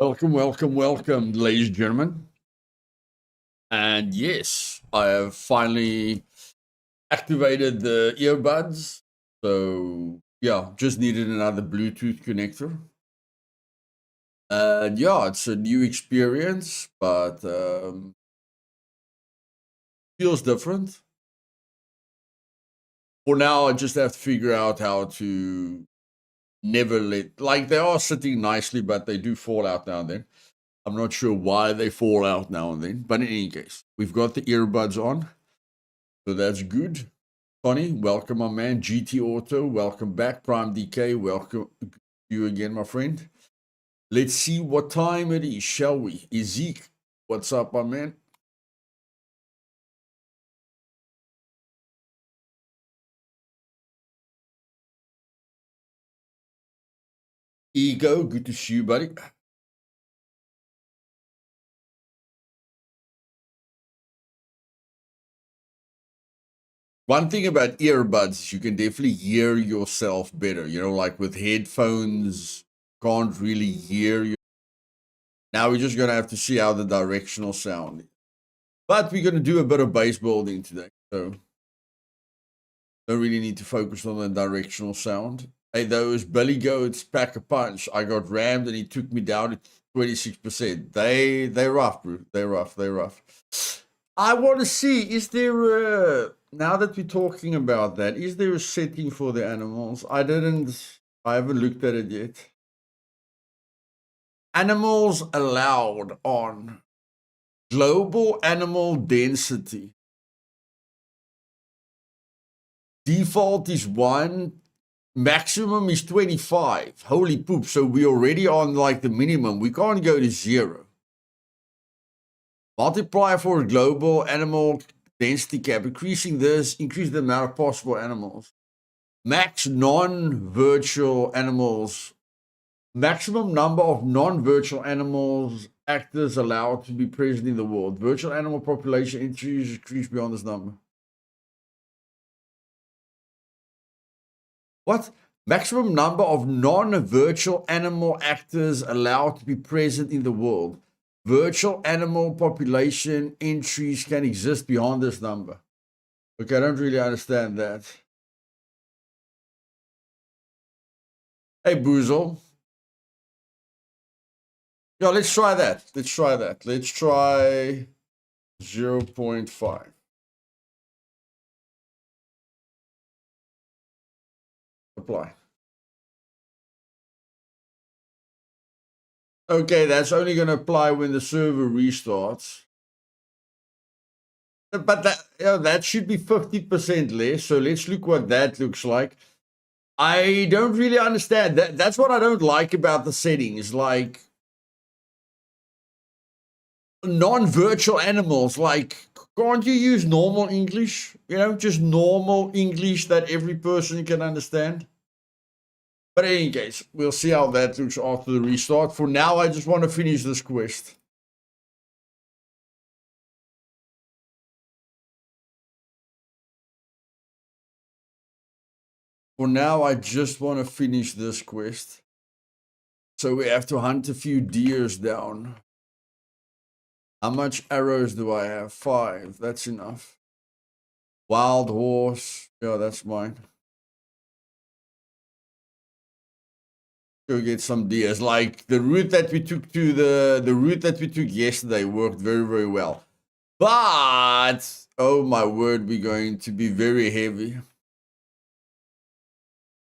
Welcome, welcome, welcome, ladies and gentlemen. And yes, I have finally activated the earbuds. So, yeah, just needed another Bluetooth connector. And yeah, it's a new experience, but feels different. For now, I just have to figure out how to never like, they are sitting nicely, but they do fall out now and then. I'm not sure why they fall out now and then. But in any case, we've got the earbuds on. So that's good. Tony, welcome, my man. GT Auto, welcome back. Prime DK, welcome you again, my friend. Let's see what time it is, shall we? Ezek, what's up, my man? Ego, good to see you, buddy. One thing about earbuds, you can definitely hear yourself better. Like with headphones, can't really hear you. Now we're just going to have to see how the directional sound is. But we're going to do a bit of base building today. So don't really need to focus on the directional sound. Hey, those Billy Goats pack a punch. I got rammed and he took me down to 26%. They rough, bro. They rough. I want to see, is there a, now that we're talking about that, is there a setting for the animals? I haven't looked at it yet. Animals allowed on global animal density. Default is 1. Maximum is 25. Holy poop. So we're already on like the minimum. We can't go to 0. Multiply for global animal density cap. Increasing this, increase the amount of possible animals. Max non-virtual animals. Maximum number of non-virtual animals actors allowed to be present in the world. Virtual animal population increase beyond this number. What? Maximum number of non-virtual animal actors allowed to be present in the world. Virtual animal population entries can exist beyond this number. Okay, I don't really understand that. Hey, Boozle. Yeah, let's try that. Let's try 0.5. Apply. Okay, that's only going to apply when the server restarts. But that should be 50% less. So let's look what that looks like. I don't really understand that. That's what I don't like about the settings. Like non-virtual animals. Like, can't you use normal English? Just normal English that every person can understand. But in any case, we'll see how that looks after the restart. For now, I just want to finish this quest. For now, I just want to finish this quest. So we have to hunt a few deers down. How much arrows do I have? 5. That's enough. Wild horse. Yeah, that's mine. Go get some deers. Like the route that we took to the route that we took yesterday worked very, very well. But oh my word, we're going to be very heavy.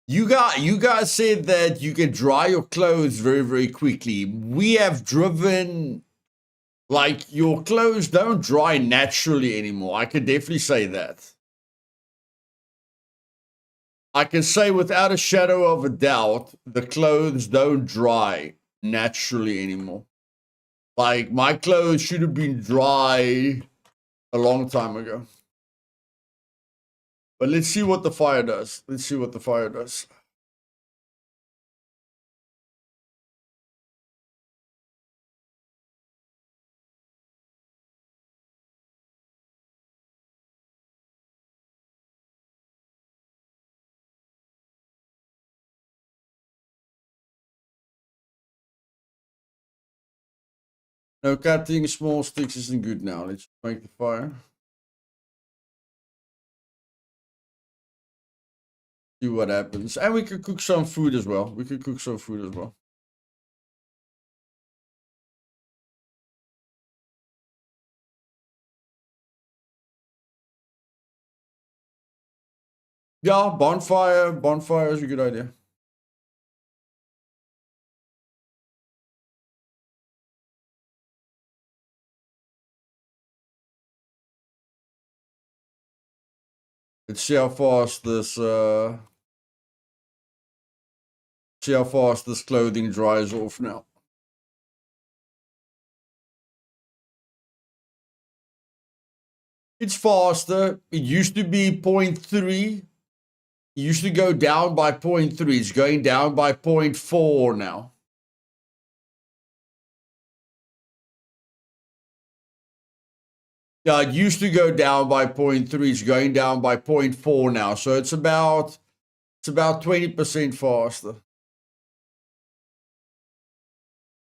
You guys said that you can dry your clothes very, very quickly. We have driven, like, your clothes don't dry naturally anymore. I can definitely say that. I can say without a shadow of a doubt, the clothes don't dry naturally anymore. Like, my clothes should have been dry a long time ago. But let's see what the fire does. Let's see what the fire does. No, cutting small sticks isn't good now. Let's make the fire. See what happens. And we could cook some food as well. Yeah, bonfire. Bonfire is a good idea. Let's see how fast this clothing dries off now. It's faster. It used to be 0.3. It used to go down by 0.3. It's going down by 0.4 now. Yeah, it used to go down by 0.3. It's going down by 0.4 now. So it's about 20% faster.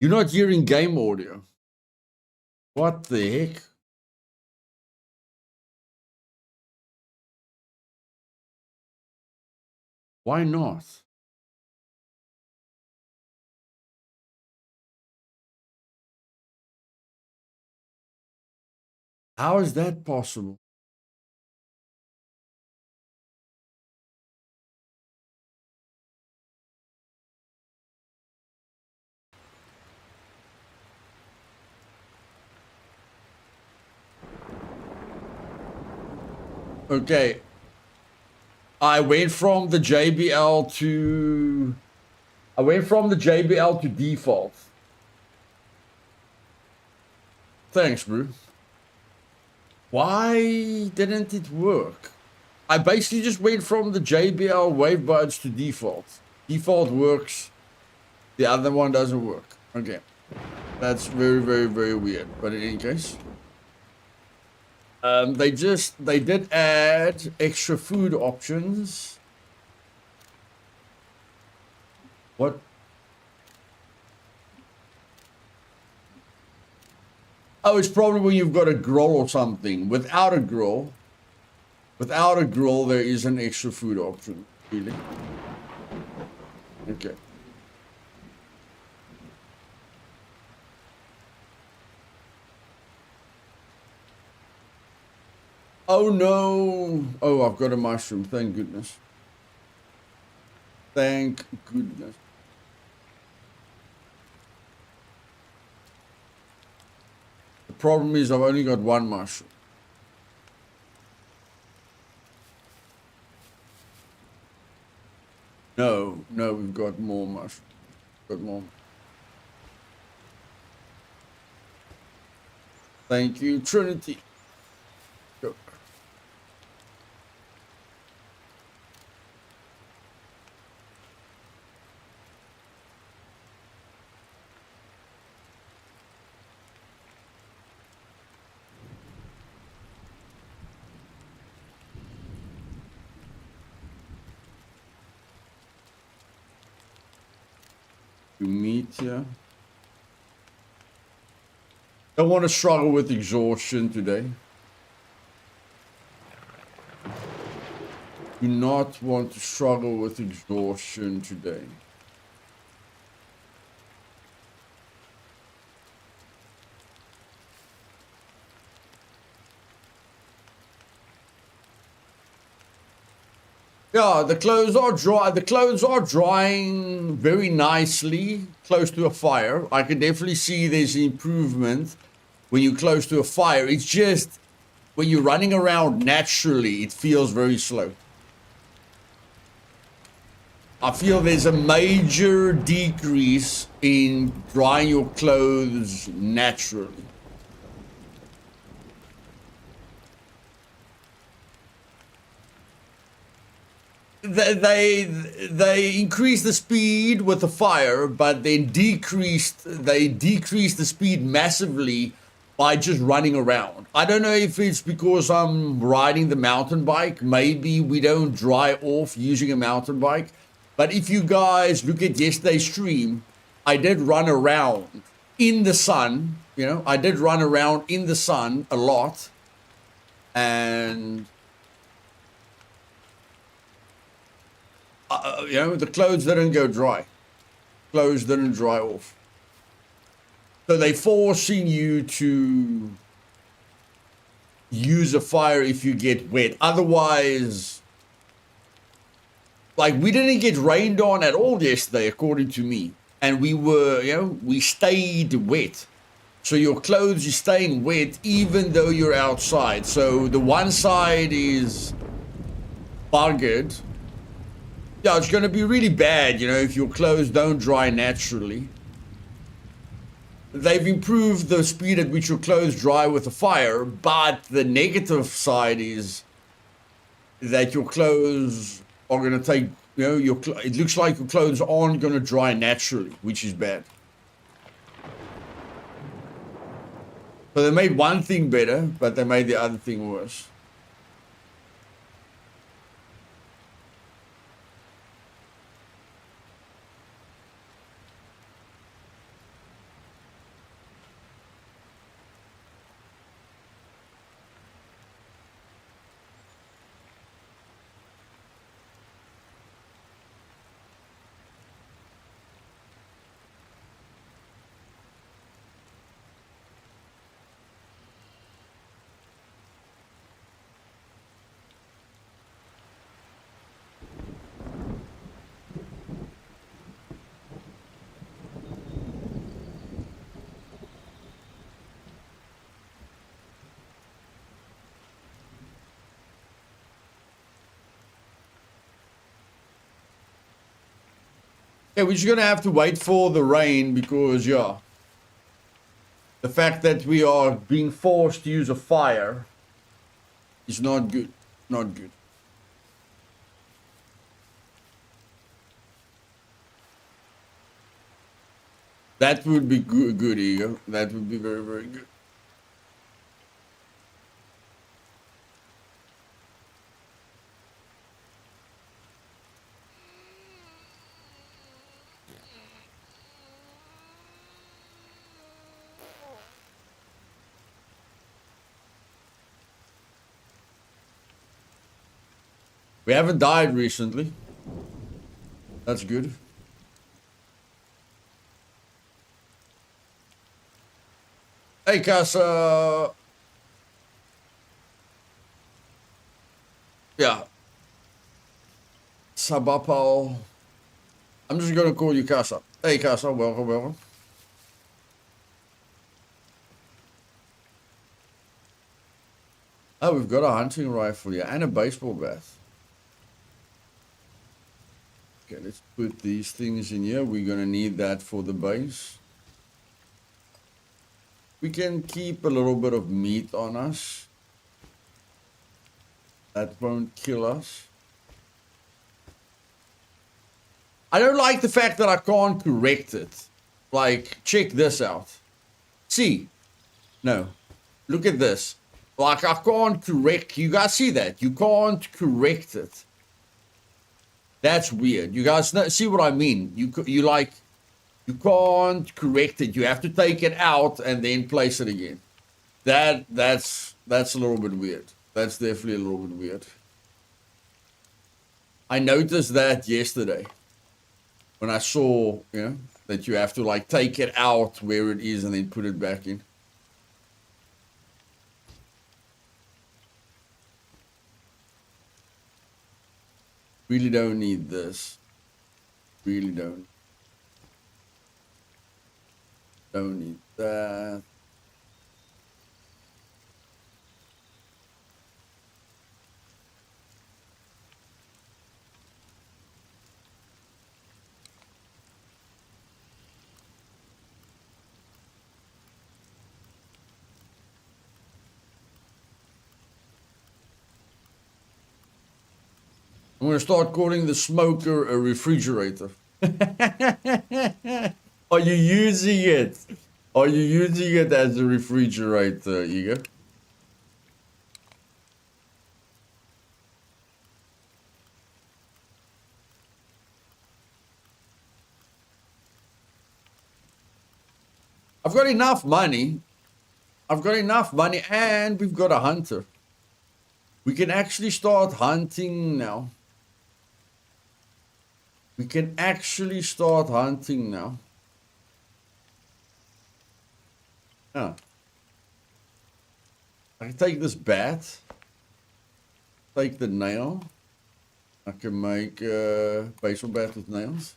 You're not hearing game audio. What the heck? Why not? How is that possible? Okay. I went from the JBL to default. Thanks, bro. Why didn't it work? I basically just went from the JBL wave buds to default. Default works. The other one doesn't work. Okay. That's very, very, very weird. But in any case, they did add extra food options. What? Oh, it's probably when you've got a grill or something. Without a grill, there is an extra food option. Really? Okay. Oh no! Oh, I've got a mushroom. Thank goodness. Thank goodness. The problem is I've only got one mushroom. No, we've got more mushrooms. Got more. Thank you, Trinity. Go. You meet here. Don't want to struggle with exhaustion today. Do not want to struggle with exhaustion today. Yeah, the clothes are dry. The clothes are drying very nicely close to a fire. I can definitely see there's an improvement when you're close to a fire. It's just when you're running around naturally, it feels very slow. I feel there's a major decrease in drying your clothes naturally. They increased the speed with the fire, but then decreased the speed massively by just running around. I don't know if it's because I'm riding the mountain bike. Maybe we don't dry off using a mountain bike. But if you guys look at yesterday's stream, I did run around in the sun. You know, I did run around in the sun a lot, and you know, the clothes didn't go dry. Clothes didn't dry off. So they're forcing you to use a fire if you get wet. Otherwise, like, we didn't get rained on at all yesterday, according to me. And we were, you know, we stayed wet. So your clothes are staying wet even though you're outside. So the one side is buggered. Yeah, it's going to be really bad, you know, if your clothes don't dry naturally. They've improved the speed at which your clothes dry with a fire, but the negative side is that your clothes are going to take, you know, it looks like your clothes aren't going to dry naturally, which is bad. So they made one thing better, but they made the other thing worse. Yeah, we're just going to have to wait for the rain because, yeah, the fact that we are being forced to use a fire is not good. Not good. That would be good, Ego. That would be very, very good. We haven't died recently. That's good. Hey, Casa. Yeah. Sabapal. I'm just going to call you Casa. Hey, Casa. Welcome, welcome. Oh, we've got a hunting rifle here and a baseball bat. Okay, let's put these things in here. We're going to need that for the base. We can keep a little bit of meat on us. That won't kill us. I don't like the fact that I can't correct it. Like, check this out. See? No. Look at this. Like, I can't correct. You guys see that? You can't correct it. That's weird. You guys see what I mean? You can't correct it. You have to take it out and then place it again. That's a little bit weird. That's definitely a little bit weird. I noticed that yesterday when I saw, you know, that you have to like take it out where it is and then put it back in. Really don't need this. Really don't. Don't need that. I'm going to start calling the smoker a refrigerator. Are you using it? Are you using it as a refrigerator, Igor? I I've got enough money. I've got enough money and we've got a hunter. We can actually start hunting now. We can actually start hunting now. Yeah. I can take this bat. Take the nail. I can make a baseball bat with nails.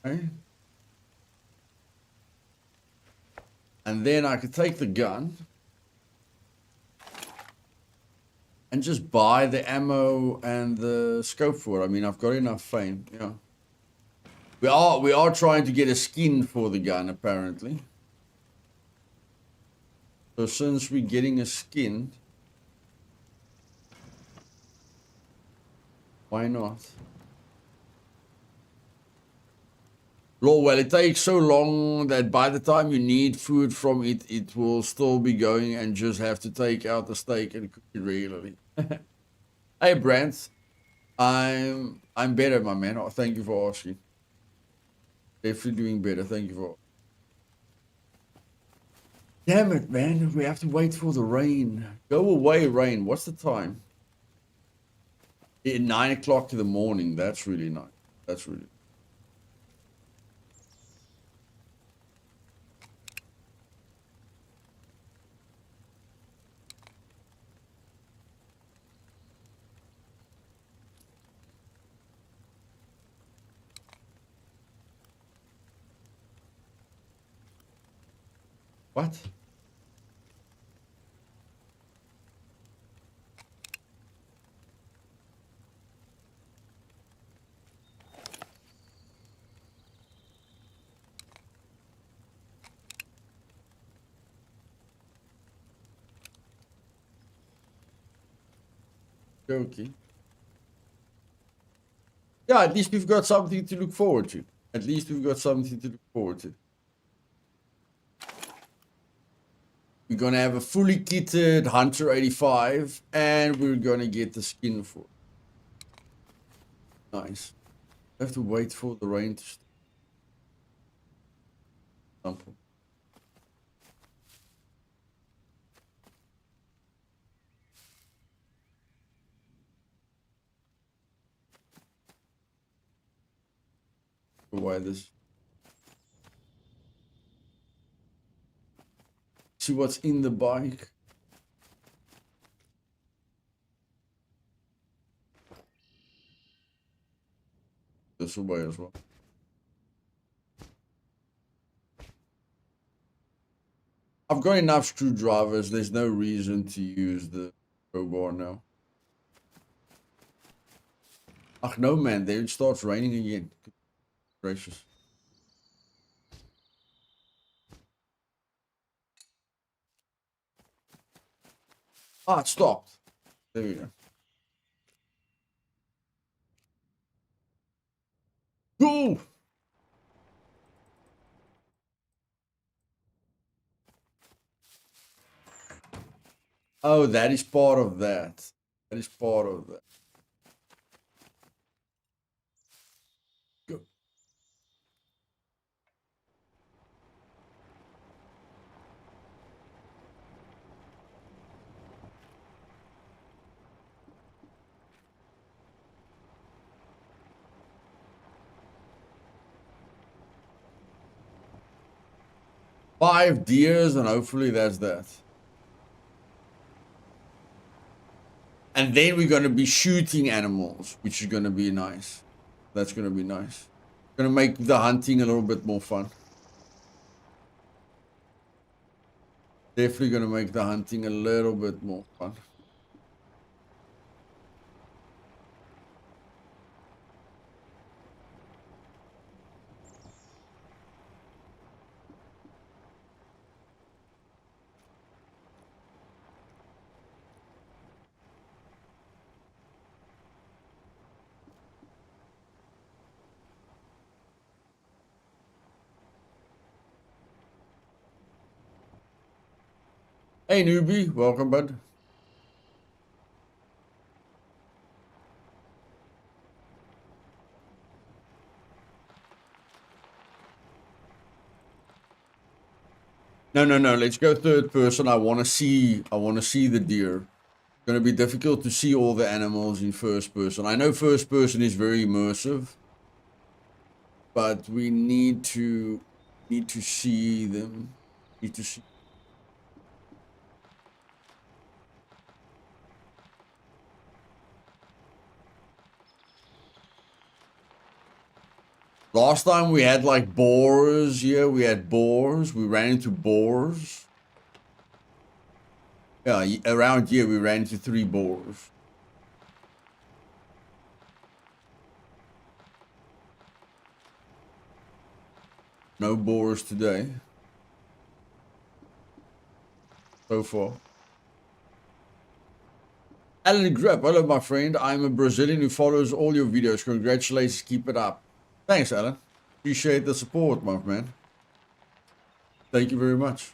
Okay. And then I could take the gun and just buy the ammo and the scope for it. I mean, I've got enough fame, yeah. We are trying to get a skin for the gun, apparently. So since we're getting a skin, why not? Well, it takes so long that by the time you need food from it, it will still be going and just have to take out the steak and cook it regularly. Hey, Brent. I'm better, my man. Oh, thank you for asking. Definitely doing better. Thank you for. Damn it, man. We have to wait for the rain. Go away, rain. What's the time? 9 o'clock in the morning. That's really nice. That's really. What? Okay. Yeah, at least we've got something to look forward to. At least we've got something to look forward to. We're gonna have a fully kitted Hunter 85, and we're gonna get the skin for it. Nice. I have to wait for the rain to stop. Why this? See what's in the bike. This way as well. I've got enough screwdrivers. There's no reason to use the crowbar now. Ach no, man. There it starts raining again. Good gracious. Ah, it stopped. There we go. Go! Oh, that is part of that. That is part of that. Go. Five deers, and hopefully that's that. And then we're going to be shooting animals, which is going to be nice. That's going to be nice. Going to make the hunting a little bit more fun. Definitely going to make the hunting a little bit more fun. Hey newbie, welcome bud. No, let's go third person. I want to see the deer. It's going to be difficult to see all the animals in first person. I know first person is very immersive, but we need to see them. Need to see. Last time we had like boars here. We had boars. We ran into boars. Yeah, around here we ran into 3 boars. No boars today. So far. Alan Grip, hello my friend. I'm a Brazilian who follows all your videos. Congratulations, keep it up. Thanks, Alan. Appreciate the support, my man. Thank you very much.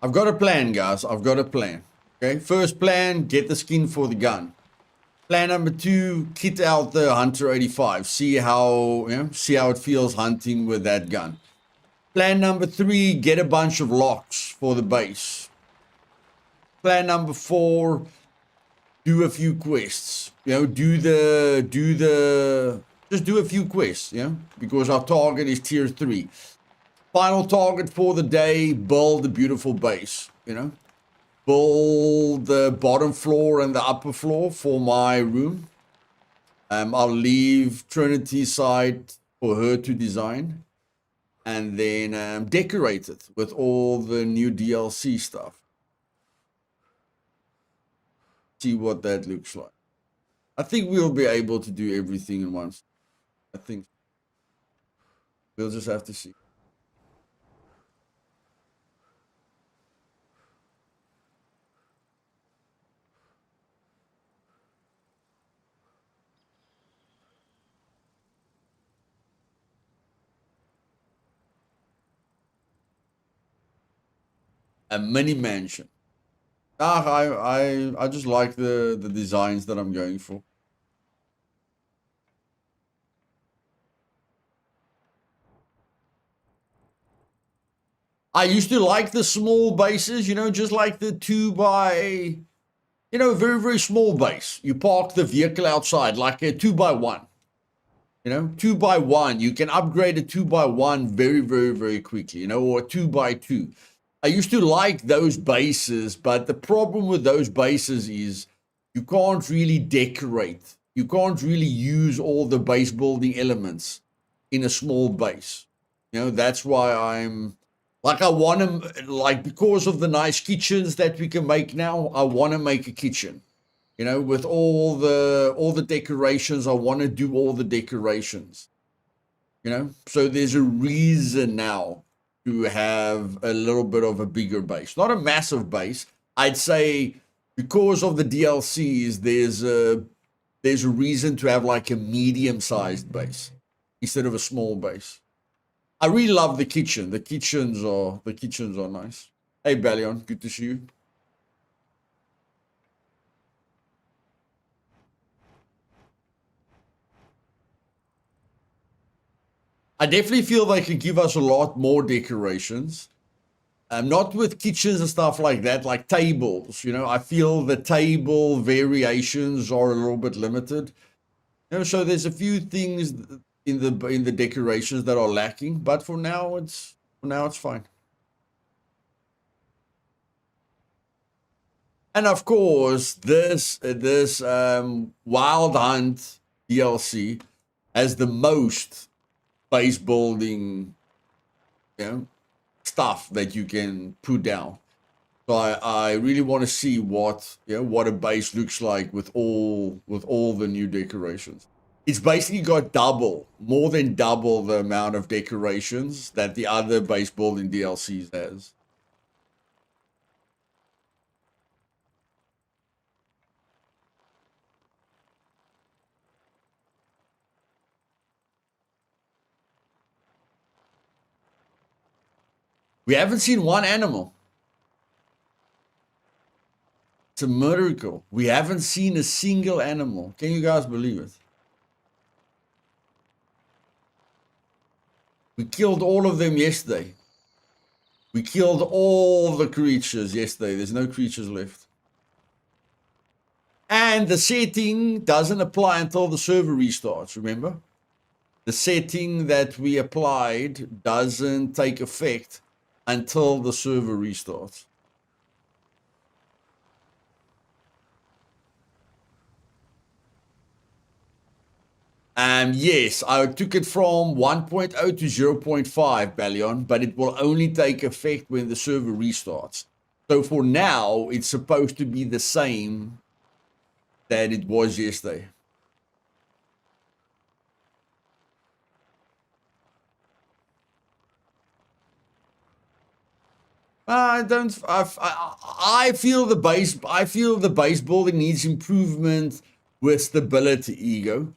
I've got a plan, guys. I've got a plan. Okay, first plan, get the skin for the gun. Plan number 2, kit out the Hunter 85. See how it feels hunting with that gun. Plan number 3, get a bunch of locks for the base. Plan number 4, do a few quests. Just do a few quests, because our target is tier 3. Final target for the day, build a beautiful base, Build the bottom floor and the upper floor for my room. I'll leave Trinity's side for her to design. And then decorate it with all the new DLC stuff. See what that looks like. I think we'll be able to do everything in once. I think we'll just have to see. A mini mansion. I just like the designs that I'm going for. I used to like the small bases, just like the 2 by, very, very small base. You park the vehicle outside, like a 2 by 1. 2 by 1. You can upgrade a 2 by 1 very, very, very quickly, or a 2 by 2. I used to like those bases, but the problem with those bases is you can't really decorate. You can't really use all the base building elements in a small base. That's why I'm like, I want to, like, because of the nice kitchens that we can make now, I want to make a kitchen. With all the decorations, I want to do all the decorations. So there's a reason now to have a little bit of a bigger base, not a massive base. I'd say because of the DLCs, there's a reason to have like a medium-sized base instead of a small base. I really love the kitchen. The kitchens are nice. Hey Ballion, good to see you. I definitely feel they could give us a lot more decorations. Not with kitchens and stuff like that, like tables. I feel the table variations are a little bit limited. So there's a few things in the decorations that are lacking, but for now it's fine. And of course, this Wild Hunt DLC has the most base building, stuff that you can put down. So I really want to see what a base looks like with all the new decorations. It's basically got more than double the amount of decorations that the other base building DLCs has. We haven't seen one animal. It's a miracle. We haven't seen a single animal. Can you guys believe it? We killed all of them yesterday. We killed all the creatures yesterday. There's no creatures left. And the setting doesn't apply until the server restarts, remember? The setting that we applied doesn't take effect until the server restarts. Yes, I took it from 1.0 to 0.5, Balion, but it will only take effect when the server restarts. So for now, it's supposed to be the same that it was yesterday. I don't. I feel the base. I feel the base building needs improvement with stability. Ego.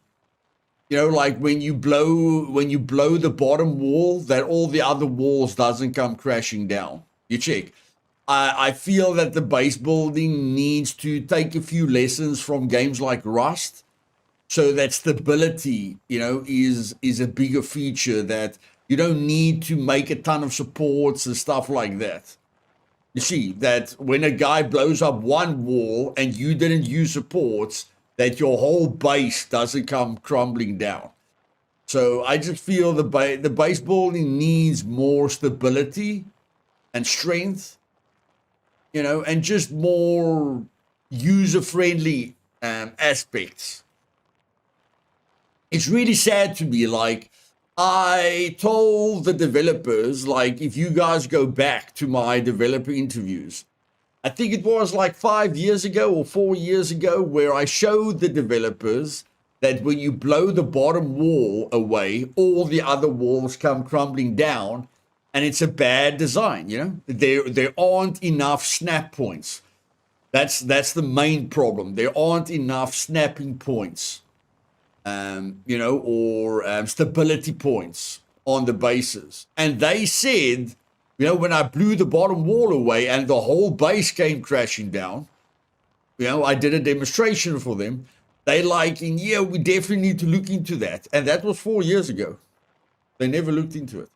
You know, like when you blow the bottom wall, that all the other walls doesn't come crashing down. You check. I feel that the base building needs to take a few lessons from games like Rust, so that stability, you know, is a bigger feature, that you don't need to make a ton of supports and stuff like that. You see that when a guy blows up one wall and you didn't use supports, that your whole base doesn't come crumbling down. So I just feel the base building needs more stability and strength, you know, and just more user-friendly aspects. It's really sad to me. Like, I told the developers, like, if you guys go back to my developer interviews, I think it was like 5 years ago or 4 years ago, where I showed the developers that when you blow the bottom wall away, all the other walls come crumbling down, and it's a bad design. You know, there aren't enough snap points. That's the main problem. There aren't enough snapping points, you know, or stability points on the bases. And they said, you know, when I blew the bottom wall away and the whole base came crashing down, you know, I did a demonstration for them. They like, yeah, we definitely need to look into that. And that was 4 years ago. They never looked into it.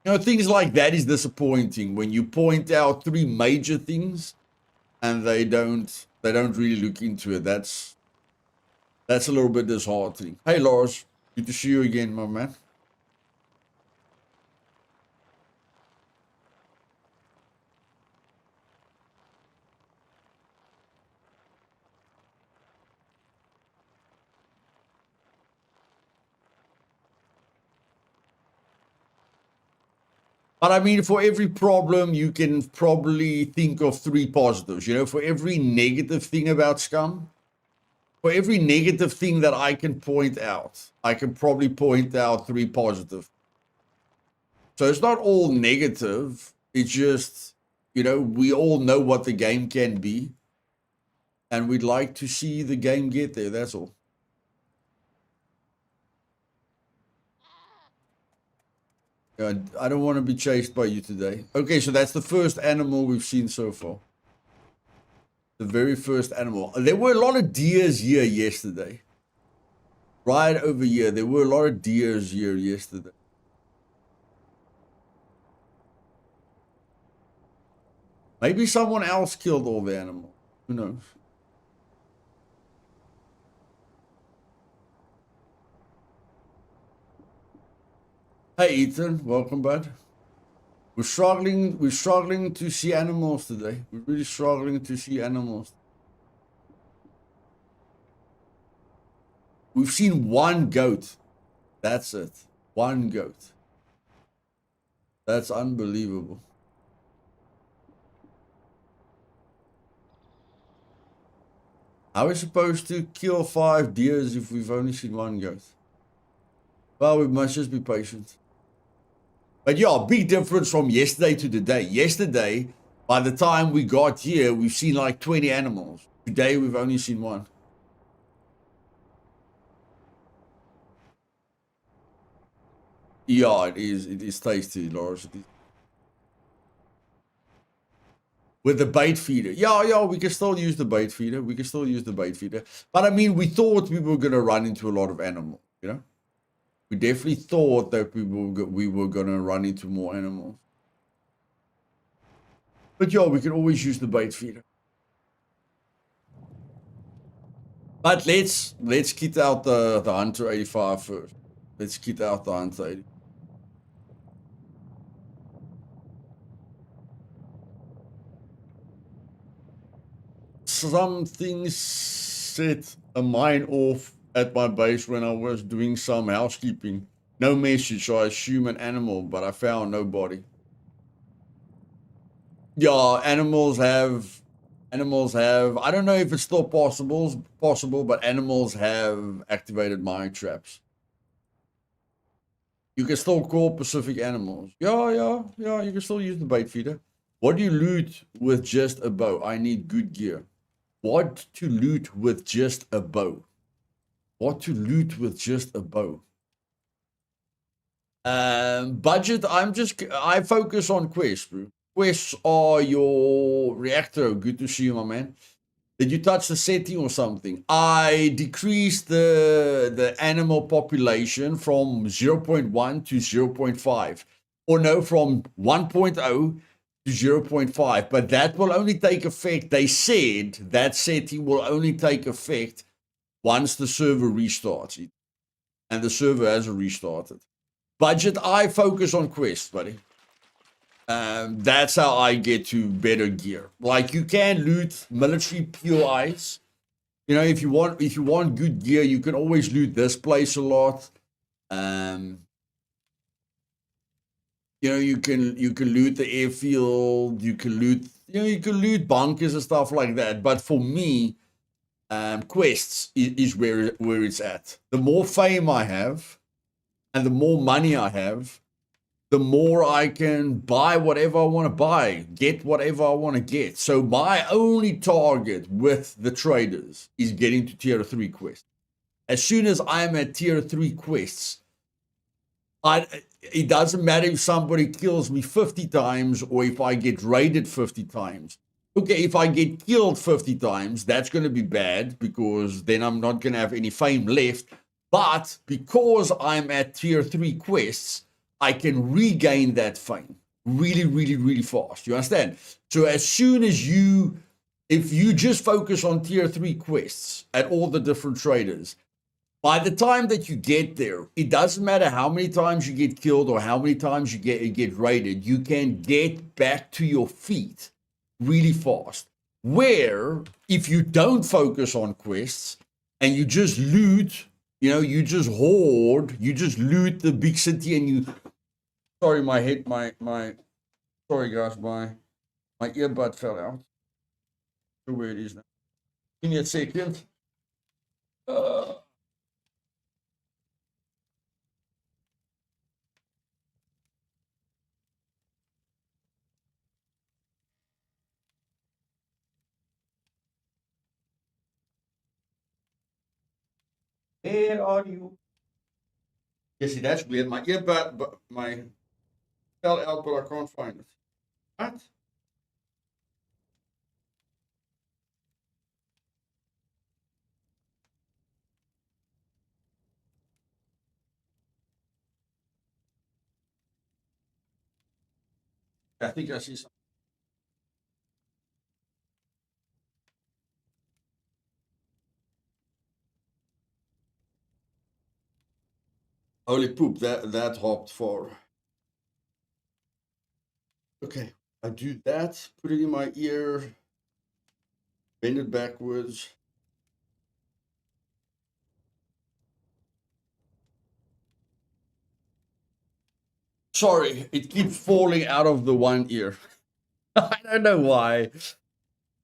You know, things like that is disappointing when you point out 3 major things and they don't really look into it. That's a little bit disheartening. Hey, Lars, good to see you again, my man. But I mean, for every problem, you can probably think of 3 positives. You know, for every negative thing about Scum, for every negative thing that I can point out, I can probably point out 3 positive. So it's not all negative. It's just, you know, we all know what the game can be, and we'd like to see the game get there. That's all. I don't want to be chased by you today. Okay, so that's the first animal we've seen so far. The very first animal. There were a lot of deers here yesterday. Right over here, there were a lot of deers here yesterday. Maybe someone else killed all the animals. Who knows? Hey, Ethan, welcome, bud. We're struggling to see animals today. We're really struggling to see animals. We've seen one goat. That's it. One goat. That's unbelievable. How are we supposed to kill 5 deers if we've only seen 1 goat? Well, we must just be patient. But yeah, big difference from yesterday to today. Yesterday, by the time we got here, we've seen like 20 animals. Today, we've only seen 1. Yeah, it is. It is tasty, Lars. With the bait feeder. Yeah, we can still use the bait feeder. But I mean, we thought we were going to run into a lot of animals, you know? We definitely thought that we were going to run into more animals. But yeah, we can always use the bait feeder. But let's kit out the Hunter 85 first. Let's kit out the Hunter 85. Something set a mine off at my base when I was doing some housekeeping. No message, so I assume an animal, but I found nobody. Yeah, animals have, I don't know if it's still possible, but animals have activated mine traps. You can still call Pacific animals. Yeah, you can still use the bait feeder. What do you loot with just a bow? I need good gear. What to loot with just a bow? What to loot with just a bow? Budget, I focus on quests, bro. Quests are your reactor. Good to see you, my man. Did you touch the setting or something? I decreased the animal population from 0.1 to 0.5. Or no, from 1.0 to 0.5. But that will only take effect. They said that setting will only take effect once the server restarts. And the server hasn't restarted. Budget, I focus on quests, buddy. That's how I get to better gear. Like, you can loot military POIs. You know, if you want good gear, you can always loot this place a lot. You know, you can loot the airfield. You can loot bunkers and stuff like that. But for me, quests is where it's at. The more fame I have, and the more money I have, the more I can buy whatever I want to buy, get whatever I want to get. So my only target with the traders is getting to tier 3 quests. As soon as I'm at tier 3 quests, it doesn't matter if somebody kills me 50 times or if I get raided 50 times. Okay, if I get killed 50 times, that's going to be bad because then I'm not going to have any fame left. But because I'm at tier 3 quests, I can regain that fame really, really, really fast. You understand? So as soon as if you just focus on tier 3 quests at all the different traders, by the time that you get there, it doesn't matter how many times you get killed or how many times you get raided, you can get back to your feet really fast. Where if you don't focus on quests and you just loot, you know, you just hoard, you just loot the big city and you, sorry, sorry guys, my earbud fell out. So where it is now. Give me a second. Where are you? Yeah, see, that's weird. My earbud, but my fell out, but I can't find it. What? I think I see something. Holy poop! That hopped far. Okay, I do that. Put it in my ear. Bend it backwards. Sorry, it keeps falling out of the one ear. I don't know why.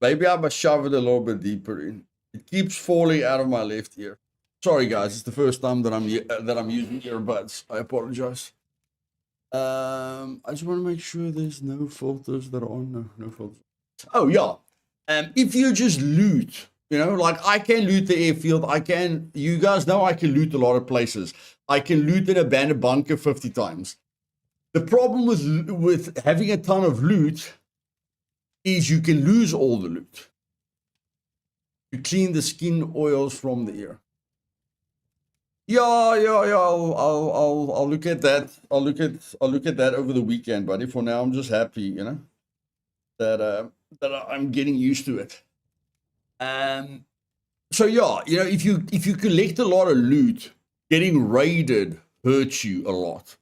Maybe I must shove it a little bit deeper in. It keeps falling out of my left ear. Sorry, guys. It's the first time that I'm using earbuds. I apologize. I just want to make sure there's no filters that are on. No filters. Oh yeah. If you just loot, like I can loot the airfield. You guys know I can loot a lot of places. I can loot an abandoned bunker 50 times. The problem with having a ton of loot is you can lose all the loot. You clean the skin oils from the ear. Yeah. I'll look at that. I'll look at that over the weekend, buddy. For now, I'm just happy, that I'm getting used to it. So yeah, if you collect a lot of loot, getting raided hurts you a lot.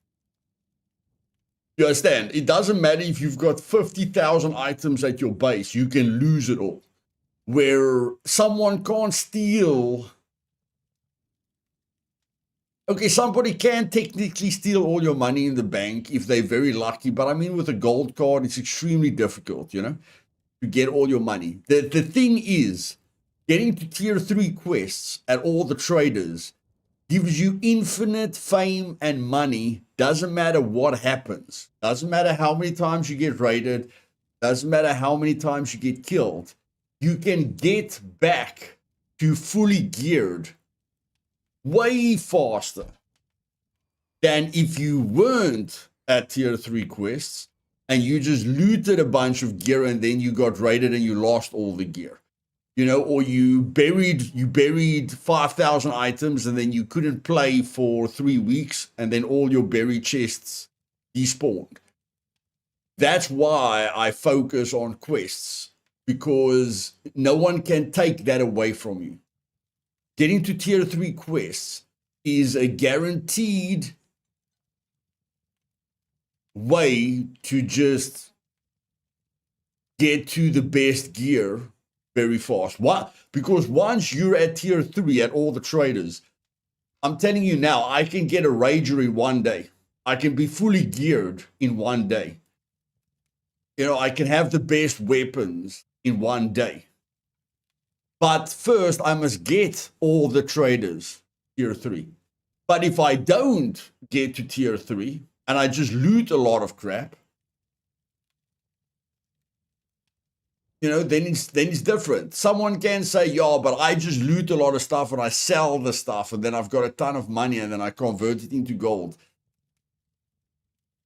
You understand? It doesn't matter if you've got 50,000 items at your base, you can lose it all. Where someone can't steal. Okay, somebody can technically steal all your money in the bank if they're very lucky, but I mean, with a gold card, it's extremely difficult, to get all your money. The thing is, getting to tier 3 quests at all the traders gives you infinite fame and money. Doesn't matter what happens. Doesn't matter how many times you get raided. Doesn't matter how many times you get killed. You can get back to fully geared way faster than if you weren't at tier 3 quests and you just looted a bunch of gear and then you got raided and you lost all the gear. Or you buried 5,000 items and then you couldn't play for 3 weeks and then all your buried chests despawned. That's why I focus on quests, because no one can take that away from you. Getting to tier 3 quests is a guaranteed way to just get to the best gear very fast. Why? Because once you're at tier 3 at all the traders, I'm telling you now, I can get a rager in 1 day. I can be fully geared in 1 day. I can have the best weapons in 1 day. But first, I must get all the traders tier 3. But if I don't get to tier 3 and I just loot a lot of crap, then it's different. Someone can say, yeah, but I just loot a lot of stuff and I sell the stuff and then I've got a ton of money and then I convert it into gold.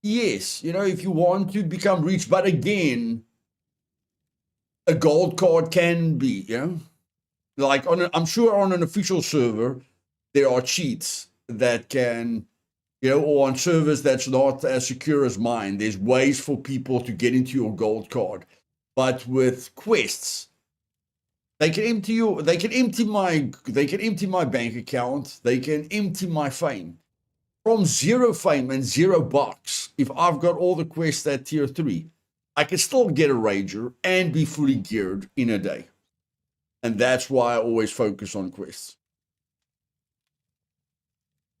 Yes, if you want to become rich, but again, a gold card can be, like I'm sure on an official server, there are cheats that can, or on servers that's not as secure as mine, there's ways for people to get into your gold card. But with quests, they can empty my bank account, they can empty my fame. From 0 fame and 0 bucks, if I've got all the quests at tier 3, I can still get a rager and be fully geared in a day. And that's why I always focus on quests.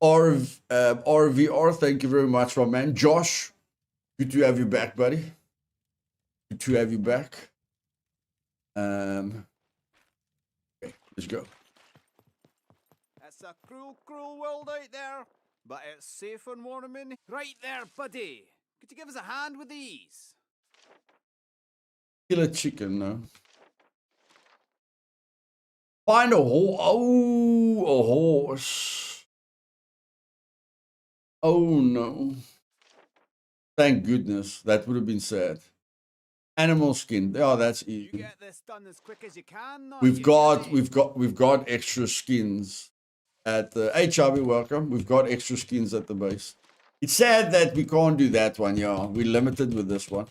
RVR, thank you very much, my man. Josh, good to have you back, buddy. Good to have you back. Okay, let's go. It's a cruel, cruel world out there, but it's safe and warm in. Right there, buddy. Could you give us a hand with these? Kill a chicken, no. Find a horse. Oh, a horse. Oh no. Thank goodness. That would have been sad. Animal skin. Oh, that's easy. You get this done as quick as you can. We've got extra skins at the. Hey, Chubby, welcome. We've got extra skins at the base. It's sad that we can't do that one. Yeah, we're limited with this one.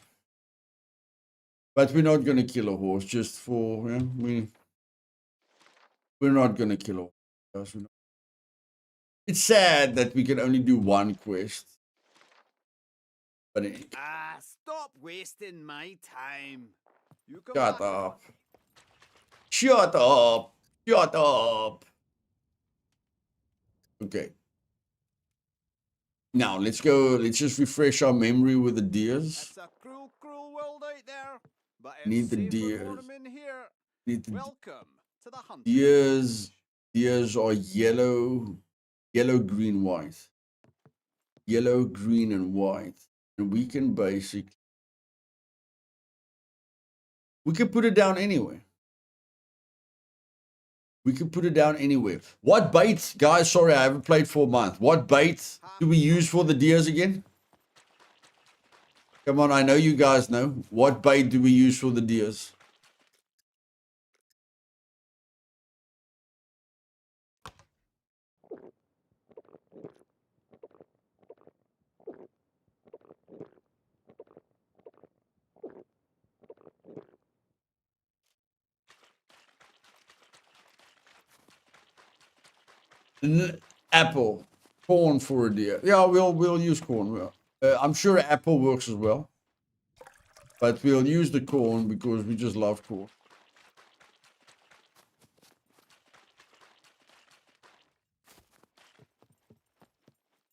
But we're not gonna kill a horse just for we're not gonna kill a horse. It's sad that we can only do one quest. But anyway. Stop wasting my time. You go Shut up. Shut up. Shut up. Okay. Now let's go. Let's just refresh our memory with the deers. It's a cruel, cruel world out there, but it's Need the safe and deers. warm in here. Need the Welcome to the hunting Deers are yellow, green, white. Yellow, green, and white. And we can basically... We can put it down anywhere. We can put it down anywhere. What bait, guys? Sorry, I haven't played for a month. What bait do we use for the deers again? Come on, I know you guys know. What bait do we use for the deers? Apple. Corn for a deer. Yeah, we'll use corn. I'm sure apple works as well. But we'll use the corn because we just love corn.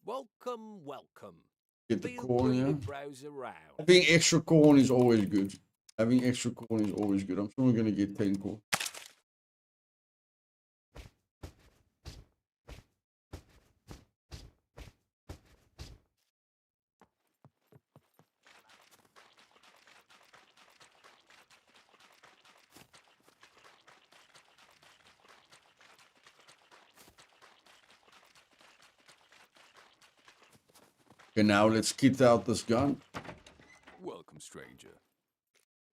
Welcome, welcome. Get the Feel corn, free to yeah. browse around. Having extra corn is always good. Having extra corn is always good. I'm sure we're going to get 10 corn. Okay, now let's kit out this gun. Welcome, stranger.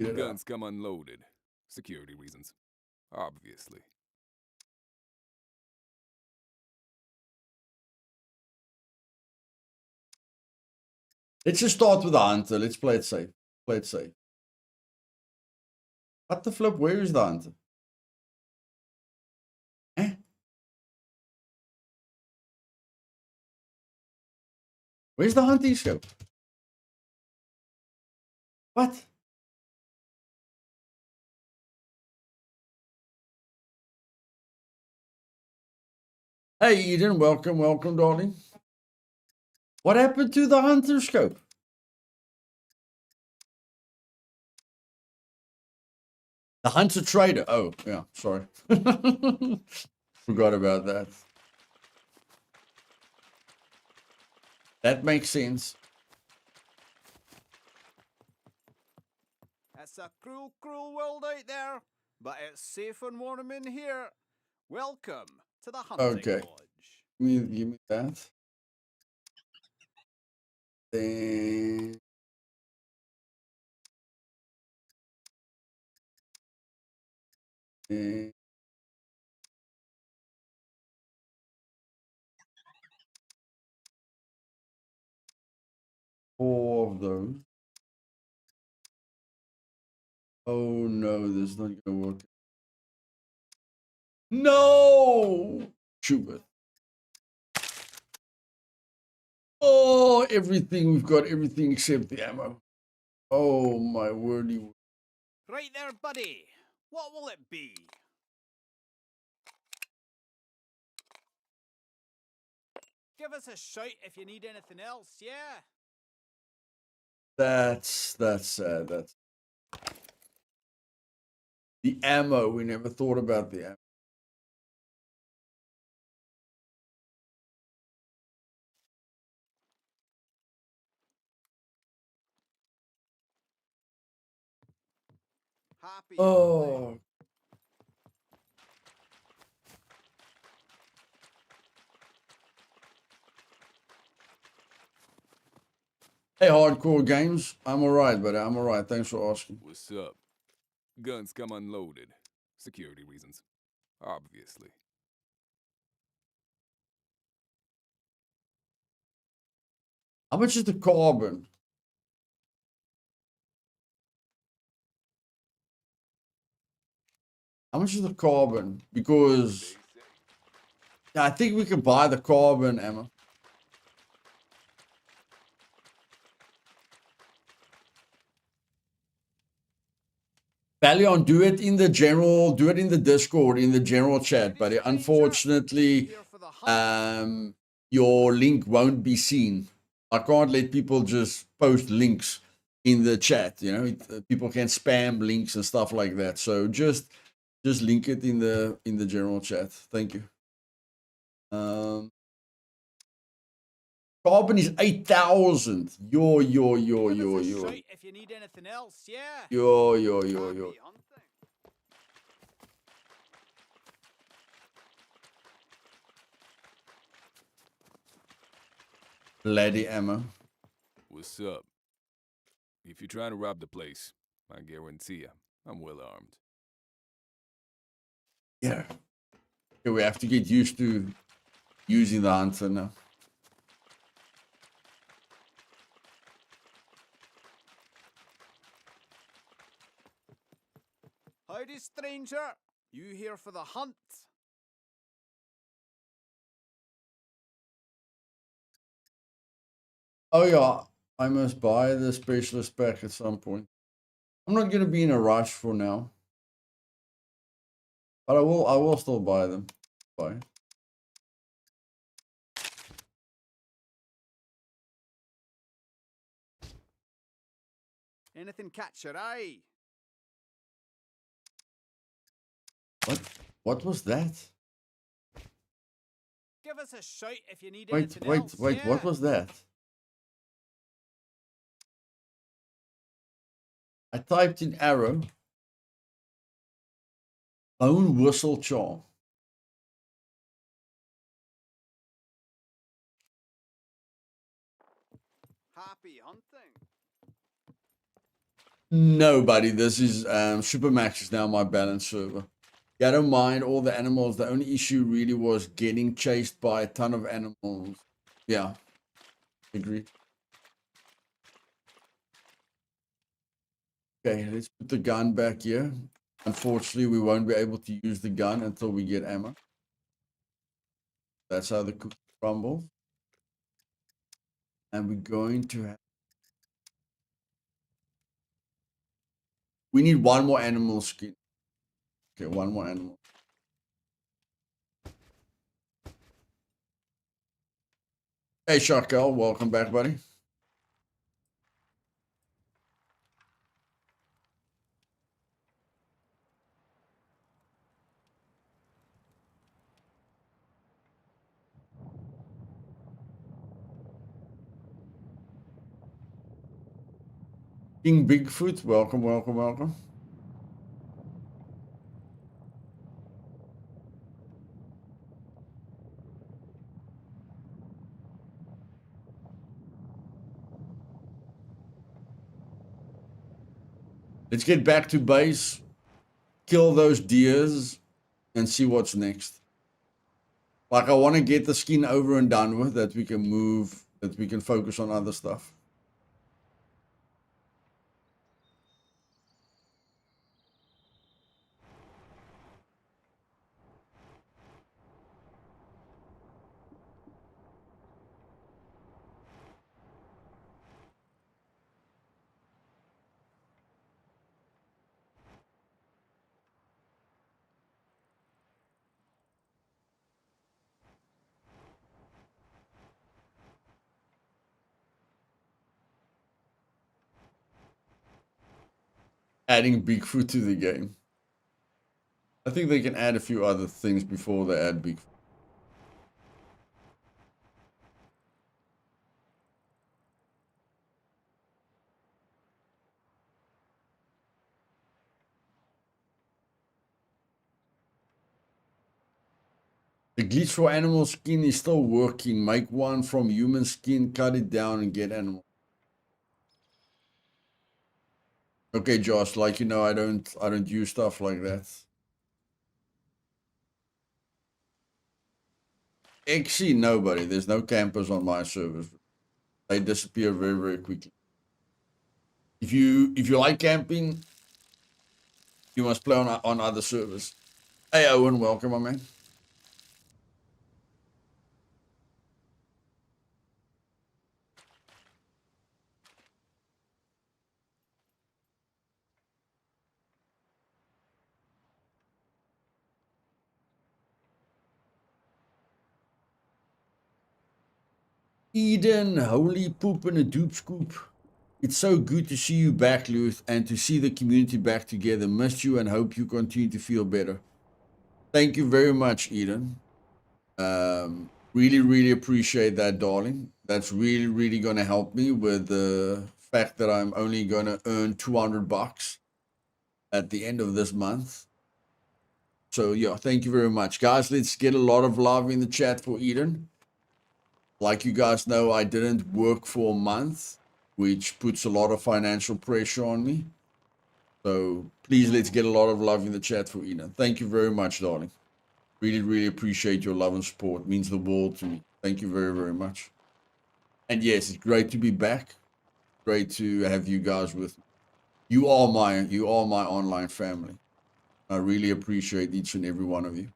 Get it Guns come unloaded. Security reasons. Obviously. Let's just start with the hunter. Let's play it safe. Play it safe. What the flip? Where is the hunter? Eh? Where's the hunting scope? What? Hey, Eden. Welcome, welcome, darling. What happened to the hunter scope? The hunter trader. Oh, yeah. Sorry. Forgot about that. That makes sense. It's a cruel, cruel world out there, but it's safe and warm in here. Welcome to the hunting Okay. lodge. Give me that. Then... Four of those. Oh no, this is not gonna work. No! Shoot it. Oh, everything. We've got everything except the ammo. Oh my wordy. Right there, buddy. What will it be? Give us a shout if you need anything else, yeah? That's sad. That's the ammo. We never thought about the ammo. Happy. Oh. Hey, Hardcore Games. I'm alright, buddy. I'm alright. Thanks for asking. What's up? Guns come unloaded. Security reasons. Obviously. How much is the carbon? How much is the carbon? Because yeah, I think we can buy the carbon ammo. Balion, do it in the general, do it in the Discord, in the general chat, buddy. Unfortunately, your link won't be seen. I can't let people just post links in the chat, you know. People can spam links and stuff like that. So just Just link it in the general chat. Thank you. Carbon is 8,000. Yo. Give us a shout if you need anything else, yeah. Yo. Happy hunting. Bloody ammo. What's up? If you're trying to rob the place, I guarantee you, I'm well armed. Yeah. Okay, we have to get used to using the hunter now. Howdy, stranger. You here for the hunt? Oh yeah, I must buy the specialist pack at some point. I'm not gonna be in a rush for now. But I will still buy them. Bye. Anything catch your eye? What was that? Give us a shout if you need Wait, anything else, what yeah. was that? I typed in arrow. Bone whistle charm. Happy hunting. No, buddy, this is Supermax is now my balance server. Yeah, I don't mind all the animals. The only issue really was getting chased by a ton of animals. Yeah, agreed. Okay, let's put the gun back here. Unfortunately, we won't be able to use the gun until we get ammo. That's how the cookie crumbles. And we're going to have... We need one more animal skin. Okay, one more animal. Hey, Sharkel, welcome back, buddy. King Bigfoot, welcome. Let's get back to base, kill those deers, and see what's next. Like, I want to get the skin over and done with, that we can move, that we can focus on other stuff. Adding Bigfoot to the game. I think they can add a few other things before they add Bigfoot. The glitch for animal skin is still working. Make one from human skin, cut it down, and get animal. Okay, Josh, like, you know, I don't use stuff like that. Actually, nobody. There's no campers on my servers. They disappear very, very quickly. If you like camping, you must play on other servers. Hey, Owen, welcome, my man. Eden, holy poop and a doop scoop. It's so good to see you back, Luth, and to see the community back together. Missed you and hope you continue to feel better. Thank you very much, Eden. Really, really appreciate that, darling. That's really, really going to help me with the fact that I'm only going to earn $200 at the end of this month. So, yeah, thank you very much. Guys, let's get a lot of love in the chat for Eden. Like you guys know, I didn't work for a month, which puts a lot of financial pressure on me. So please, let's get a lot of love in the chat for Eden. Thank you very much, darling. Really, really appreciate your love and support. It means the world to me. Thank you very, very much. And yes, it's great to be back. Great to have you guys with me. You are my online family. I really appreciate each and every one of you.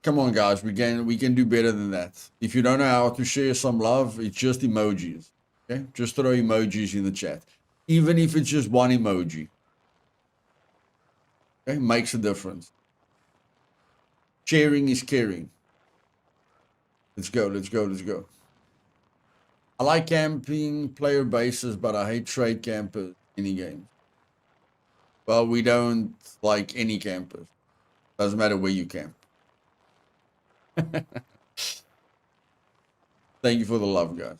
Come on, guys. We can do better than that. If you don't know how to share some love, it's just emojis. Okay? Just throw emojis in the chat. Even if it's just one emoji. Okay? Makes a difference. Sharing is caring. Let's go, let's go, let's go. I like camping player bases, but I hate trade campers any game. Well, we don't like any campers. Doesn't matter where you camp. Thank you for the love, guys.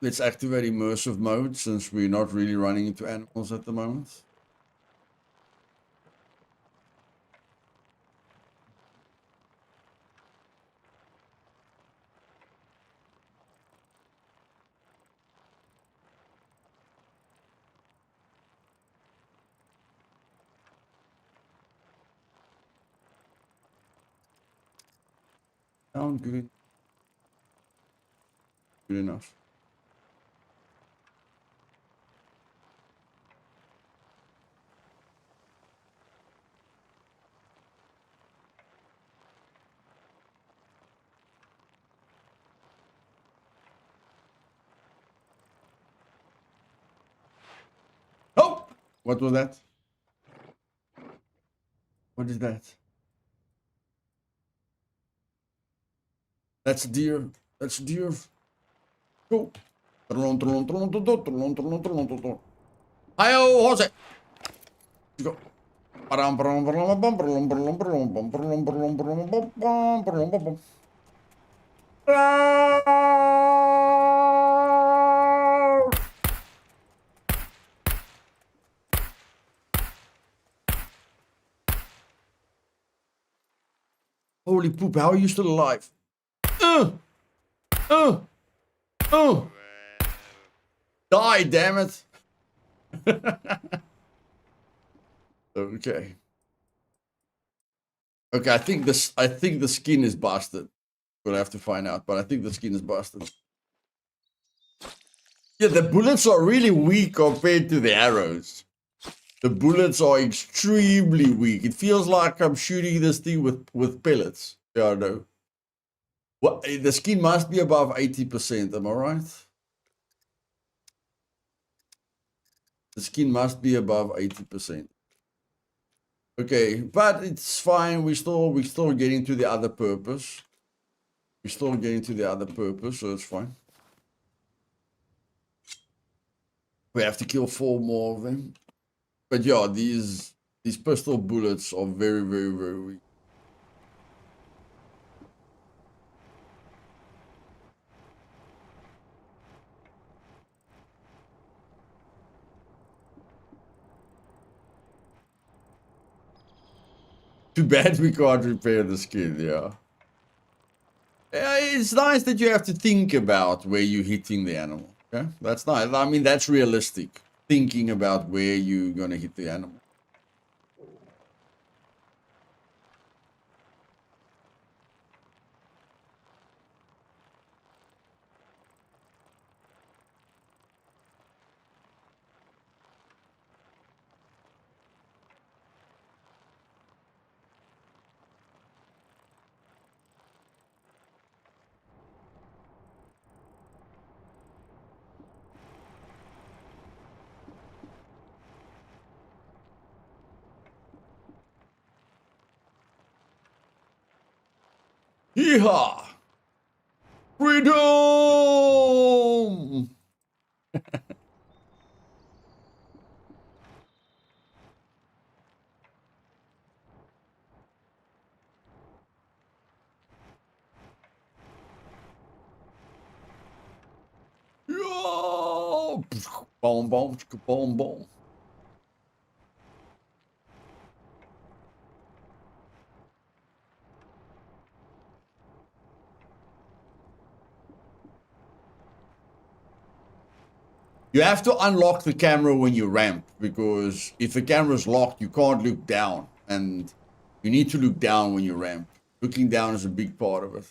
Let's activate immersive mode since we're not really running into animals at the moment. Sound good. Good enough. Oh! What was that? What is that? That's deer. That's deer. Go. Hi-yo, horse. Let's go. Holy poop, how are you still alive? Die, damn it. Okay. Okay, I think the skin is busted. We'll have to find out, but I think the skin is busted. Yeah, the bullets are really weak compared to the arrows. The bullets are extremely weak. It feels like I'm shooting this thing with pellets. Yeah, I know. What, the skin must be above 80%, am I right? The skin must be above 80%. Okay, but it's fine. We're still getting to the other purpose. We're still getting to the other purpose, so it's fine. We have to kill 4 more of them. But yeah, these pistol bullets are very, very, very weak. Too bad we can't repair the skin, yeah. it's nice that you have to think about where you're hitting the animal. Okay, that's nice. I mean, that's realistic. Thinking about where you're gonna hit the animal. Yeehaw! Freedom! Yeah! Boom, boom, chicka, boom, boom. You have to unlock the camera when you ramp, because if the camera's locked, you can't look down. And you need to look down when you ramp. Looking down is a big part of it.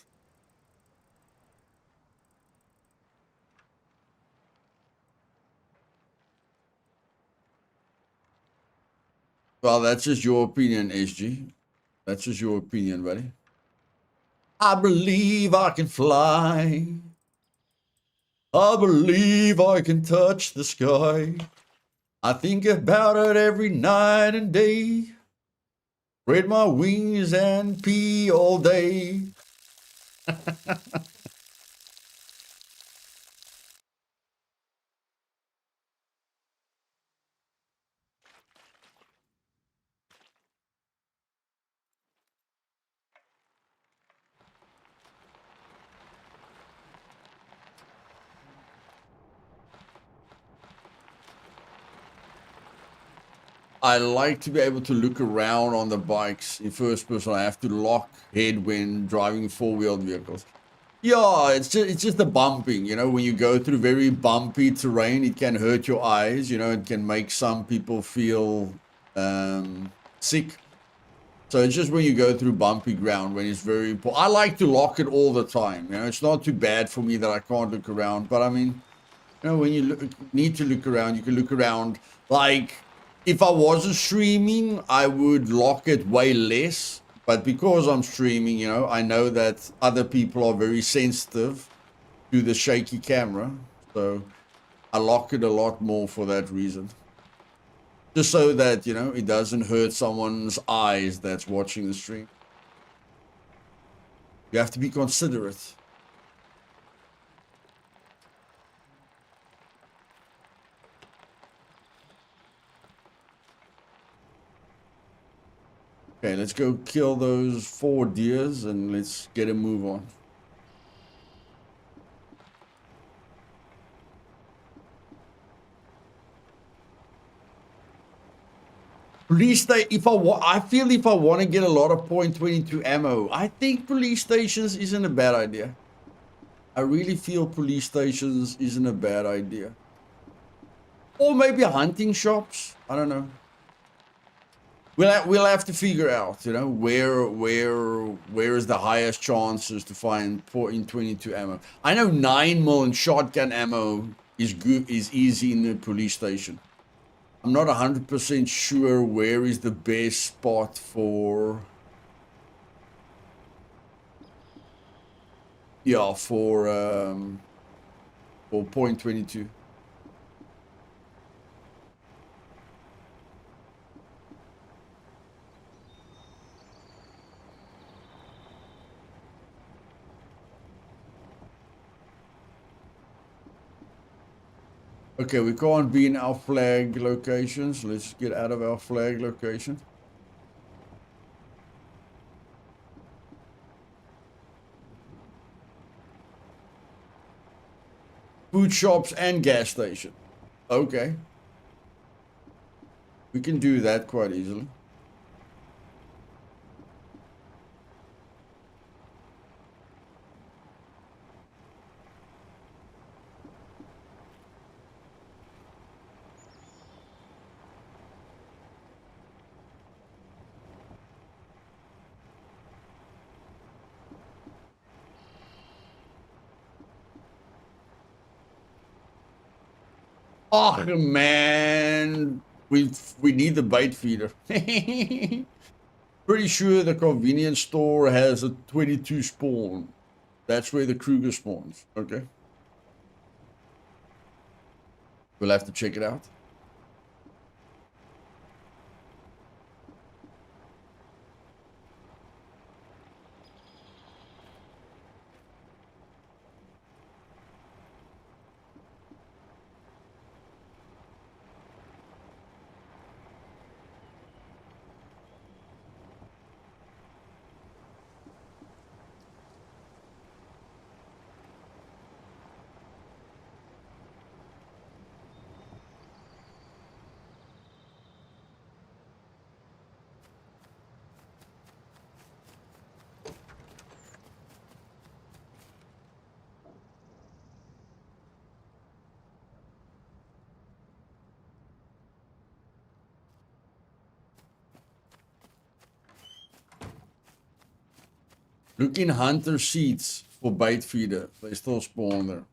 Well, that's just your opinion, SG. That's just your opinion, buddy. I believe I can fly. I believe I can touch the sky. I think about it every night and day. Spread my wings and pee all day. I like to be able to look around on the bikes in first person. I have to lock head when driving four-wheeled vehicles. Yeah, it's just the bumping, you know, when you go through very bumpy terrain, it can hurt your eyes, you know, it can make some people feel sick. So it's just when you go through bumpy ground when it's very important. I like to lock it all the time, you know, it's not too bad for me that I can't look around, but I mean, you know, when you need to look around, you can look around. Like, if I wasn't streaming, I would lock it way less. But because I'm streaming, you know, I know that other people are very sensitive to the shaky camera. So I lock it a lot more for that reason. Just so that, you know, it doesn't hurt someone's eyes that's watching the stream. You have to be considerate. Okay, let's go kill those 4 deers and let's get a move on. Police station, I feel if I want to get a lot of .22 ammo, I think police stations isn't a bad idea. I really feel police stations isn't a bad idea. Or maybe hunting shops, I don't know. We'll have to figure out, you know, where is the highest chances to find .22 ammo. I know 9mm and shotgun ammo is good, is easy in the police station. I'm not 100% sure where is the best spot for .22. Okay, we can't be in our flag locations. Let's get out of our flag location. Food shops and gas station. Okay. We can do that quite easily. Oh man, we need the bait feeder. Pretty sure the convenience store has a 22 spawn. That's where the Kruger spawns. Okay. We'll have to check it out. Look in hunter seats for bait feeder. They still spawn there.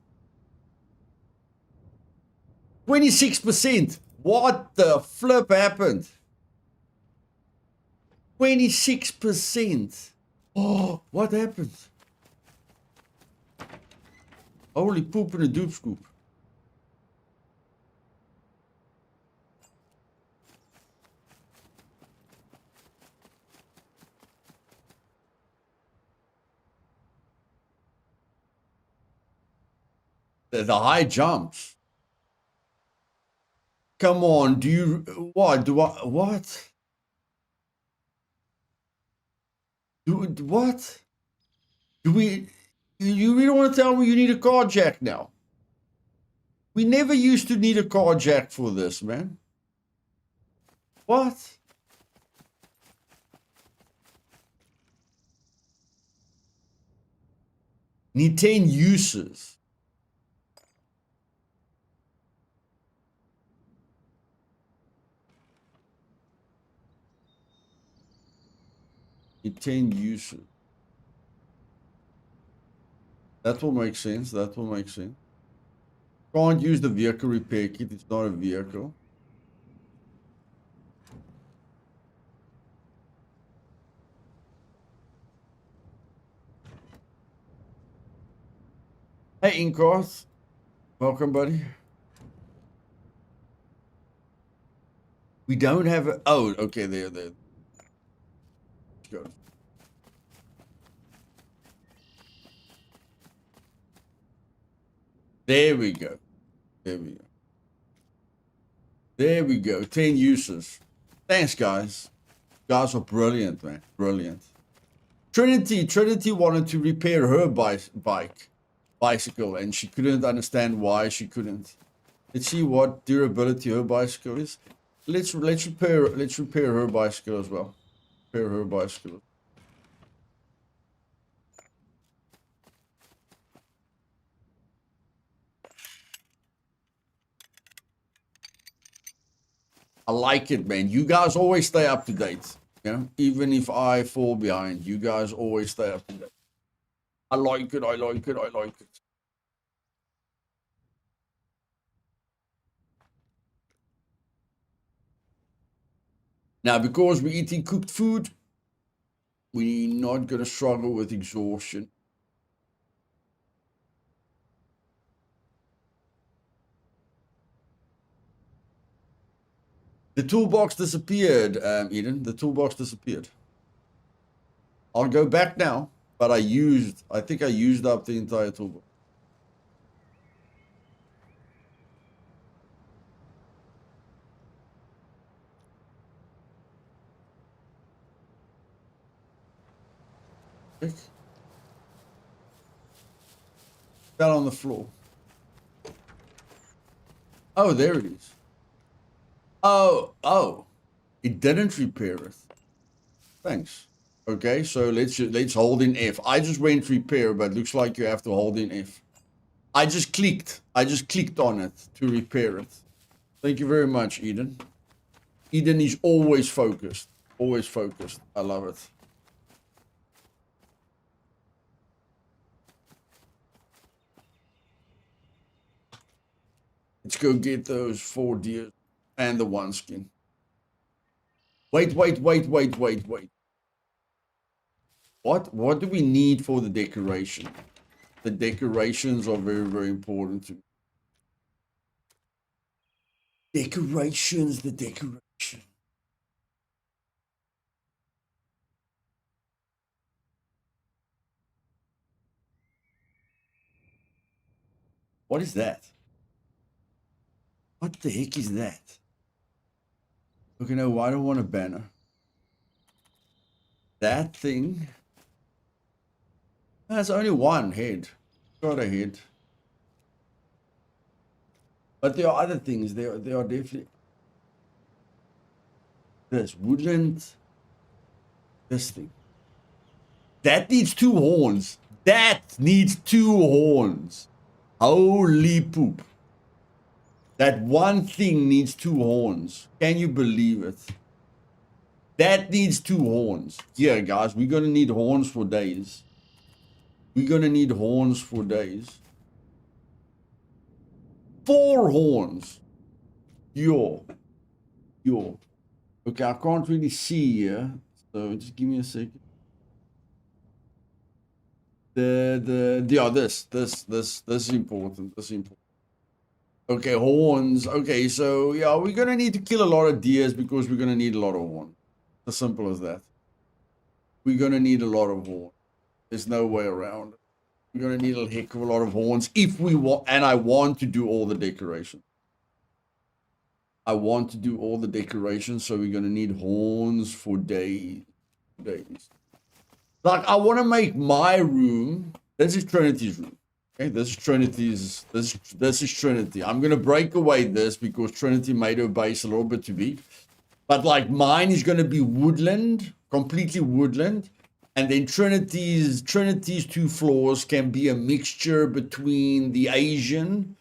26%. What the flip happened? 26%. Oh, what happened? Holy poop in a doop scoop. The high jumps. Come on, do you what? Do I what? What? Do we you really want to tell me you need a car jack now? We never used to need a car jack for this, man. What? Need 10 uses. Need 10 uses. That will make sense. That will make sense. Can't use the vehicle repair kit. It's not a vehicle. Hey, Incarth. Welcome, buddy. We don't have a... Oh, okay, there. Let's go. There we go. There we go. There we go. 10 uses. Thanks, guys. You guys are brilliant, man. Brilliant. Trinity wanted to repair her bicycle, and she couldn't understand why she couldn't. Let's see what durability her bicycle is. Let's repair her bicycle as well. Repair her bicycle. I like it, man. You guys always stay up to date. You know, even if I fall behind, you guys always stay up to date. I like it. I like it. I like it. Now, because we're eating cooked food, we're not going to struggle with exhaustion. The toolbox disappeared, Eden. The toolbox disappeared. I'll go back now, but I think I used up the entire toolbox. Fell on the floor. Oh, there it is. Oh, it didn't repair it. Thanks. Okay, so let's hold in F. I just went repair, but looks like you have to hold in F. I just clicked on it to repair it. Thank you very much, Eden. Eden is always focused. Always focused. I love it. Let's go get those 4 deer and the 1 skin. Wait. What do we need for the decoration? The decorations are very, very important to me. Decorations, the decoration. What is that? What the heck is that? Okay, no, I don't want a banner. That thing. That's only 1 head. Got a head. But there are other things. There are definitely. This woodland. This thing. That needs 2 horns. That needs 2 horns. Holy poop. That one thing needs 2 horns. Can you believe it? That needs 2 horns. Yeah, guys, we're going to need horns for days. We're going to need horns for days. 4 horns. Yo. Okay, I can't really see here. So just give me a second. This is important. This is important. Okay, horns. Okay, so yeah, we're gonna need to kill a lot of deers because we're gonna need a lot of horn. As simple as that. We're gonna need a lot of horn. There's no way around it. We're gonna need a heck of a lot of horns if we want, and I want to do all the decorations. I want to do all the decorations, so we're gonna need horns for days. Like, I want to make my room. This is Trinity's room. Okay, this is Trinity's. This is Trinity. I'm gonna break away this because Trinity made her base a little bit too big. But like mine is gonna be woodland, completely woodland, and then Trinity's 2 floors can be a mixture between the Asian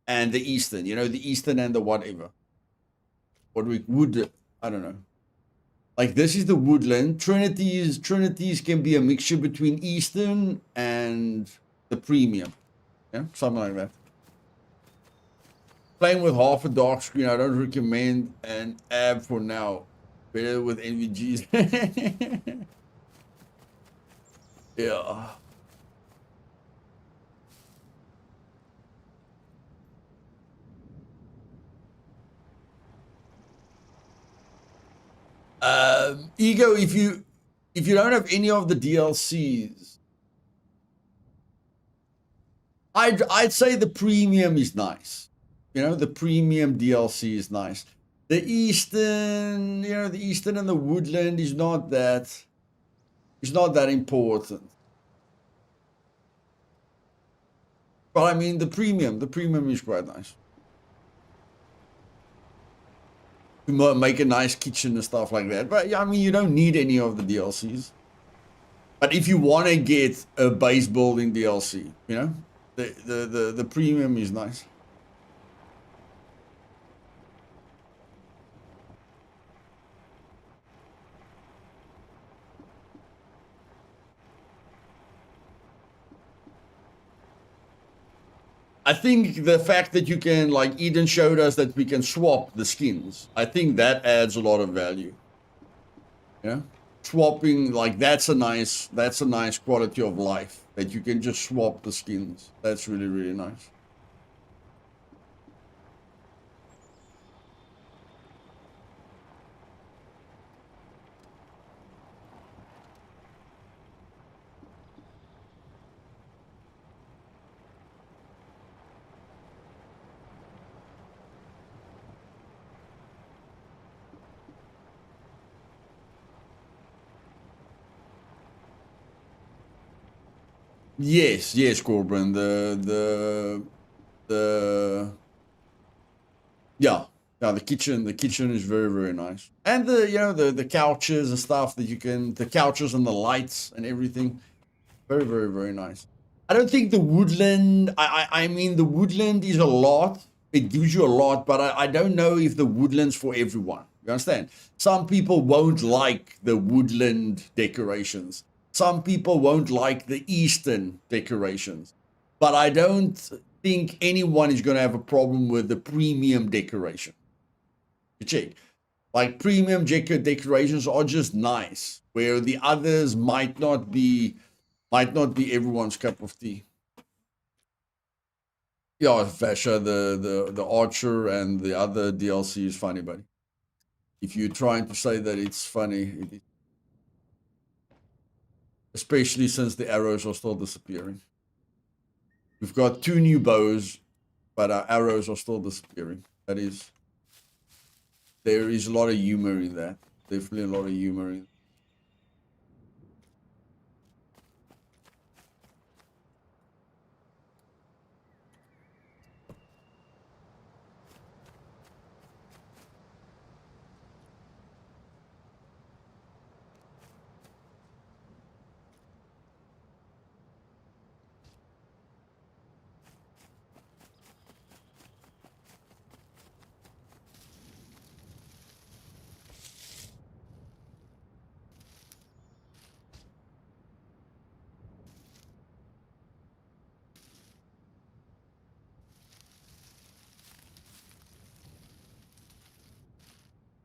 and the Eastern. You know, the Eastern and the whatever. What we would, I don't know. Like this is the woodland. Trinity's can be a mixture between Eastern and the premium. Yeah, something like that. Playing with half a dark screen, I don't recommend an app for now. Better with NVGs. Yeah. Ego, if you don't have any of the DLCs, I'd say the premium is nice. You know, the premium DLC is nice. The Eastern, you know, the Eastern and the Woodland is not that important. But I mean, the premium is quite nice. To make a nice kitchen and stuff like that. But yeah, I mean, you don't need any of the DLCs. But if you want to get a base building DLC, you know, the premium is nice. I think the fact that you can, like Eden showed us that we can swap the skins, I think that adds a lot of value. Yeah, swapping, like that's a nice quality of life that you can just swap the skins. That's really, really nice. Yes, Corbin. Yeah, the kitchen is very, very nice. And the couches and stuff that you can, the couches and the lights and everything. Very, very, very nice. I don't think the woodland, I mean, the woodland is a lot. It gives you a lot, but I don't know if the woodland's for everyone. You understand? Some people won't like the woodland decorations. Some people won't like the Eastern decorations. But I don't, think anyone is going to have a problem with the premium decoration. You check. Like premium decorations are just nice, where the others might not be everyone's cup of tea. Yeah, Vasha, the Archer and the other DLC is funny, buddy. If you're trying to say that it's funny, it is. Especially since the arrows are still disappearing. We've got 2 new bows, but our arrows are still disappearing. There is a lot of humor in that. Definitely a lot of humor in that.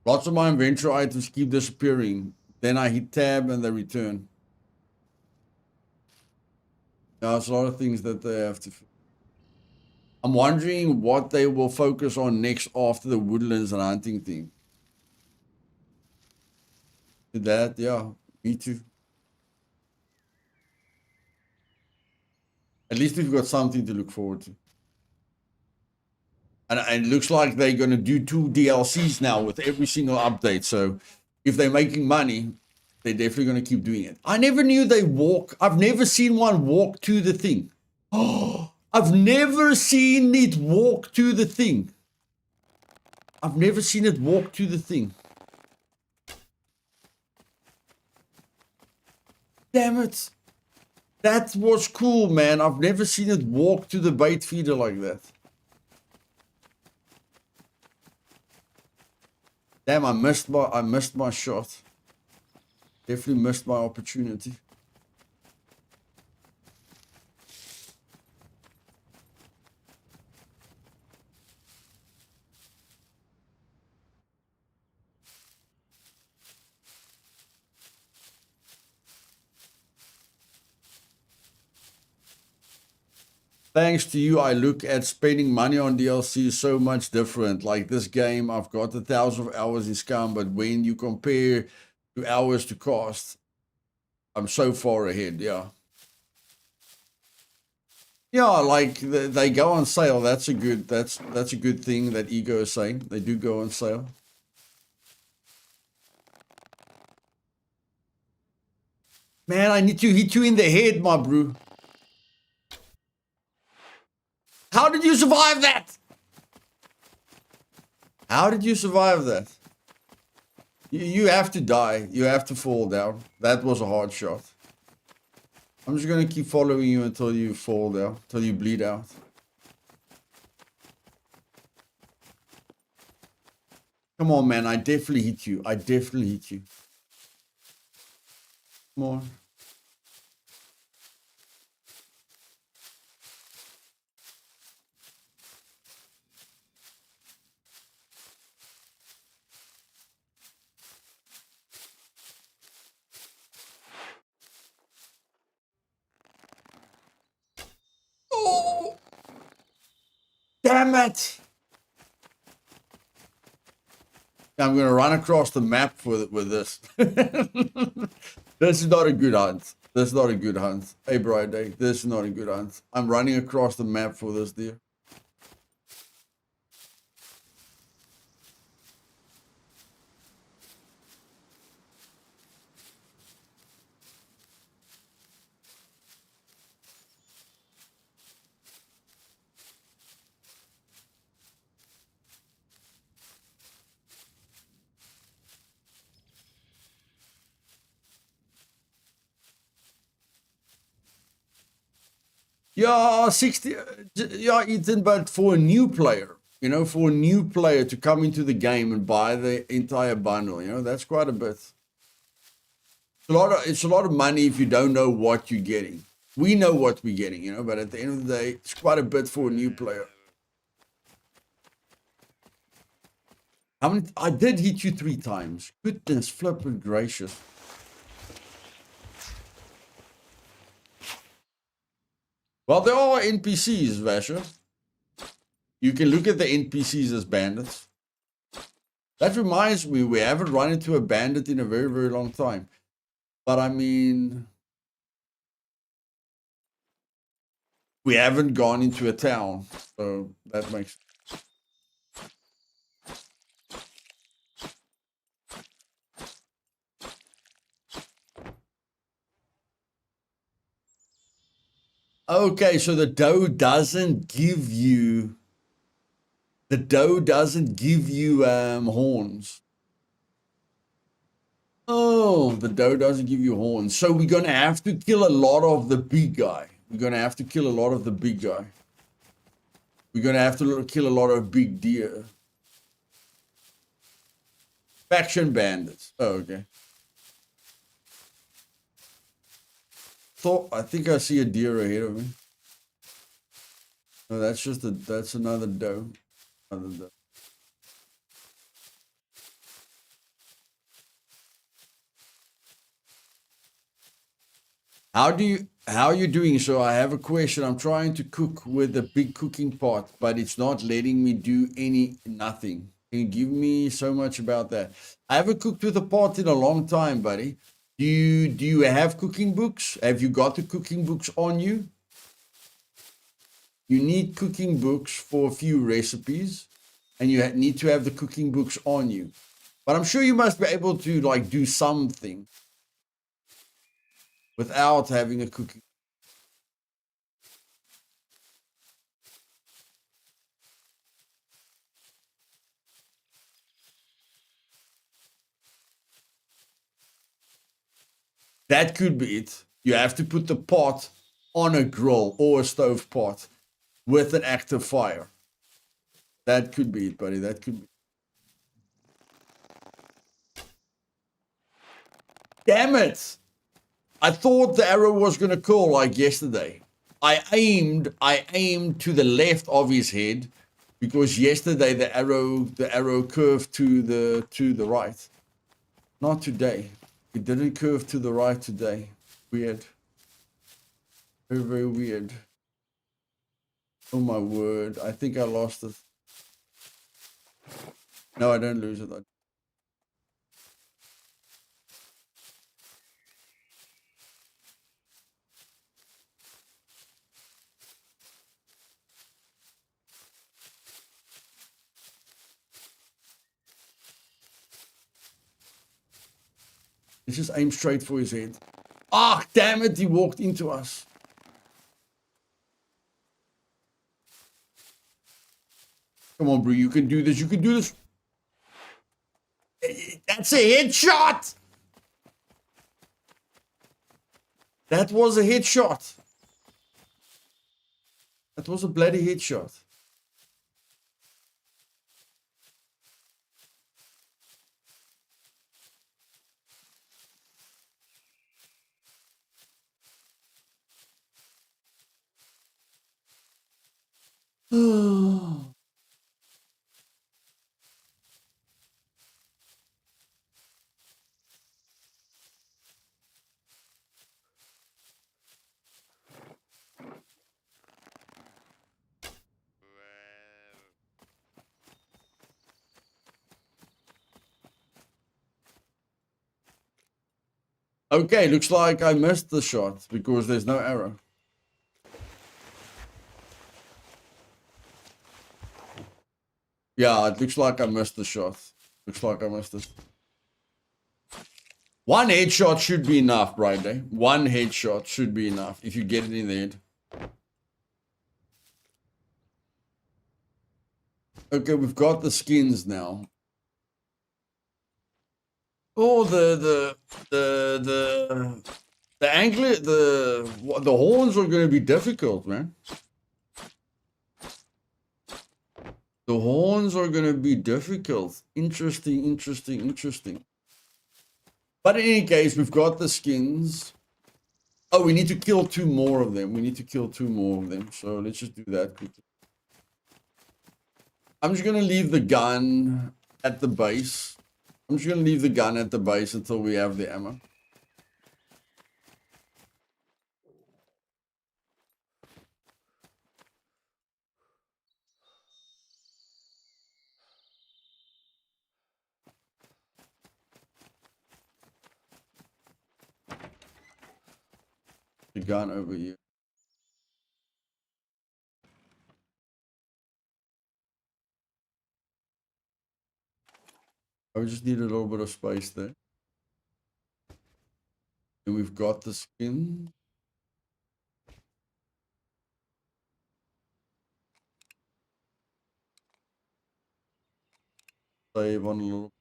Lots of my inventory items keep disappearing. Then I hit tab and they return. There's a lot of things that they have to. I'm wondering what they will focus on next after the woodlands and hunting thing. That, yeah, me too. At least we've got something to look forward to. And it looks like they're going to do 2 DLCs now with every single update. So if they're making money, they're definitely going to keep doing it. I never knew they walk. I've never seen one walk to the thing. Oh, I've never seen it walk to the thing. I've never seen it walk to the thing. Damn it. That was cool, man. I've never seen it walk to the bait feeder like that. Damn, I missed my shot. Definitely missed my opportunity. Thanks to you, I look at spending money on DLC so much different. Like this game, I've got 1,000 hours in Scum, but when you compare to hours to cost, I'm so far ahead. Yeah. Yeah, like they go on sale. That's a good thing that Ego is saying. They do go on sale. Man, I need to hit you in the head, my bro. How did you survive that? How did you survive that? You have to die. You have to fall down. That was a hard shot. I'm just going to keep following you until you fall down, until you bleed out. Come on, man. I definitely hit you. I definitely hit you. Come on. Oh! Damn it! I'm going to run across the map with this. This is not a good hunt. This is not a good hunt. Hey, Friday, this is not a good hunt. I'm running across the map for this deer. Yeah, 60. Yeah, Ethan, but for a new player, for a new player to come into the game and buy the entire bundle, that's quite a bit. It's a lot of money if you don't know what you're getting. we know what we're getting, you know, but at the end of the day, it's quite a bit for a new player. How many? I did hit you 3 times. Goodness flippin' gracious. Well, there are NPCs, Vasher. You can look at the NPCs as bandits. That reminds me, we haven't run into a bandit in a very, very long time. But I mean, we haven't gone into a town, so that makes. Okay, so the dough doesn't give you. The dough doesn't give you horns. Oh, the dough doesn't give you horns. So we're going to have to kill a lot of the big guy. We're going to have to kill a lot of the big guy. We're going to have to kill a lot of big deer. Faction bandits. Oh, okay. I think I see a deer ahead of me. No, that's just that's another doe. Another doe. How are you doing? So I have a question. I'm trying to cook with a big cooking pot, but it's not letting me do nothing. Can you give me so much about that? I haven't cooked with a pot in a long time, buddy. Do you have cooking books? Have you got the cooking books on you? You need cooking books for a few recipes, and you need to have the cooking books on you. But I'm sure you must be able to like do something without having a cooking. That could be it. You have to put the pot on a grill or a stove pot with an active fire. That could be it, buddy. That could be. Damn it! I thought the arrow was gonna curl like yesterday. I aimed to the left of his head because yesterday the arrow curved to the right. Not today. It didn't curve to the right today. Weird. Very, very weird. Oh my word. I think I lost it. No, I don't lose it. Let's just aim straight for his head. Ah, damn it, he walked into us. Come on, bro, you can do this. You can do this. That's a headshot. That was a headshot. That was a bloody headshot. Okay, looks like I missed the shot because there's no arrow. Yeah, it looks like I missed the shot. Looks like I missed it. One headshot should be enough, Friday. One headshot should be enough if you get it in the head. Okay, we've got the skins now. Oh, the angler, the horns are going to be difficult, man. The horns are going to be difficult. Interesting, interesting, interesting. But in any case, we've got the skins. Oh, we need to kill 2 more of them. We need to kill 2 more of them. So let's just do that quickly. I'm just going to leave the gun at the base. I'm just going to leave the gun at the base until we have the ammo. The gun over here. I just need a little bit of space there. And we've got the skin. Save on a little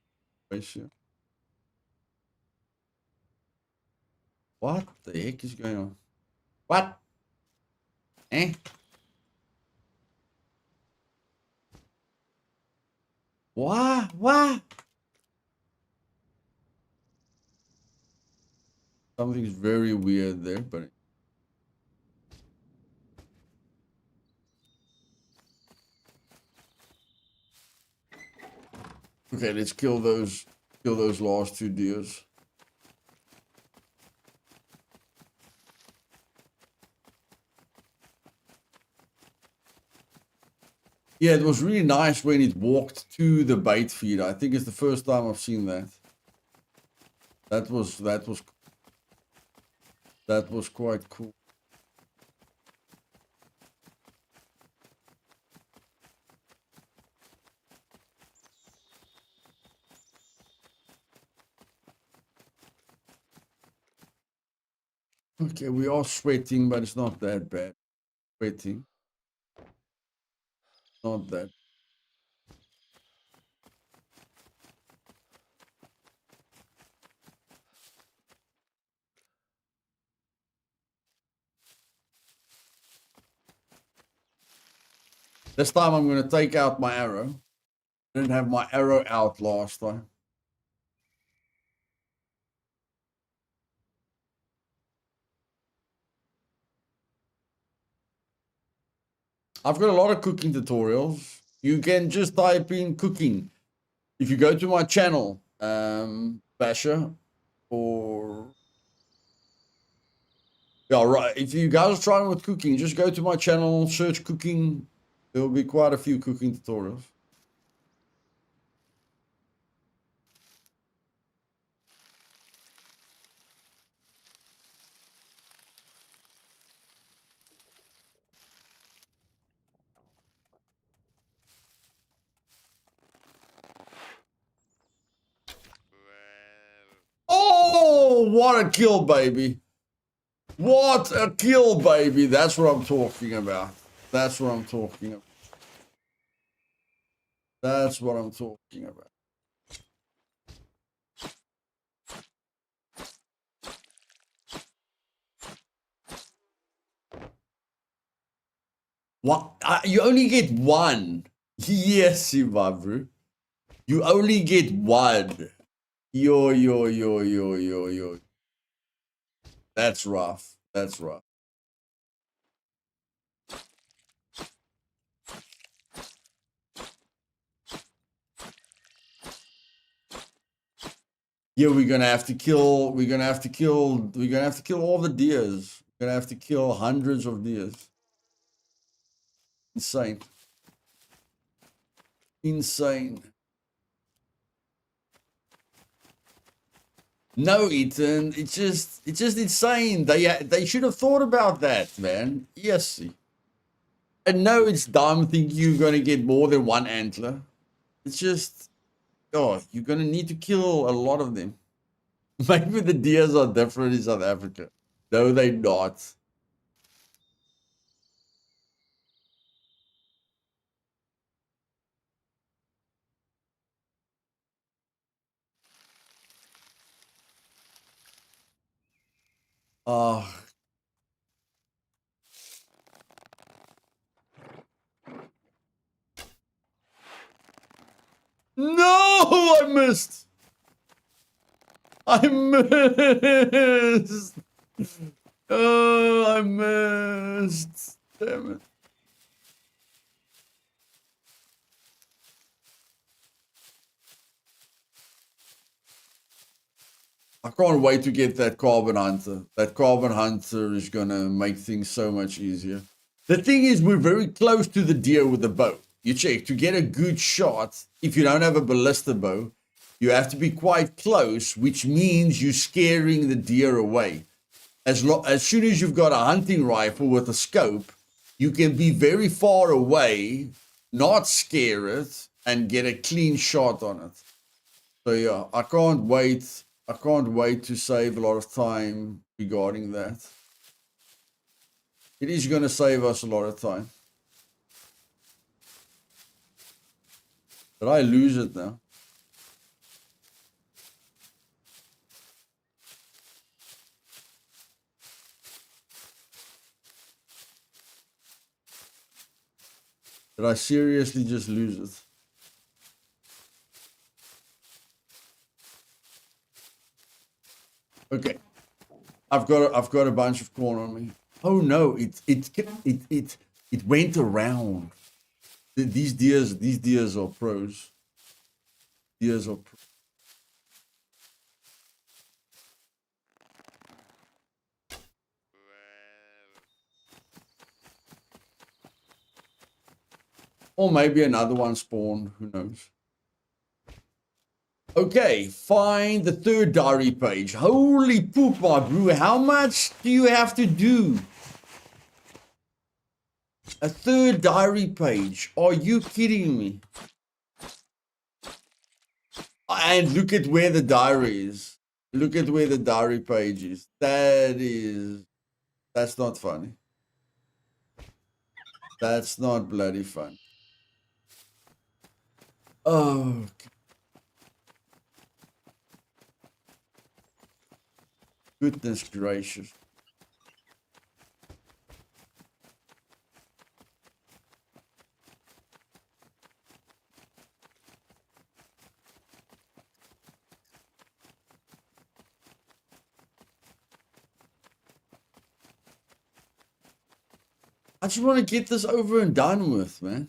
space here. What the heck is going on? What? Eh? What? What? Something's very weird there, but okay, let's kill those last 2 deers. Yeah, it was really nice when it walked to the bait feeder. I think it's the first time I've seen that. That was quite cool. Okay, we are sweating, but it's not that bad. Sweating. Not that. This time I'm going to take out my arrow. I didn't have my arrow out last time. I've got a lot of cooking tutorials. You can just type in cooking. If you go to my channel, Basher, or yeah, right. If you guys are trying with cooking, just go to my channel, search cooking. There will be quite a few cooking tutorials. Oh, what a kill, baby. What a kill, baby. That's what I'm talking about. That's what I'm talking about. That's what I'm talking about. What? You only get 1. Yes, Ibabru. You only get 1. Yo. That's rough. That's rough. Yeah, we're gonna have to kill all the deers. We're gonna have to kill hundreds of deers. Insane. Insane. No, Ethan, it's just insane. They should have thought about that, man. Yes. I know it's dumb thinking you're gonna get more than 1 antler. It's just, oh, you're gonna need to kill a lot of them. Maybe the deers are different in South Africa. No, they're not. Oh. No, I missed. I missed. Oh, I missed. Damn it. I can't wait to get that carbon hunter. That carbon hunter is gonna make things so much easier. The thing is, we're very close to the deer with the bow. You check, to get a good shot, if you don't have a ballista bow, you have to be quite close, which means you're scaring the deer away. As soon as you've got a hunting rifle with a scope, you can be very far away, not scare it, and get a clean shot on it. So yeah, I can't wait. I can't wait to save a lot of time regarding that. It is going to save us a lot of time. Did I lose it now? Did I seriously just lose it? Okay, I've got a bunch of corn on me. Oh no, it went around. These deers are pros. Deers are pros. Or maybe another one spawned. Who knows? Okay, find the third diary page. Holy poop, my bro. How much do you have to do? A third diary page. Are you kidding me? And look at where the diary is. Look at where the diary page is. That's not funny. That's not bloody fun. Oh, goodness gracious. I just want to get this over and done with, man.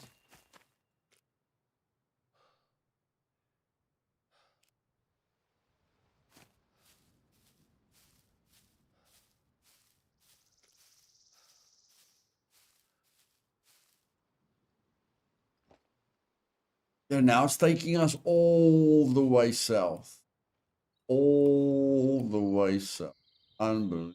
They're now taking us all the way south. All the way south. Unbelievable.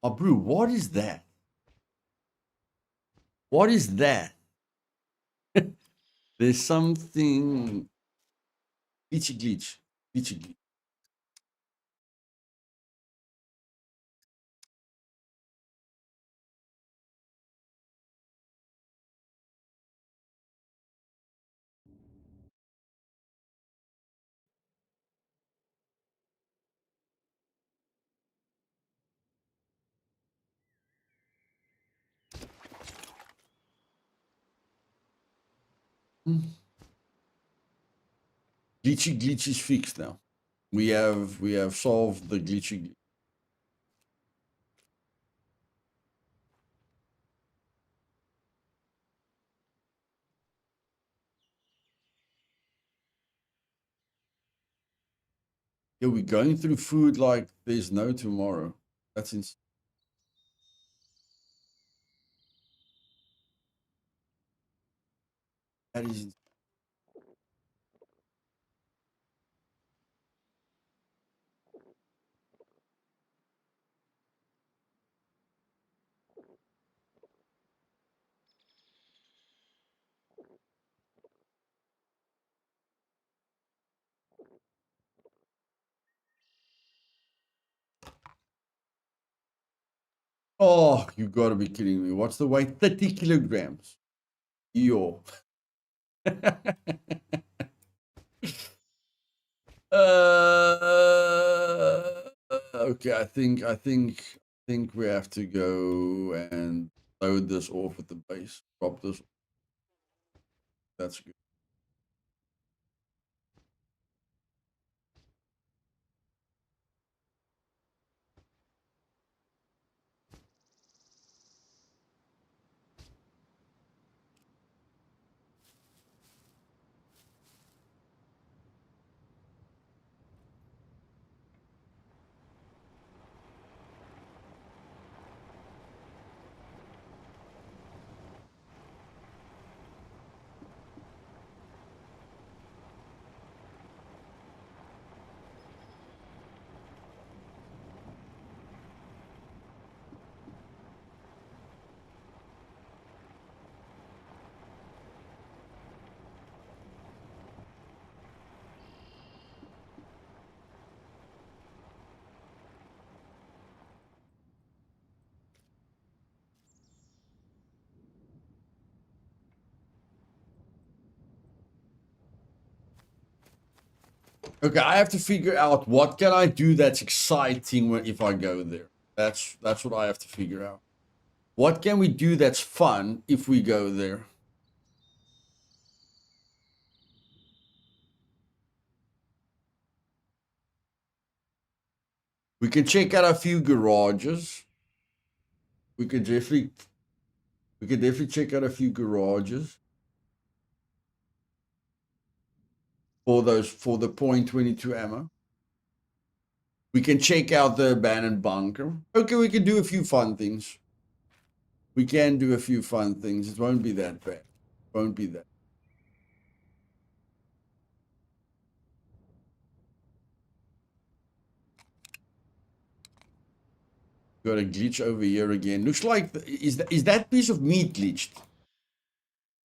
Oh, bro, what is that? What is that? There's something glitchy. Hmm. Glitch is fixed now. We have solved the glitchy. Yeah, we're going through food like there's no tomorrow. That's insane. That is. Oh, you got to be kidding me. What's the weight? 30 kilograms. Yo. Okay, I think we have to go and load this off at the base. Drop this. That's good. Okay, I have to figure out what can I do that's exciting if I go there. That's what I have to figure out. What can we do that's fun if we go there? We can check out a few garages. We could definitely check out a few garages for the .22 ammo. We can check out the abandoned bunker. Okay, we can do a few fun things. We can do a few fun things. It won't be that bad. Won't be that. Got a glitch over here again. Looks like is that piece of meat glitched?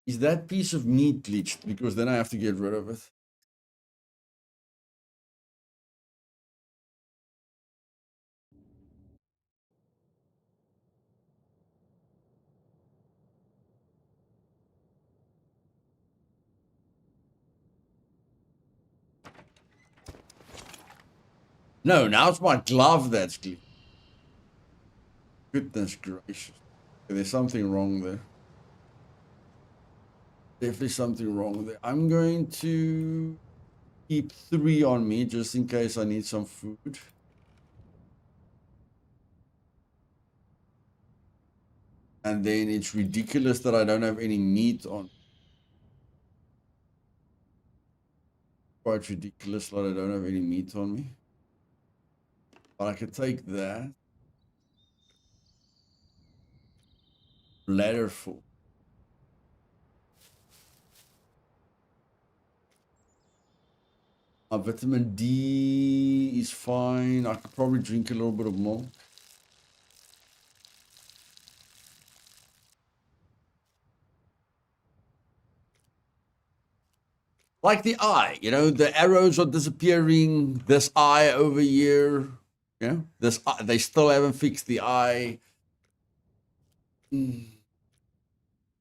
Is that piece of meat glitched? Because then I have to get rid of it. No, now it's my glove that's glitched. Goodness gracious. There's something wrong there. Definitely something wrong there. I'm going to keep 3 on me just in case I need some food. And then it's ridiculous that I don't have any meat on. Quite ridiculous that I don't have any meat on me. But I could take that. Ladder full. My vitamin D is fine. I could probably drink a little bit of milk. Like the eye, the arrows are disappearing. This eye over here, this eye, they still haven't fixed the eye.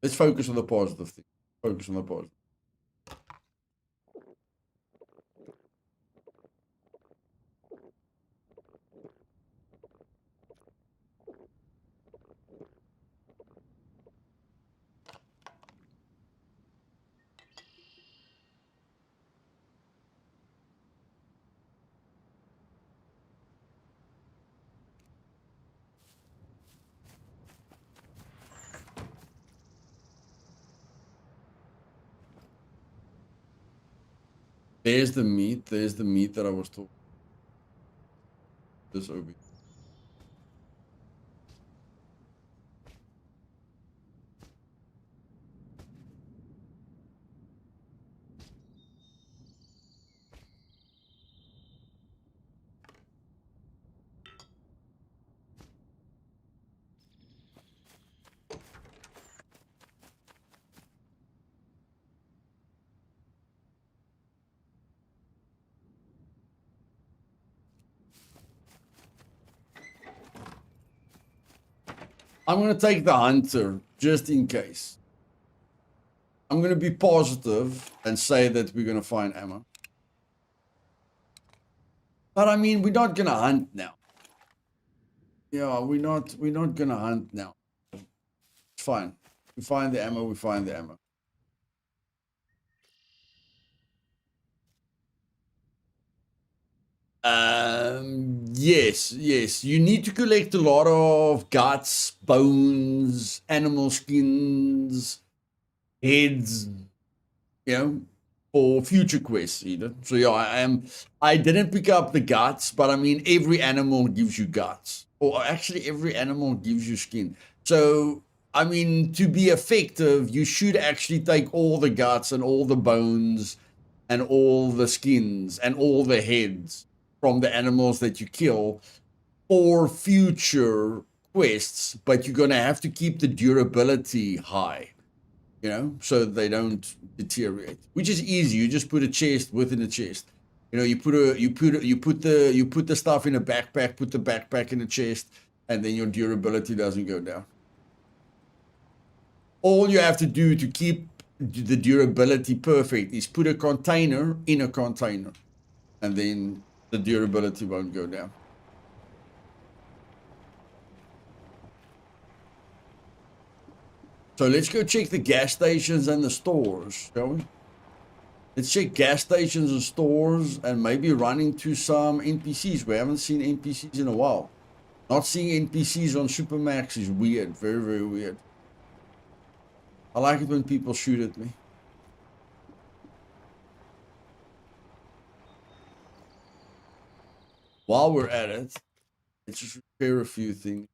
Let's focus on the positive thing. Focus on the positive. There's the meat. There's the meat that I was talking. This over. I'm going to take the hunter just in case. I'm going to be positive and say that we're going to find ammo. But I mean, we're not gonna hunt now. Yeah, we're not gonna hunt now. It's fine. We find the ammo, we find the ammo. Yes, yes. You need to collect a lot of guts, bones, animal skins, heads, you know, for future quests, either. So yeah, I didn't pick up the guts, but I mean every animal gives you guts. Or actually every animal gives you skin. So I mean, to be effective, you should actually take all the guts and all the bones and all the skins and all the heads from the animals that you kill for future quests, but you're gonna have to keep the durability high, you know, so that they don't deteriorate. Which is easy. You just put a chest within a chest. You know, you put the stuff in a backpack, put the backpack in a chest, and then your durability doesn't go down. All you have to do to keep the durability perfect is put a container in a container, and then the durability won't go down. So let's go check the gas stations and the stores, shall we? Let's check gas stations and stores and maybe run into some NPCs. We haven't seen NPCs in a while. Not seeing NPCs on Supermax is weird. Very, very weird. I like it when people shoot at me. While we're at it, let's just repair a few things.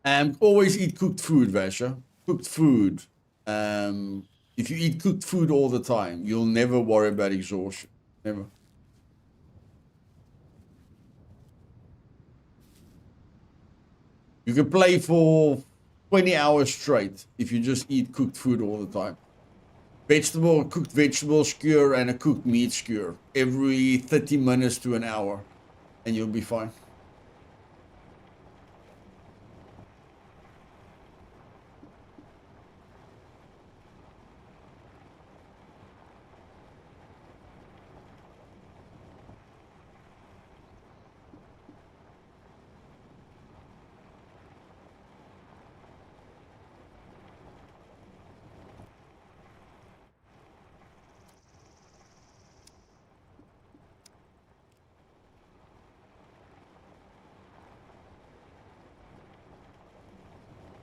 And always eat cooked food, Vasha. Cooked food. If you eat cooked food all the time, you'll never worry about exhaustion. Never. You can play for 20 hours straight if you just eat cooked food all the time. Cooked vegetable skewer and a cooked meat skewer every 30 minutes to an hour, and you'll be fine.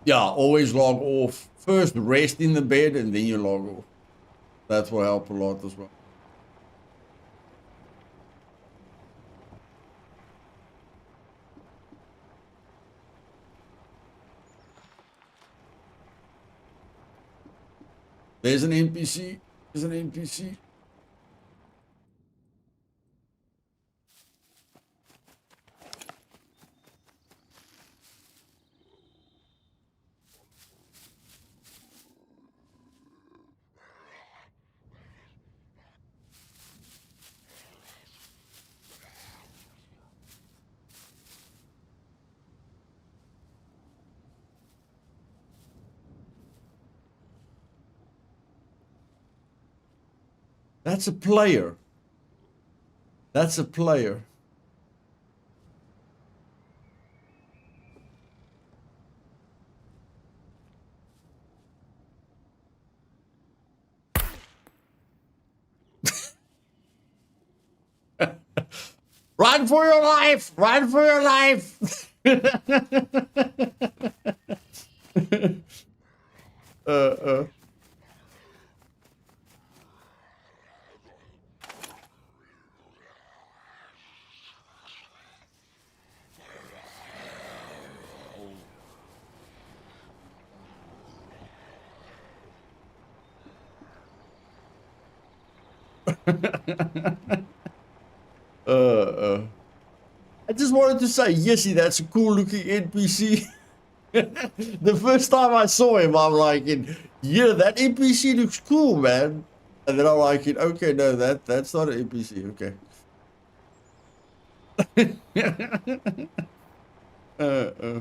Yeah, always log off. First rest in the bed and then you log off. That will help a lot as well. There's an NPC. There's an NPC. That's a player. That's a player. Run for your life! Run for your life! uh. I just wanted to say, Yesy, that's a cool looking NPC. The first time I saw him, I'm like, yeah, that NPC looks cool, man. And then I'm like, okay, no, that's not an NPC. Okay. uh, uh.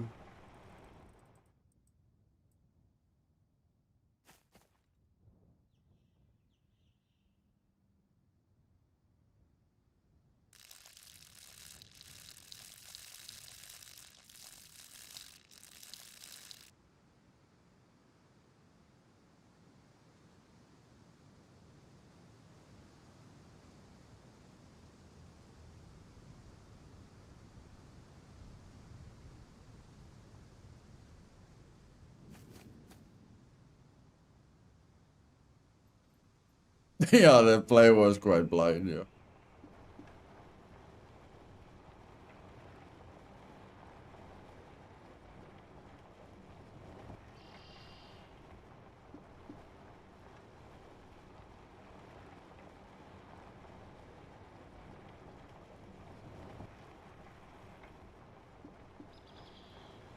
Yeah, the play was quite blind, yeah.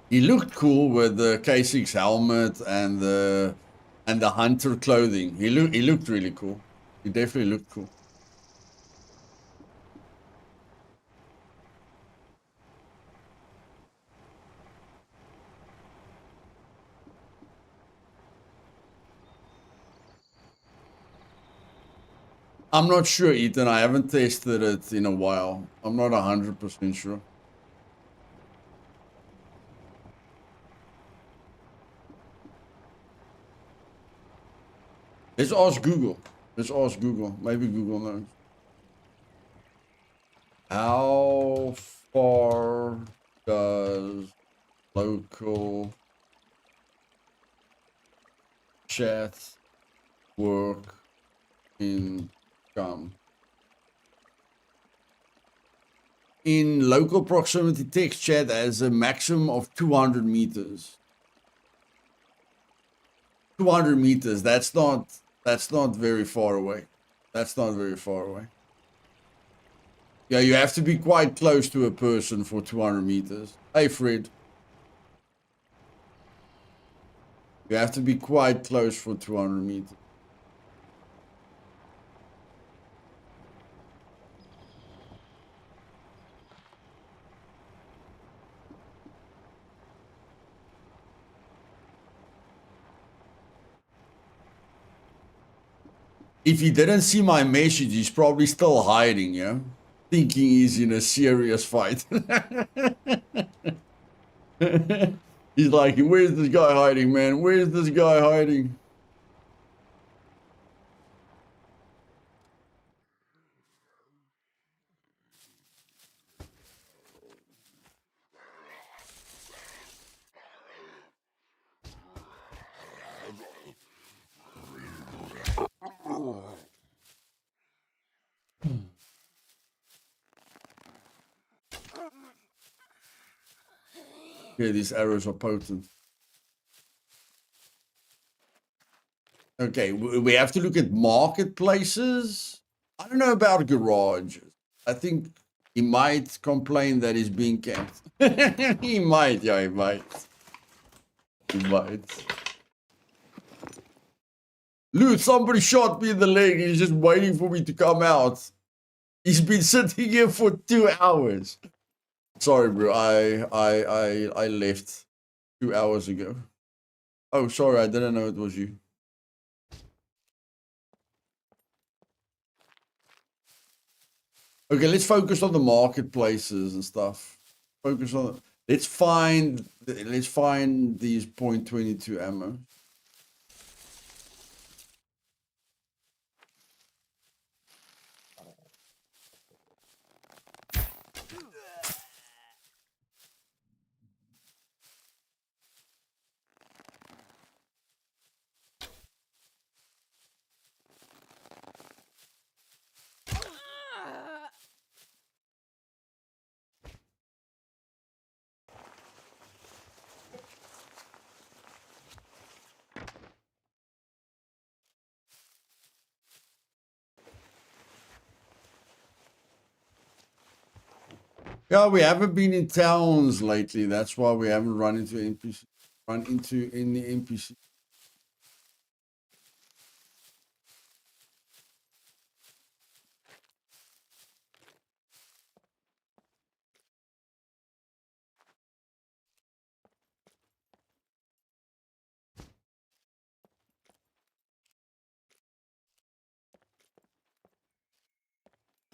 He looked cool with the K6 helmet and the hunter clothing. He looked really cool. He definitely looked cool. I'm not sure, Ethan. I haven't tested it in a while. I'm not 100% sure. Let's ask Google. Let's ask Google. Maybe Google knows. How far does local chat work in Scum? In local proximity text chat has a maximum of 200 meters. 200 meters. That's not very far away. That's not very far away. Yeah, you have to be quite close to a person for 200 meters. Hey, Fred. You have to be quite close for 200 meters. If he didn't see my message, he's probably still hiding, yeah? Thinking he's in a serious fight. He's like, where's this guy hiding, man? Where's this guy hiding? Okay, these arrows are potent. Okay, we have to look at marketplaces. I don't know about garages. I think he might complain that he's being camped. He might, yeah, he might. He might. Loot, somebody shot me in the leg. He's just waiting for me to come out. He's been sitting here for 2 hours. Sorry, bro. I left 2 hours ago. Oh, sorry. I didn't know it was you. Okay, let's focus on the marketplaces and stuff. Focus on. Let's find these .22 ammo. Yeah, we haven't been in towns lately. That's why we haven't run into any NPC.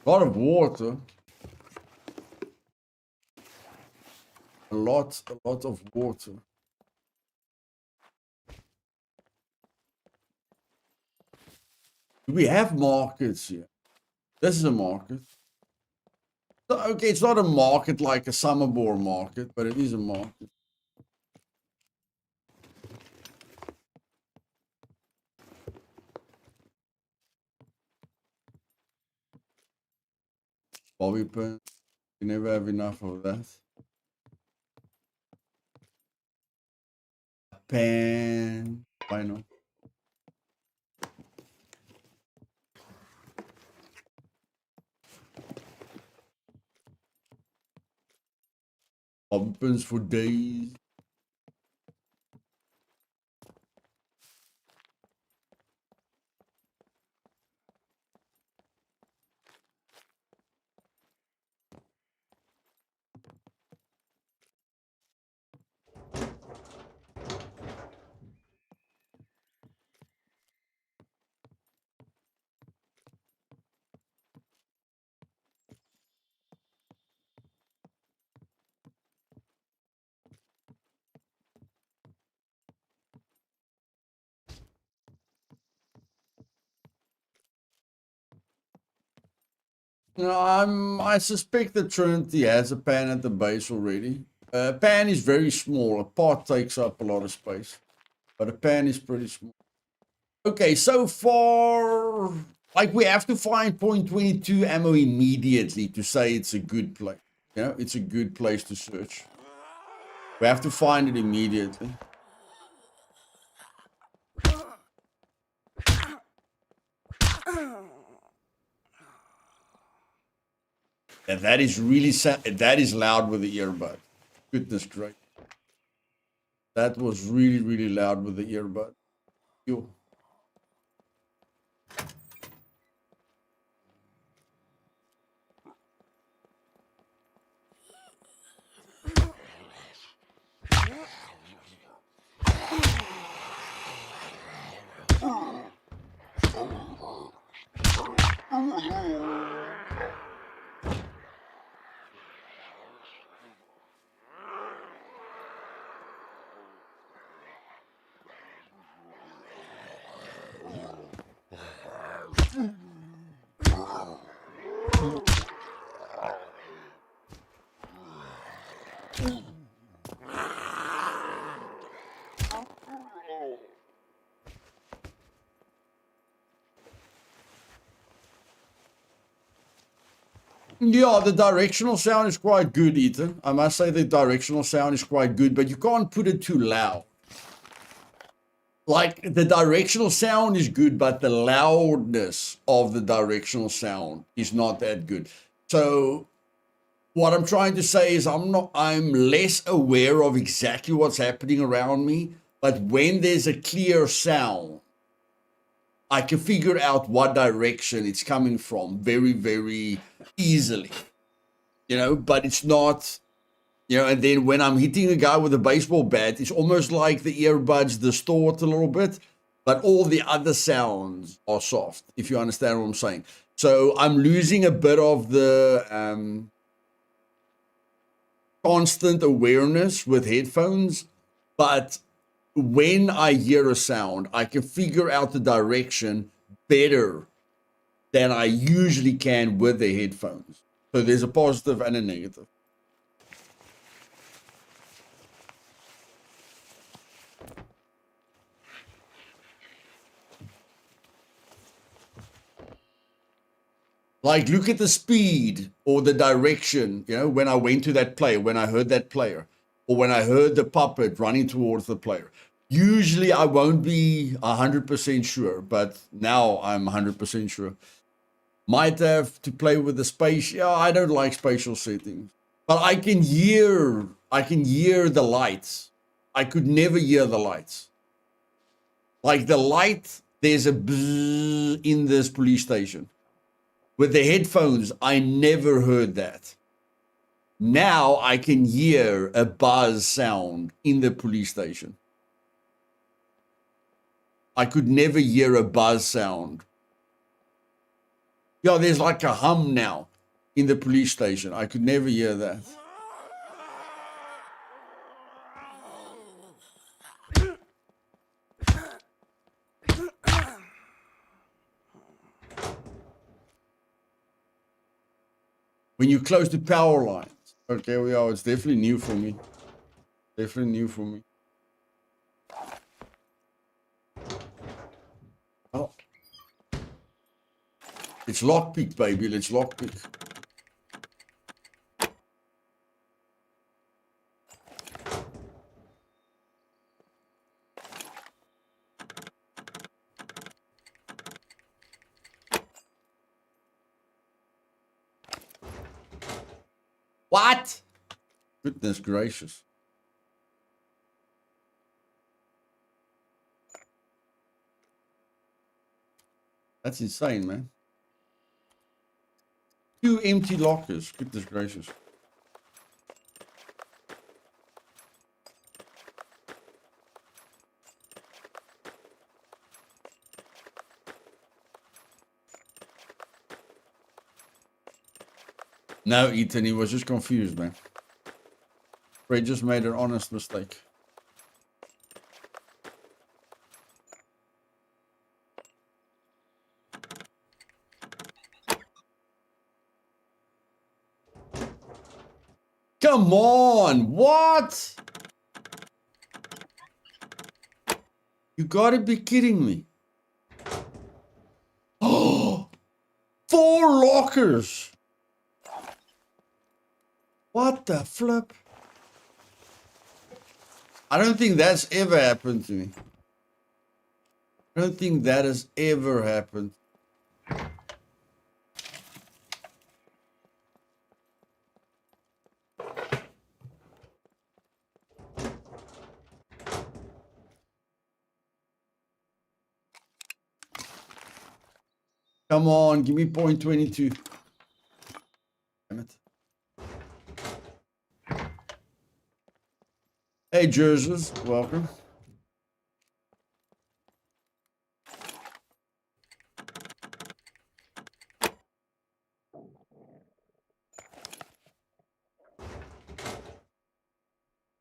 A lot of water. A lot of water. Do we have markets here? This is a market. Okay, it's not a market like a Summerbore market, but it is a market. Bobby pin. You never have enough of that. Pan. Why not? Bobby pins for days. No, I suspect that Trinity has a pan at the base already. Pan is very small. A pot takes up a lot of space, but a pan is pretty small. Okay, so far, like we have to find .22 ammo immediately to say it's a good place. You know, it's a good place to search. We have to find it immediately. And that is really that is loud with the earbud. Goodness gracious. That was really, really loud with the earbud. Yo. Yeah, the directional sound is quite good, Ethan. I must say the directional sound is quite good, but you can't put it too loud. Like, the directional sound is good, but the loudness of the directional sound is not that good. So, what I'm trying to say is I'm less aware of exactly what's happening around me, but when there's a clear sound, I can figure out what direction it's coming from very, very easily, you know, but it's not, you know, and then when I'm hitting a guy with a baseball bat, it's almost like the earbuds distort a little bit, but all the other sounds are soft, if you understand what I'm saying. So I'm losing a bit of the constant awareness with headphones, but when I hear a sound, I can figure out the direction better than I usually can with the headphones. So there's a positive and a negative. Like, look at the speed or the direction, you know, when I went to that player, when I heard that player, or when I heard the puppet running towards the player. Usually I won't be 100% sure, but now I'm 100% sure. Might have to play with the space. Yeah, I don't like spatial settings. But I can hear the lights. I could never hear the lights. Like the light, there's a bzzz in this police station. With the headphones, I never heard that. Now I can hear a buzz sound in the police station. I could never hear a buzz sound. Yeah, there's like a hum now in the police station. I could never hear that. When you close the power lines. Okay, we are. It's definitely new for me. Definitely new for me. Oh. It's lockpick, baby. Let's lockpick. What? Goodness gracious. That's insane, man. 2 empty lockers. Goodness gracious. No, Ethan, he was just confused, man. Ray just made an honest mistake. Come on, what? You gotta be kidding me. Oh, 4 lockers. What the flip? I don't think that's ever happened to me. I don't think that has ever happened. Come on, give me point 22. Damn it. Hey, Jerseys, welcome.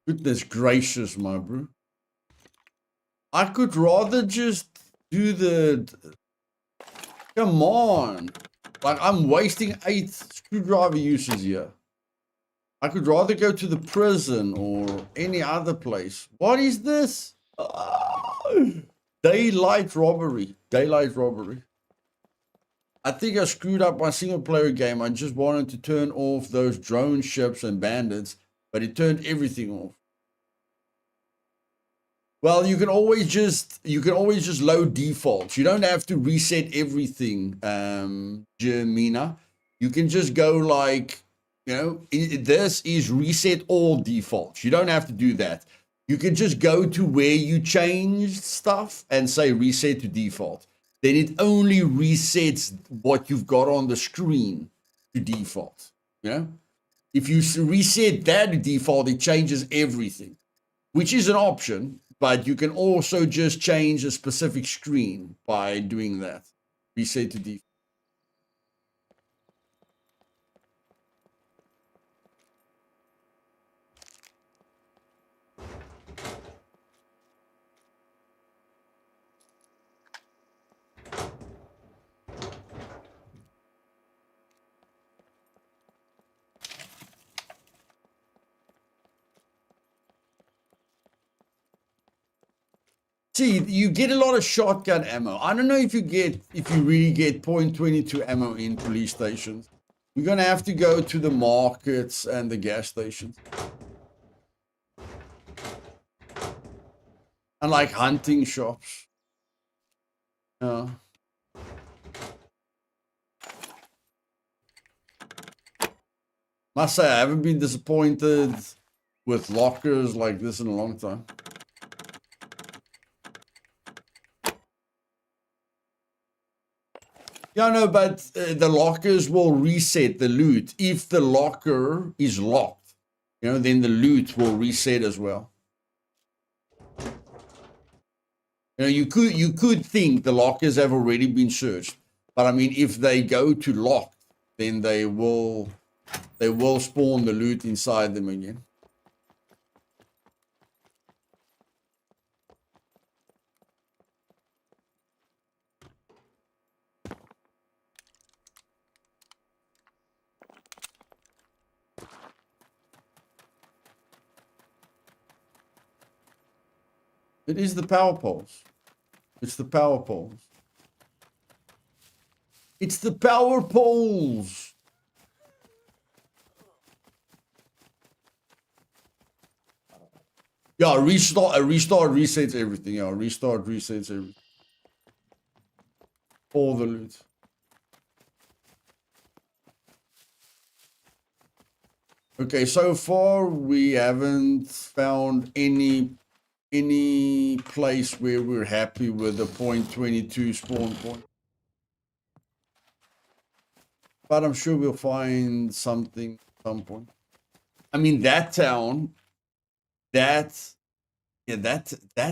Goodness gracious, my bro. I could rather just do the... Come on. Like, I'm wasting 8 screwdriver uses here. I could rather go to the prison or any other place. What is this? Daylight robbery. Daylight robbery. I think I screwed up my single player game. I just wanted to turn off those drone ships and bandits, but it turned everything off. Well, you can always just load defaults. You don't have to reset everything, Jermina. You can just go like, you know, this is reset all defaults. You don't have to do that. You can just go to where you changed stuff and say reset to default. Then it only resets what you've got on the screen to default. You know, if you reset that to default, it changes everything, which is an option. But you can also just change a specific screen by doing that. Reset to default. See, you get a lot of shotgun ammo. I don't know if you really get .22 ammo in police stations. You're gonna have to go to the markets and the gas stations. And like hunting shops. Must say, I haven't been disappointed with lockers like this in a long time. Yeah, no, but the lockers will reset the loot. If the locker is locked, you know, then the loot will reset as well. You know, you could think the lockers have already been searched, but I mean, if they go to locked, then they will spawn the loot inside them again. It is the power poles. It's the power poles. It's the power poles. Yeah, a restart resets everything. Yeah, restart resets everything. All the loot. Okay, so far we haven't found any place where we're happy with the 0.22 spawn point. But I'm sure we'll find something at some point. I mean, that town, that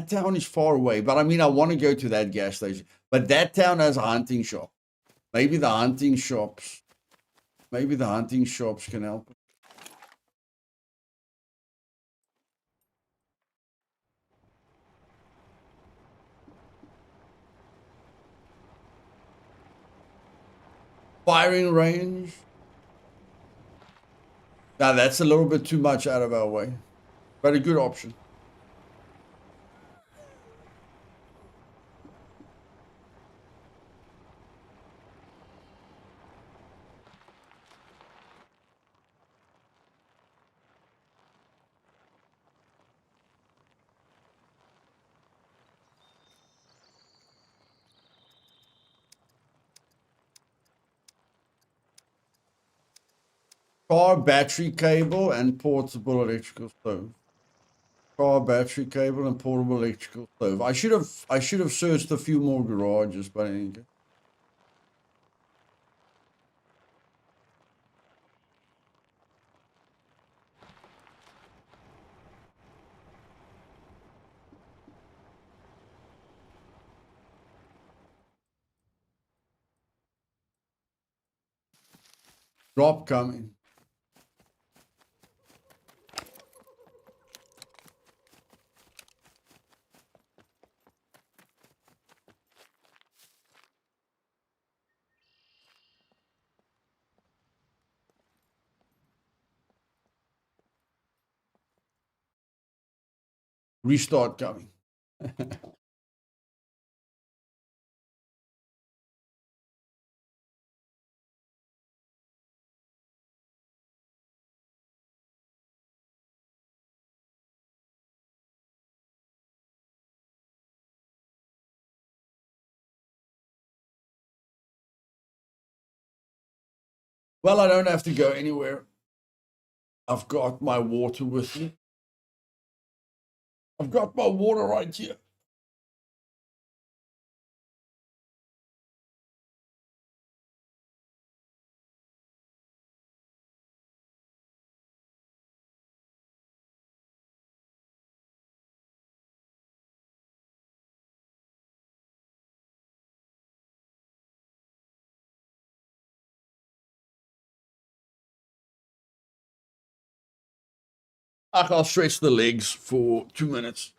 town is far away. But I mean, I want to go to that gas station. But that town has a hunting shop. Maybe the hunting shops can help. Firing range. Now that's a little bit too much out of our way, but a good option. Car battery cable and portable electrical stove. Car battery cable and portable electrical stove. I should have searched a few more garages, but anyway. Drop coming. Restart coming. Well, I don't have to go anywhere. I've got my water with me. I've got my water right here. I'll stretch the legs for 2 minutes.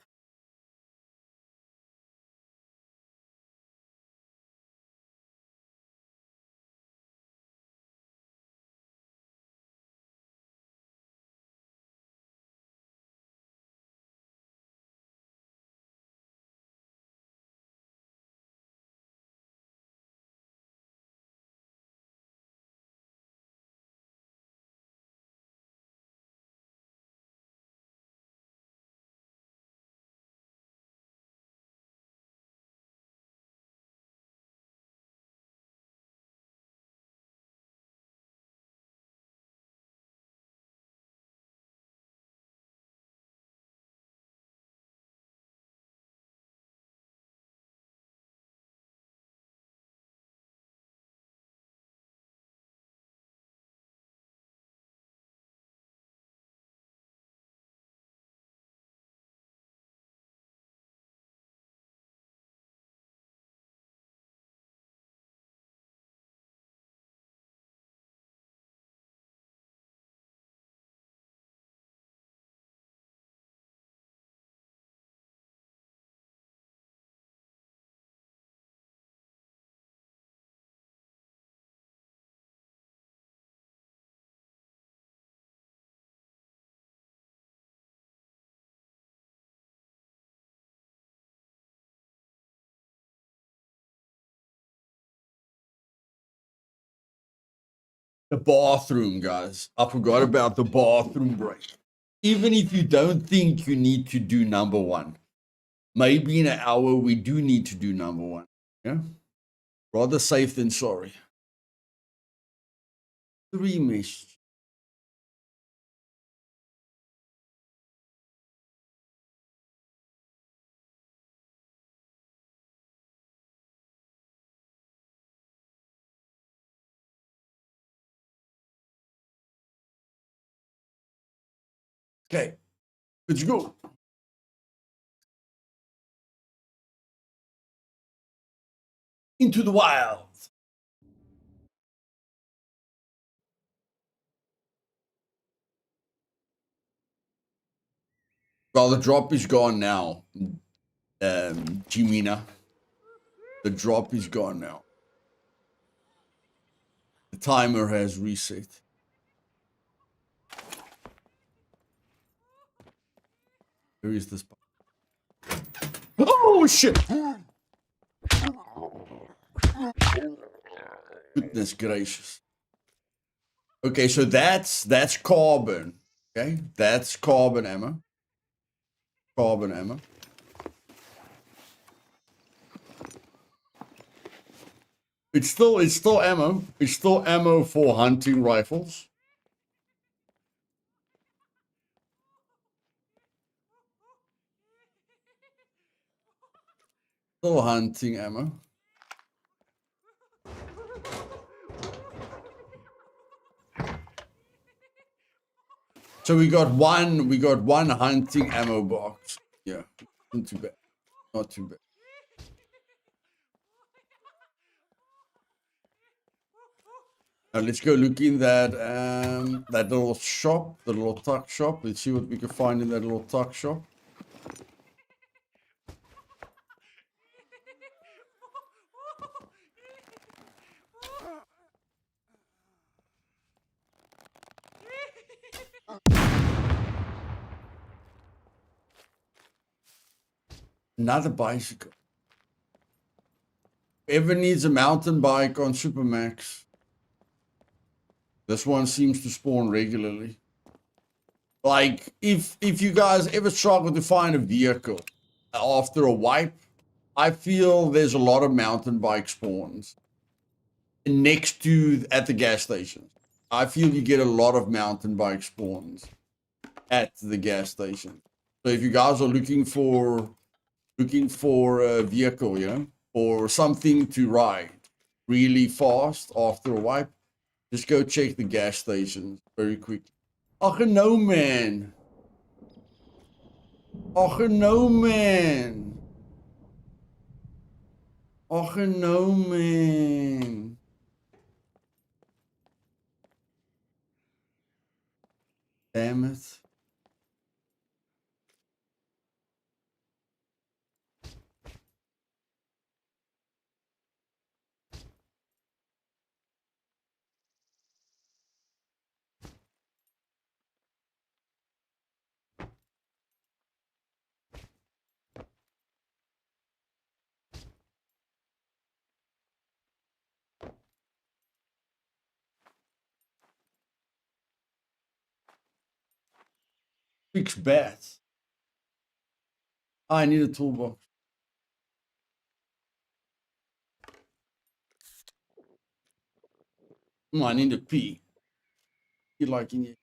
The bathroom, guys. I forgot about the bathroom break. Even if you don't think you need to do number one, maybe in an hour we do need to do number one. Yeah. Rather safe than sorry. 3 messages. Okay, let's go. Into the wild. Well, the drop is gone now. Jimina. The drop is gone now. The timer has reset. Where is this? Oh shit! Goodness gracious. Okay, so that's carbon. Okay, that's carbon ammo. Carbon ammo. It's still ammo. It's still ammo for hunting rifles. Still hunting ammo. So we got one hunting ammo box. Yeah, not too bad. Not too bad. Now let's go look in that that little shop, the little tuck shop. Let's see what we can find in that little tuck shop. Another bicycle. Ever needs a mountain bike on Supermax? This one seems to spawn regularly. Like if you guys ever struggle to find a vehicle after a wipe, I feel there's a lot of mountain bike spawns next to at the gas stations. I feel you get a lot of mountain bike spawns at the gas station. So if you guys are looking for a vehicle, you know, or something to ride really fast after a wipe, just go check the gas stations very quick. Ach no man. Ach no man. Ach no man. Damn it. Fix bats. I need a toolbox. I need a pee. You liking it?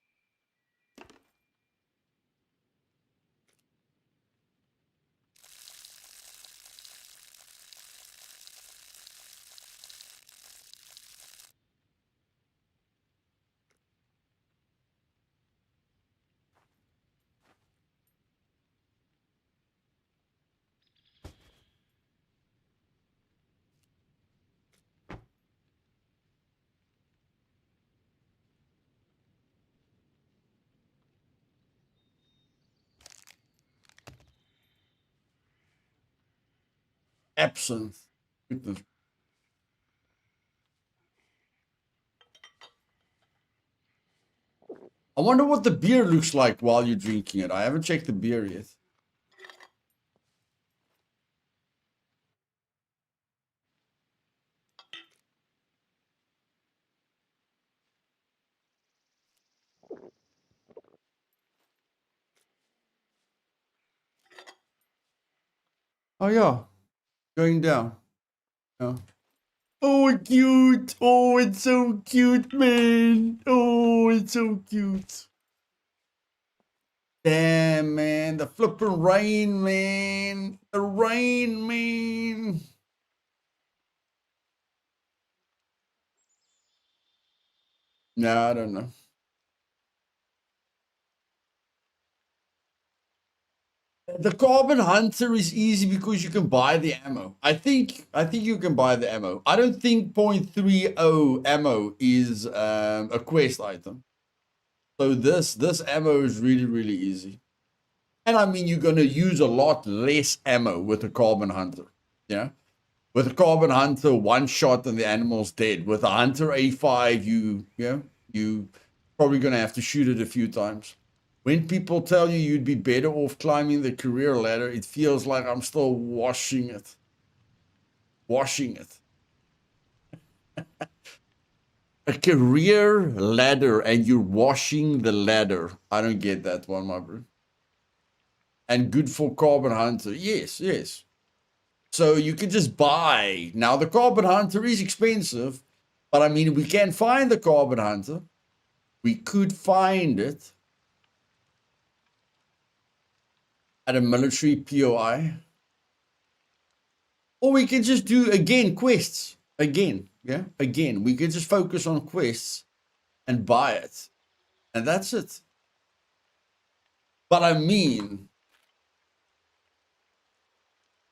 Absinthe. Goodness. I wonder what the beer looks like while you're drinking it. I haven't checked the beer yet. Oh, yeah. Going down. Yeah. Oh, cute. Oh, it's so cute, man. Oh, it's so cute. Damn, man. The flipping rain, man. The rain, man. No, I don't know. The Carbon Hunter is easy because you can buy the ammo. I think you can buy the ammo. I don't think .30 ammo is a quest item. So this ammo is really, really easy. And I mean, you're going to use a lot less ammo with the Carbon Hunter. Yeah. With a Carbon Hunter, one shot and the animal's dead. With a Hunter A5, you probably going to have to shoot it a few times. When people tell you you'd be better off climbing the career ladder, it feels like I'm still washing it. Washing it. A career ladder and you're washing the ladder. I don't get that one, my bro. And good for Carbon Hunter. Yes, yes. So you can just buy. Now, the Carbon Hunter is expensive, but I mean, we can find the Carbon Hunter. We could find it at a military POI. Or we can just do, again, quests. Again, yeah? Again, we could just focus on quests and buy it. And that's it. But I mean,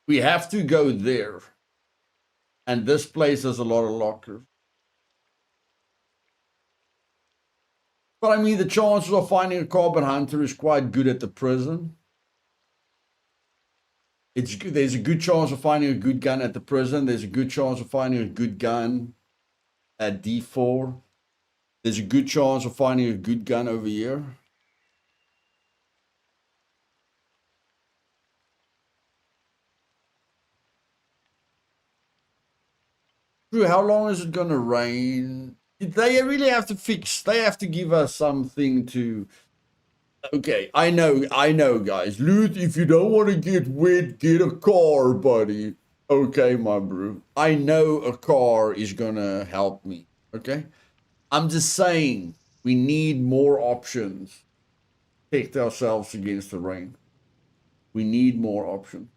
we have to go there. And this place has a lot of lockers. But I mean, the chances of finding a Carbon Hunter is quite good at the prison. There's a good chance of finding a good gun at the prison. There's a good chance of finding a good gun at D4. There's a good chance of finding a good gun over here. Drew, how long is it going to rain? They really have to fix, they have to give us something to... Okay, I know, guys. Luth, if you don't want to get wet, get a car, buddy. Okay, my bro. I know a car is going to help me, okay? I'm just saying, we need more options. Protect ourselves against the rain. We need more options.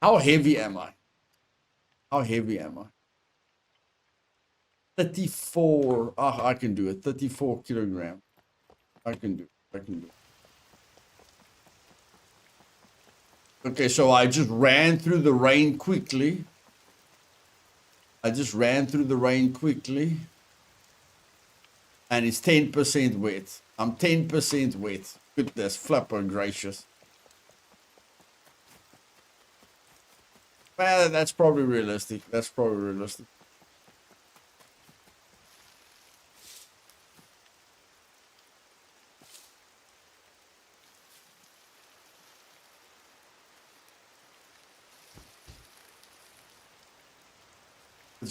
How heavy am I? How heavy am I? 34. Ah, I can do it. 34 kilograms. I can do it. I can do it. Okay, so I just ran through the rain quickly. And it's 10% wet. I'm 10% wet. Goodness, flipper gracious. Well, that's probably realistic. Let's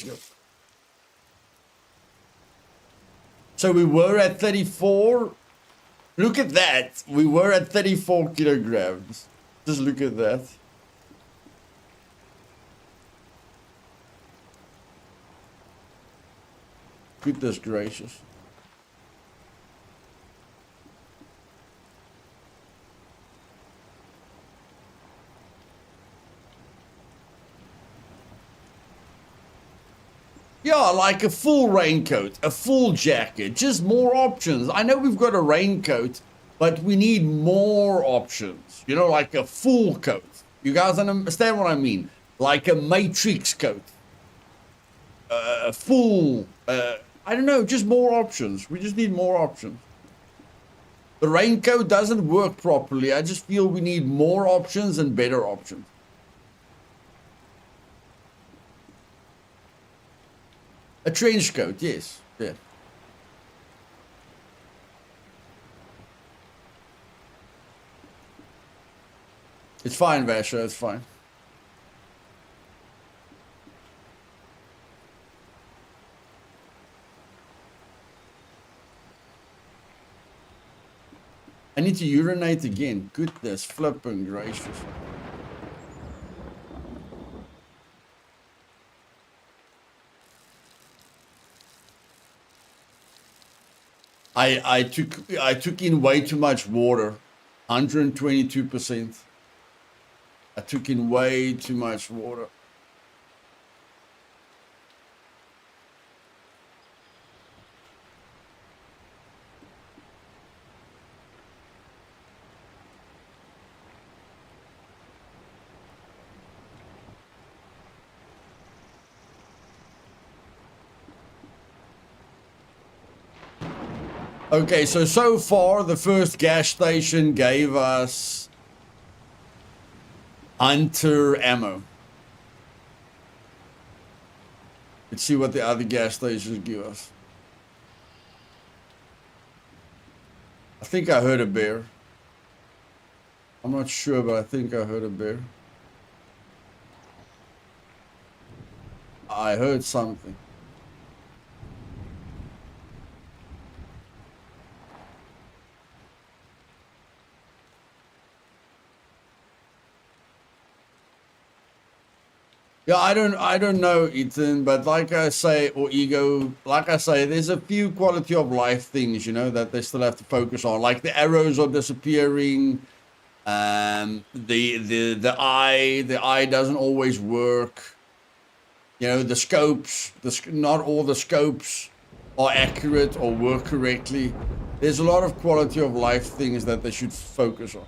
go. So we were at 34. Look at that. We were at 34 kilograms. Just look at that. Goodness gracious. Yeah, like a full raincoat, a full jacket, just more options. I know we've got a raincoat, but we need more options. You know, like a full coat. You guys understand what I mean? Like a matrix coat. A full, I don't know, just more options. We just need more options. The raincoat doesn't work properly. I just feel we need more options and better options. A trench coat, yes. Yeah. It's fine, Vasha, it's fine. I need to urinate again. Goodness flipping gracious. I took in way too much water. 122%. I took in way too much water. Okay, so far the first gas station gave us Hunter ammo. Let's see what the other gas stations give us. I think I heard a bear. I'm not sure, but I think I heard a bear. I heard something. Yeah, I don't know, Ethan, but like I say, or Ego, like I say, there's a few quality of life things, you know, that they still have to focus on. Like the arrows are disappearing, the eye doesn't always work. You know, the scopes, not all the scopes are accurate or work correctly. There's a lot of quality of life things that they should focus on.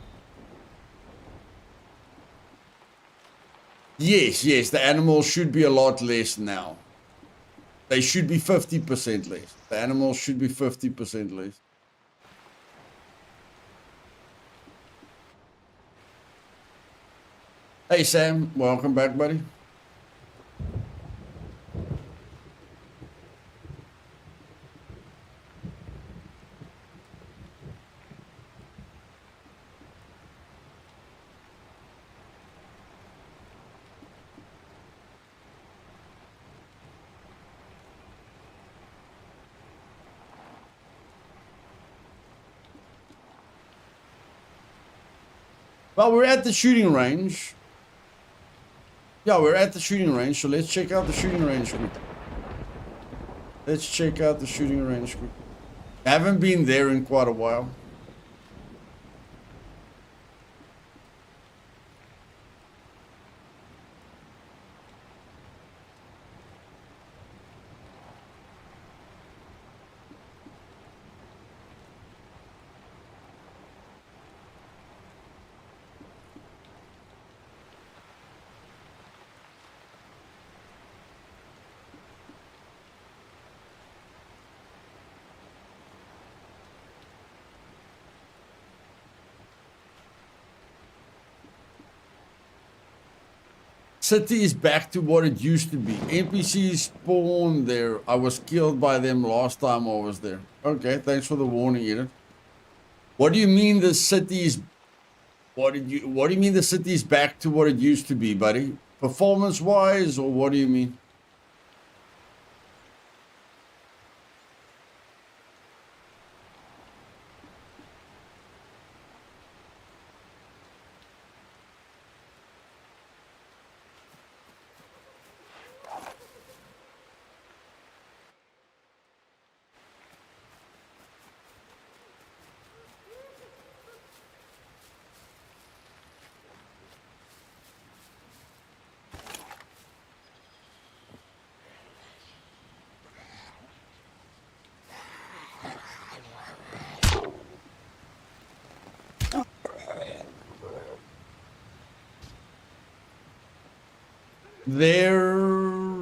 Yes, the animals should be a lot less now. They should be 50% less. The animals should be 50% less. Hey, Sam. Welcome back, buddy. Well, we're at the shooting range. Yeah, we're at the shooting range, so let's check out the shooting range quick. Let's check out the shooting range quick. I haven't been there in quite a while. City is back to what it used to be. NPCs spawn there. I was killed by them last time I was there. Okay, thanks for the warning, Edith. What do you mean the city is... What do you mean the city is back to what it used to be, buddy? Performance-wise, or what do you mean?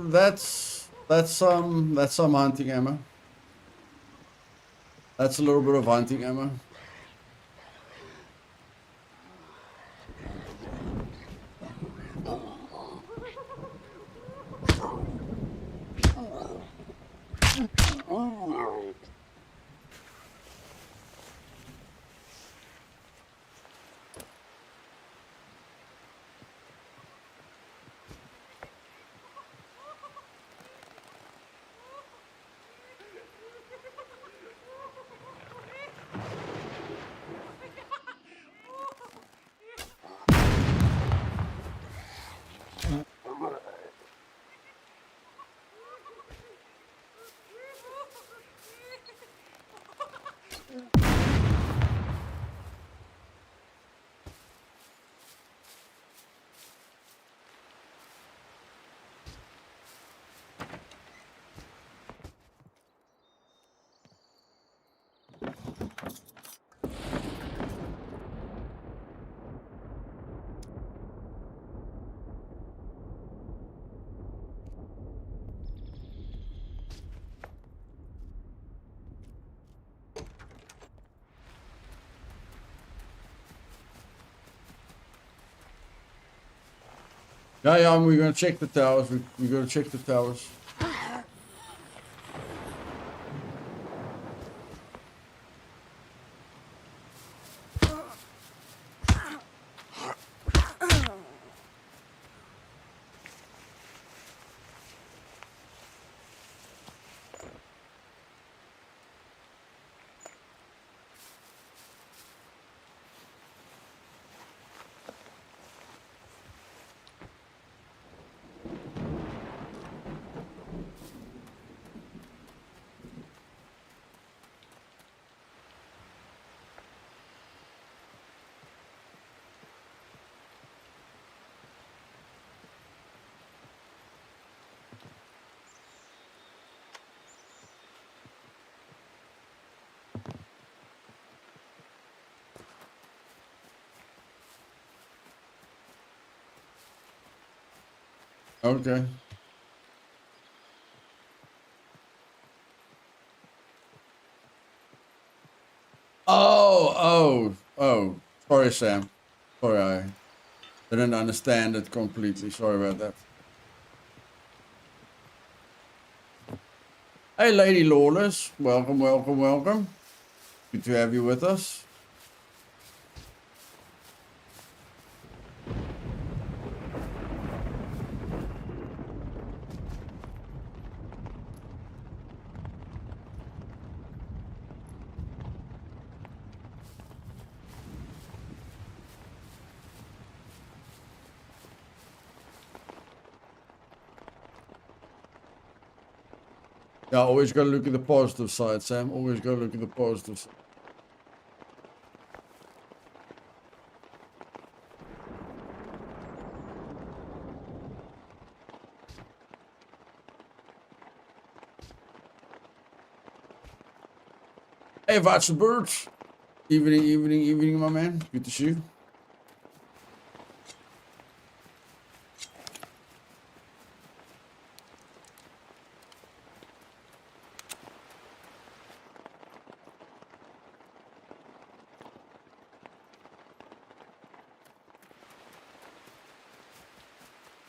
That's some hunting ammo. That's a little bit of hunting ammo. Yeah, we're gonna check the towers. We're gonna check the towers. Okay. Oh. Sorry, Sam. Sorry, I didn't understand it completely. Sorry about that. Hey, Lady Lawless. Welcome. Good to have you with us. Yeah, always got to look at the positive side, Sam. Always got to look at the positive side. Hey, Watson Birds. Evening, my man. Good to see you.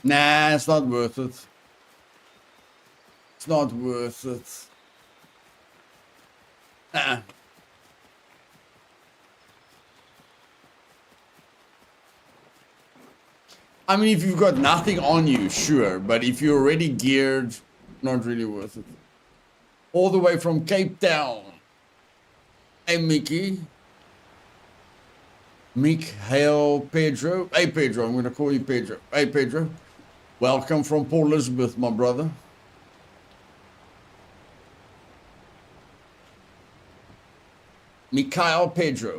Nah, it's not worth it. It's not worth it. Nah. I mean, if you've got nothing on you, sure. But if you're already geared, not really worth it. All the way from Cape Town. Hey, Mickey. Mikhail Pedro. Hey, Pedro. I'm going to call you Pedro. Hey, Pedro. Welcome from Port Elizabeth, my brother. Mikhail Pedro.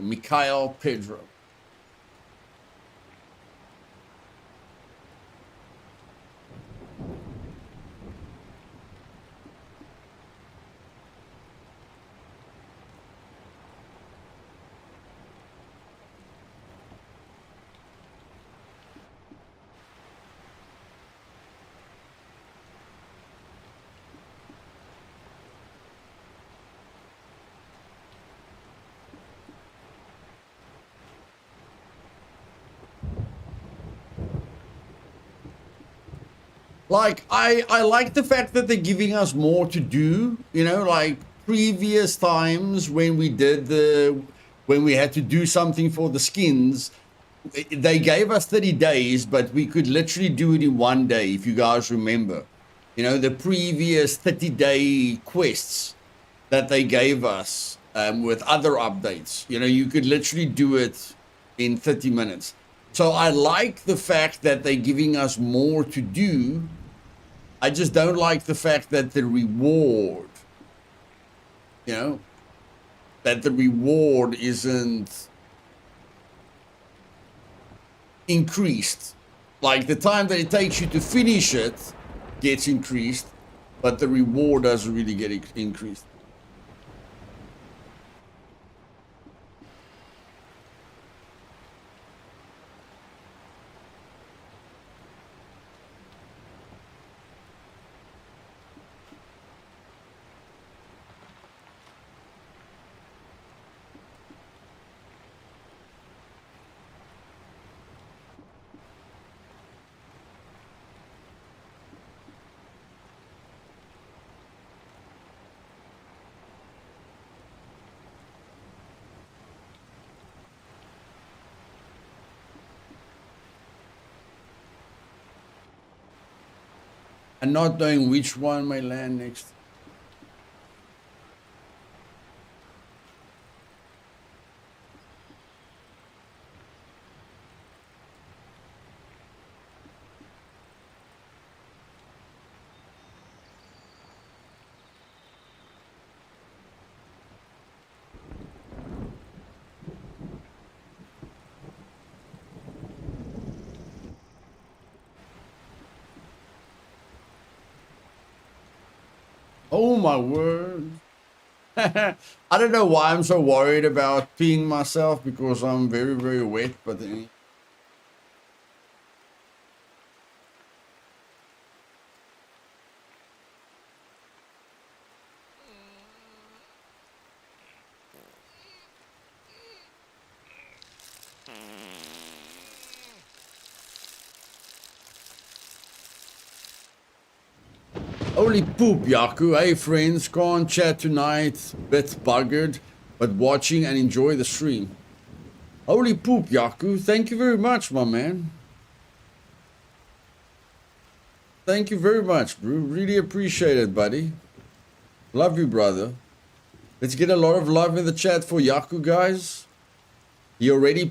Like, I like the fact that they're giving us more to do, you know, like previous times when when we had to do something for the skins, they gave us 30 days, but we could literally do it in 1 day, if you guys remember. You know, the previous 30-day quests that they gave us with other updates, you know, you could literally do it in 30 minutes. So I like the fact that they're giving us more to do. I just don't like the fact that the reward, you know, that the reward isn't increased. Like the time that it takes you to finish it gets increased, but the reward doesn't really get increased. and not knowing which one may land next. Oh my word. I don't know why I'm so worried about peeing myself because I'm very, very wet, but holy poop, Yaku. Hey friends, can't chat tonight. Bit buggered, but watching and enjoy the stream. Holy poop, Yaku. Thank you very much, my man. Thank you very much, bro. Really appreciate it, buddy. Love you, brother. Let's get a lot of love in the chat for Yaku, guys. He already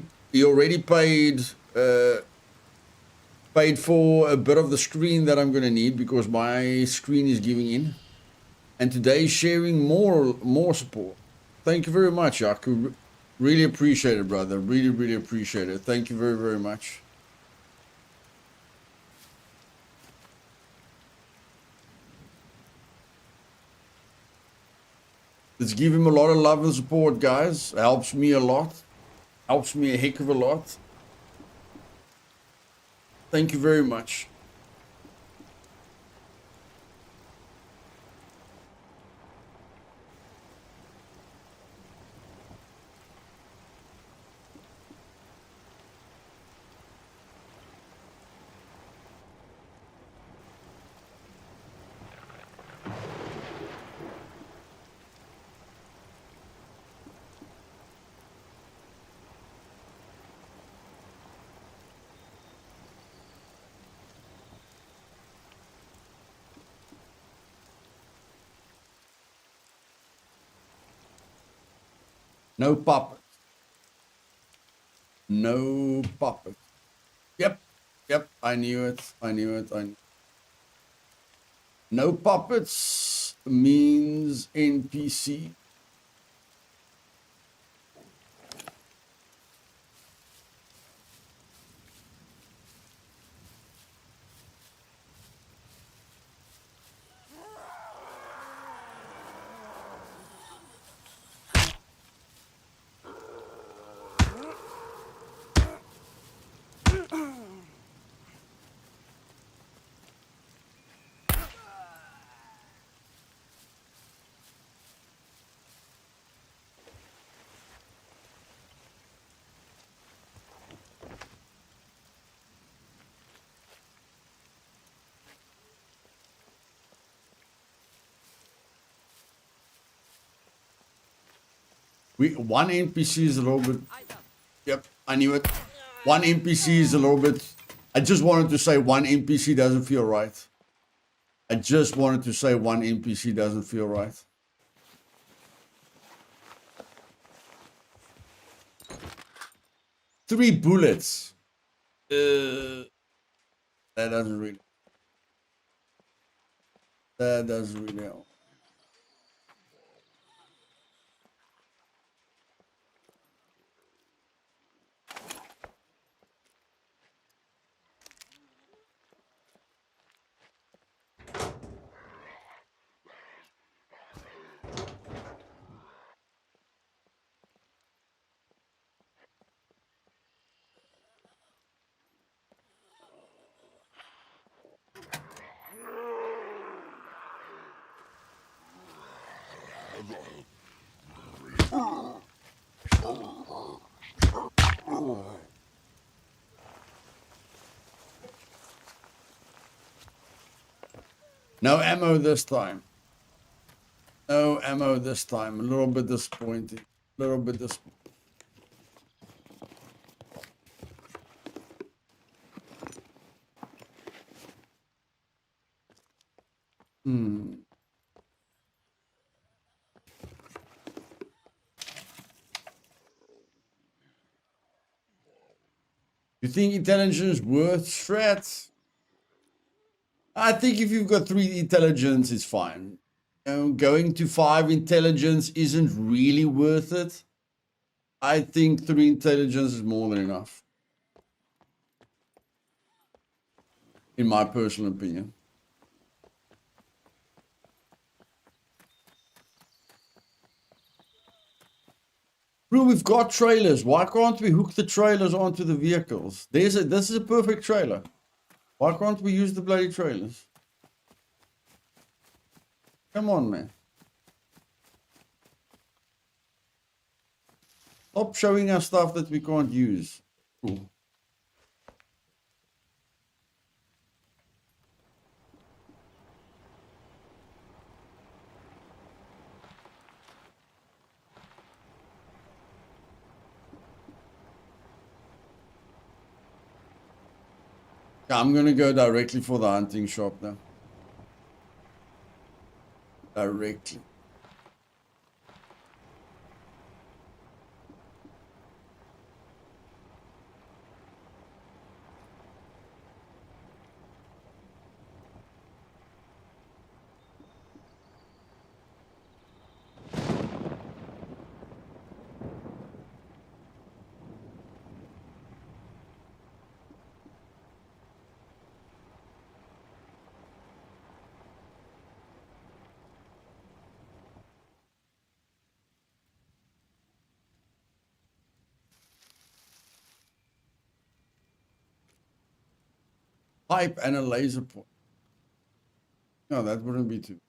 paid for a bit of the screen that I'm gonna need because my screen is giving in. And today he's sharing more support. Thank you very much, Yaku. Really appreciate it, brother. Really, really appreciate it. Thank you very, very much. Let's give him a lot of love and support, guys. It helps me a lot. Helps me a heck of a lot. Thank you very much. No puppet. No puppet. Yep. Yep. I knew it. I knew it. No puppets means NPC. One NPC is a little bit. Yep, I knew it. One NPC is a little bit. I just wanted to say one NPC doesn't feel right. I just wanted to say one NPC doesn't feel right. 3 bullets. That doesn't really. That doesn't really help. No ammo this time. No ammo this time. A little bit disappointing. A little bit disappointing. Hmm. You think intelligence worth threats? I think if you've got 3 intelligence, it's fine. Going to 5 intelligence isn't really worth it. I think 3 intelligence is more than enough. In my personal opinion. Bro, we've got trailers. Why can't we hook the trailers onto the vehicles? This is a perfect trailer. Why can't we use the bloody trailers? Come on, man. Stop showing us stuff that we can't use. Cool. I'm going to go directly for the hunting shop now. Directly. Pipe and a laser point. No, that wouldn't be too.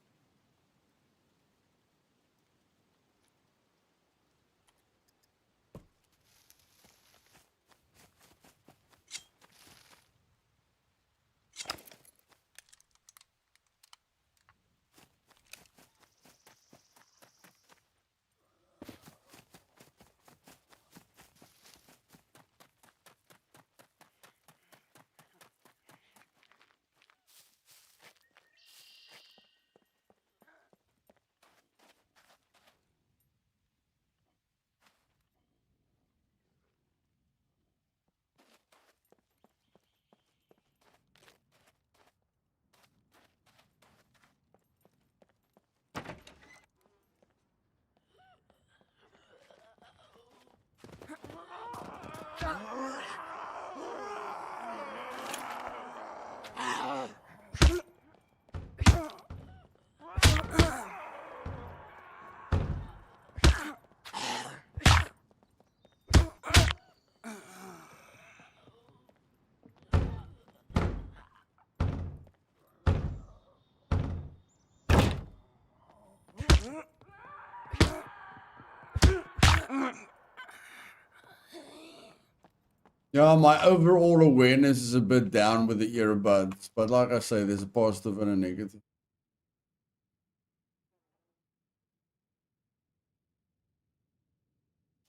Yeah, my overall awareness is a bit down with the earbuds, but like I say, there's a positive and a negative.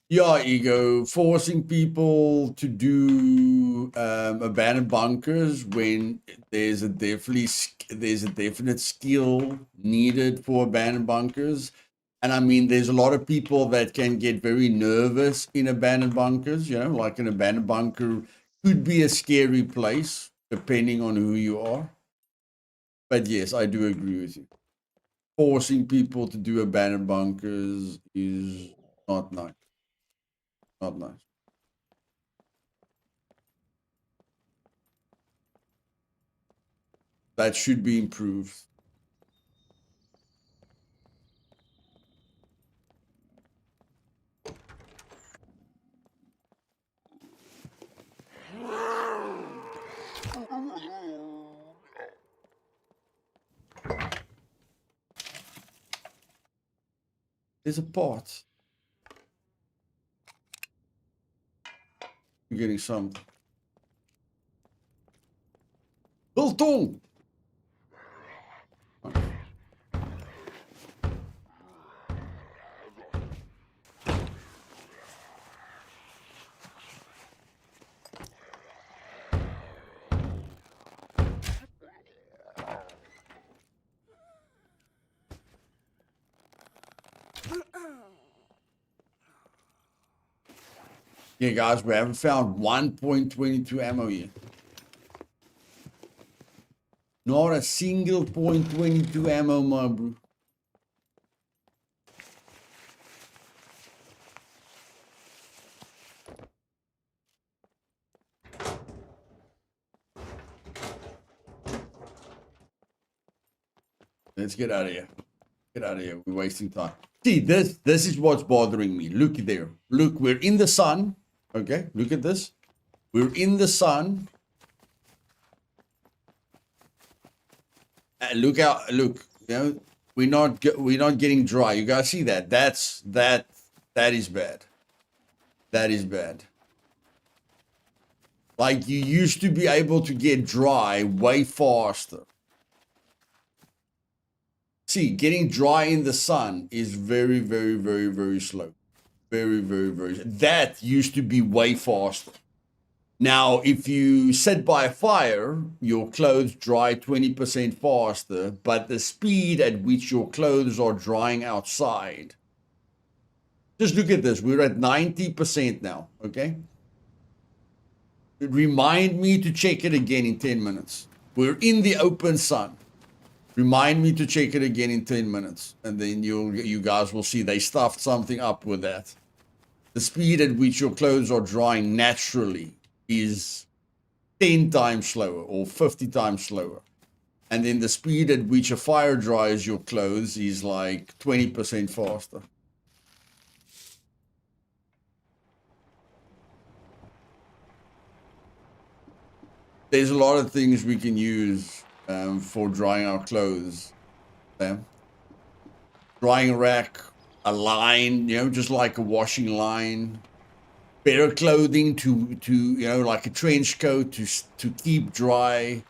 Yeah, ego, forcing people to do abandoned bunkers when there's a definite skill needed for abandoned bunkers. And I mean, there's a lot of people that can get very nervous in abandoned bunkers, you know, like an abandoned bunker could be a scary place depending on who you are. But yes, I do agree with you. Forcing people to do abandoned bunkers is not nice. Not nice. That should be improved. There's a pot. You're getting something. Biltong! Yeah, guys, we haven't found 1.22 ammo yet. Not a single .22 ammo, my bro. Let's get out of here. Get out of here. We're wasting time. See, this is what's bothering me. Look there. Look, we're in the sun. Okay, look at this. We're in the sun. Look out! Look, you know, we're not getting dry. You guys see that? That is bad. That is bad. Like, you used to be able to get dry way faster. See, getting dry in the sun is very, very, very, very slow. Very, very, very. That used to be way faster. Now, if you sit by a fire, your clothes dry 20% faster, but the speed at which your clothes are drying outside. Just look at this. We're at 90% now, okay? Remind me to check it again in 10 minutes. We're in the open sun. Remind me to check it again in 10 minutes. And then you guys will see they stuffed something up with that. The speed at which your clothes are drying naturally is 10 times slower or 50 times slower. And then the speed at which a fire dries your clothes is like 20% faster. There's a lot of things we can use for drying our clothes. Drying rack, a line, you know, just like a washing line. Better clothing to you know, like a trench coat to keep dry.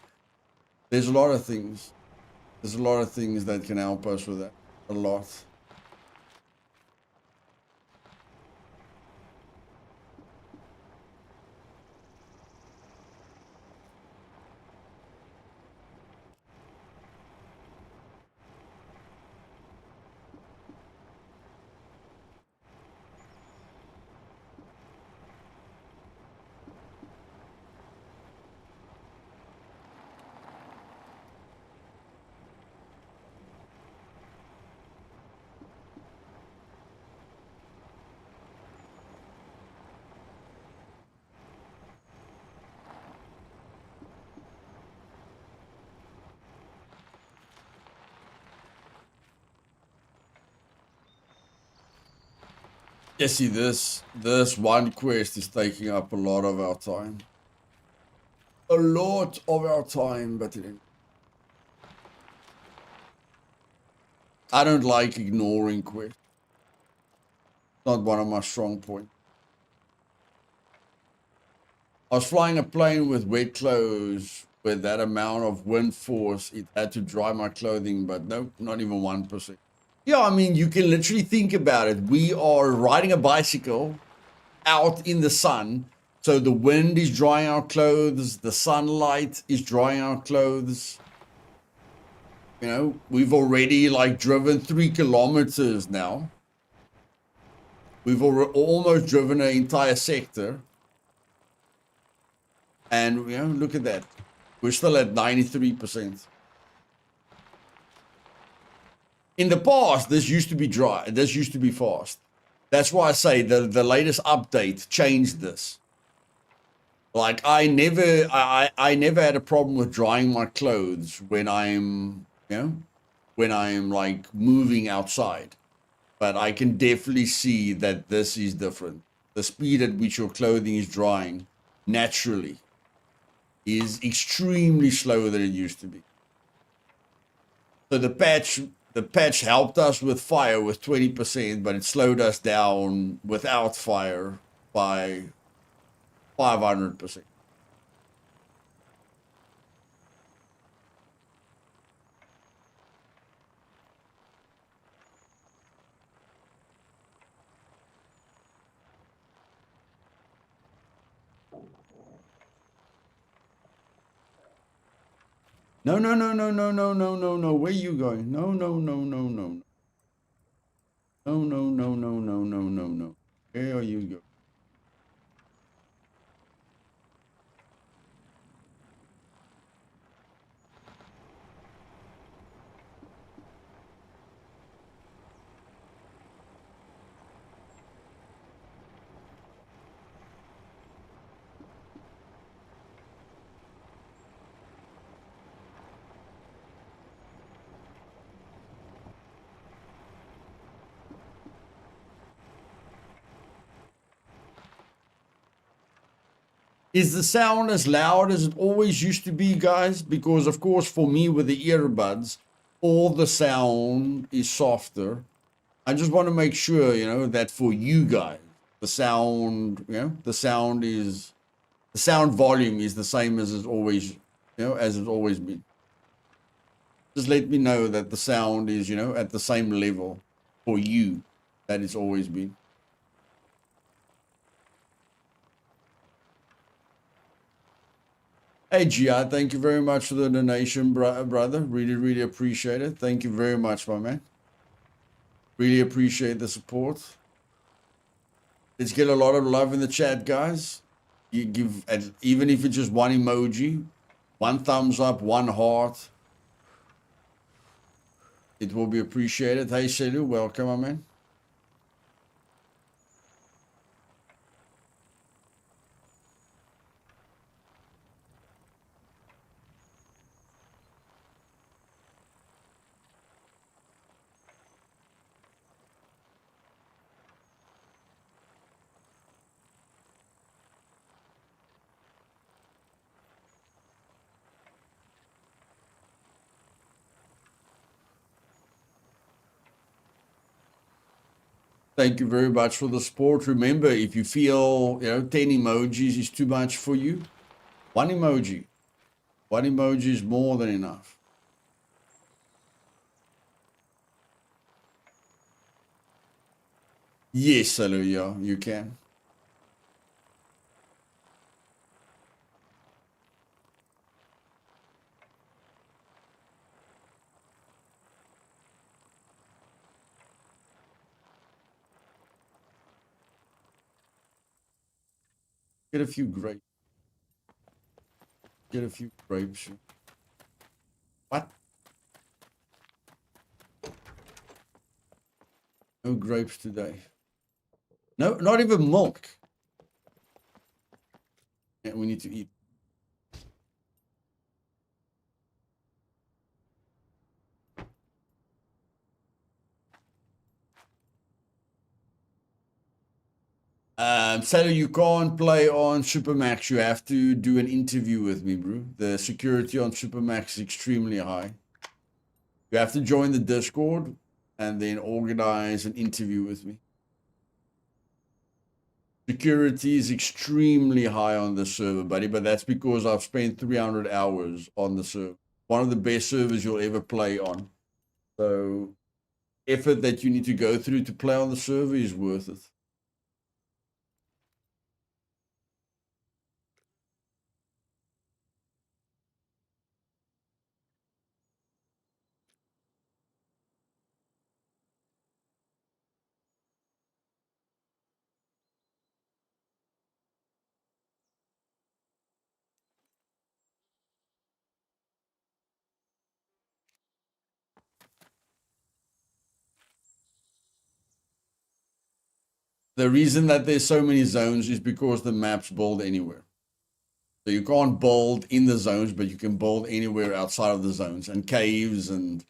There's a lot of things. There's a lot of things that can help us with that. A lot. Yeah, see, this one quest is taking up a lot of our time. A lot of our time, but I don't like ignoring quests. Not one of my strong points. I was flying a plane with wet clothes with that amount of wind force. It had to dry my clothing, but no, not even 1%. Yeah, I mean, you can literally think about it. We are riding a bicycle out in the sun. So the wind is drying our clothes. The sunlight is drying our clothes. You know, we've already like driven 3 kilometers now. We've almost driven an entire sector. And, you know, look at that. We're still at 93%. In the past, this used to be dry. This used to be fast. That's why I say the latest update changed this. Like, I never had a problem with drying my clothes when I'm, you know, when I'm like moving outside. But I can definitely see that this is different. The speed at which your clothing is drying naturally is extremely slower than it used to be. So the patch helped us with fire with 20%, but it slowed us down without fire by 500%. No, no, no, no, no, no, no, no, no. Where are you going? No, no, no, no, no. No, no, no, no, no, no, no, no. Where are you going? Is the sound as loud as it always used to be, guys? Because, of course, for me with the earbuds, all the sound is softer. I just want to make sure, you know, that for you guys, the sound, you know, the sound volume is the same as it's always, you know, as it's always been. Just let me know that the sound is, you know, at the same level for you that it's always been. Hey, Gi, thank you very much for the donation, brother. Really, really appreciate it. Thank you very much, my man. Really appreciate the support. Let's get a lot of love in the chat, guys. You give, even if it's just one emoji, one thumbs up, one heart. It will be appreciated. Hey, Selu, welcome, my man. Thank you very much for the support. Remember, if you feel, you know, 10 emojis is too much for you, one emoji is more than enough. Yes, Selu, yeah, you can. Get a few grapes. Get a few grapes. What? No grapes today. No, not even milk. Yeah, we need to eat. So you can't play on Supermax. You have to do an interview with me, bro. The security on Supermax is extremely high. You have to join the Discord and then organize an interview with me. Security is extremely high on the server, buddy, but that's because I've spent 300 hours on the server. One of the best servers you'll ever play on. So effort that you need to go through to play on the server is worth it. The reason that there's so many zones is because the maps build anywhere. So you can't build in the zones, but you can build anywhere outside of the zones. And caves and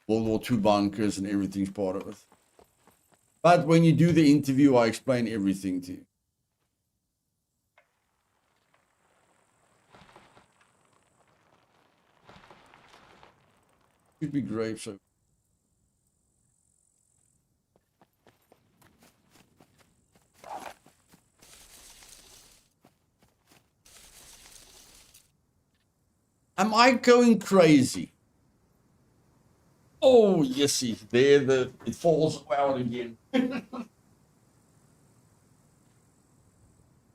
World War II bunkers and everything's part of it. But when you do the interview, I explain everything to you. Should be great. So am I going crazy? Oh, yes, see, there it falls out again. I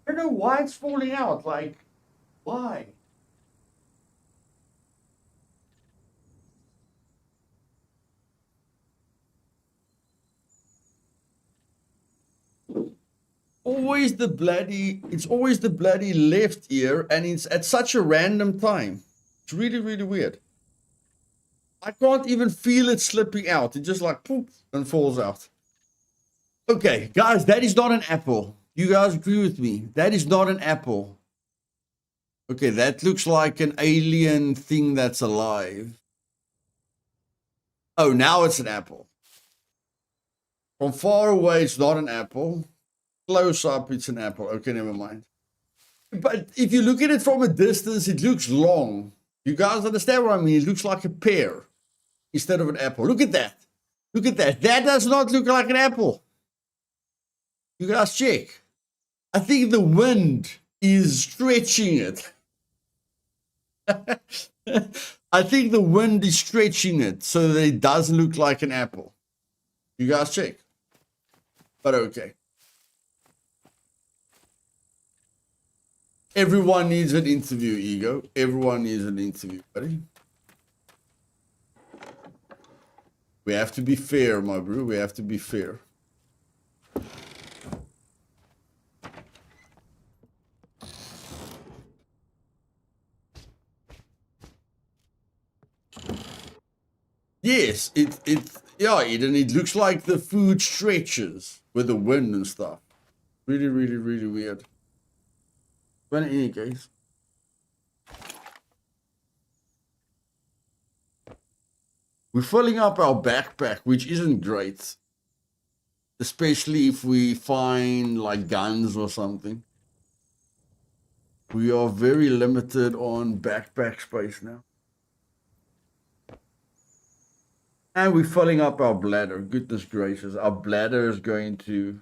don't know why it's falling out. Like, why? It's always the bloody left ear, and it's at such a random time. It's really, really weird. I can't even feel it slipping out. It just like poof and falls out. Okay, guys, that is not an apple. You guys agree with me? That is not an apple. Okay, that looks like an alien thing that's alive. Oh, now it's an apple. From far away, it's not an apple. Close up, it's an apple. Okay, never mind. But if you look at it from a distance, it looks long. You guys understand what I mean? It looks like a pear instead of an apple. Look at that. Look at that. That does not look like an apple. You guys check. I think the wind is stretching it. I think the wind is stretching it so that it doesn't look like an apple. You guys check. But okay. Everyone needs an interview, Ego. Everyone needs an interview, buddy. We have to be fair, my bro. We have to be fair. Yes, yeah, Eden, it looks like the food stretches with the wind and stuff. Really, really, really weird. But in any case. We're filling up our backpack, which isn't great. Especially if we find like guns or something. We are very limited on backpack space now. And we're filling up our bladder. Goodness gracious. Our bladder is going to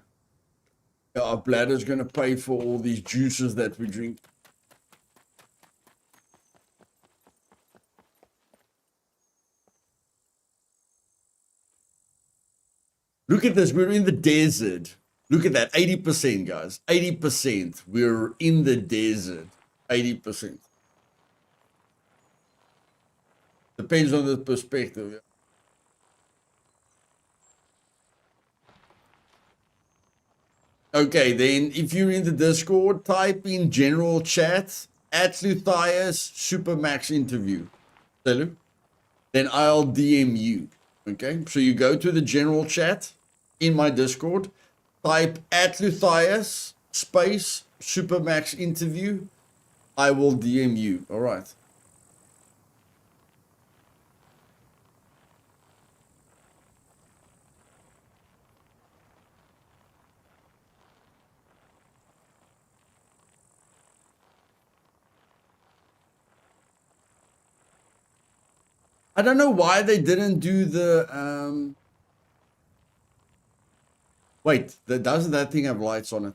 pay for all these juices that we drink. Look at this. We're in the desert. Look at that. 80%, guys. 80%. We're in the desert. 80%. Depends on the perspective. Yeah. Okay, then if you're in the Discord, type in general chat at Luthais Supermax interview. Then I'll DM you. Okay, so you go to the general chat in my Discord, type at Luthais space Supermax interview. I will DM you. All right. I don't know why they didn't do the wait, doesn't that thing have lights on it?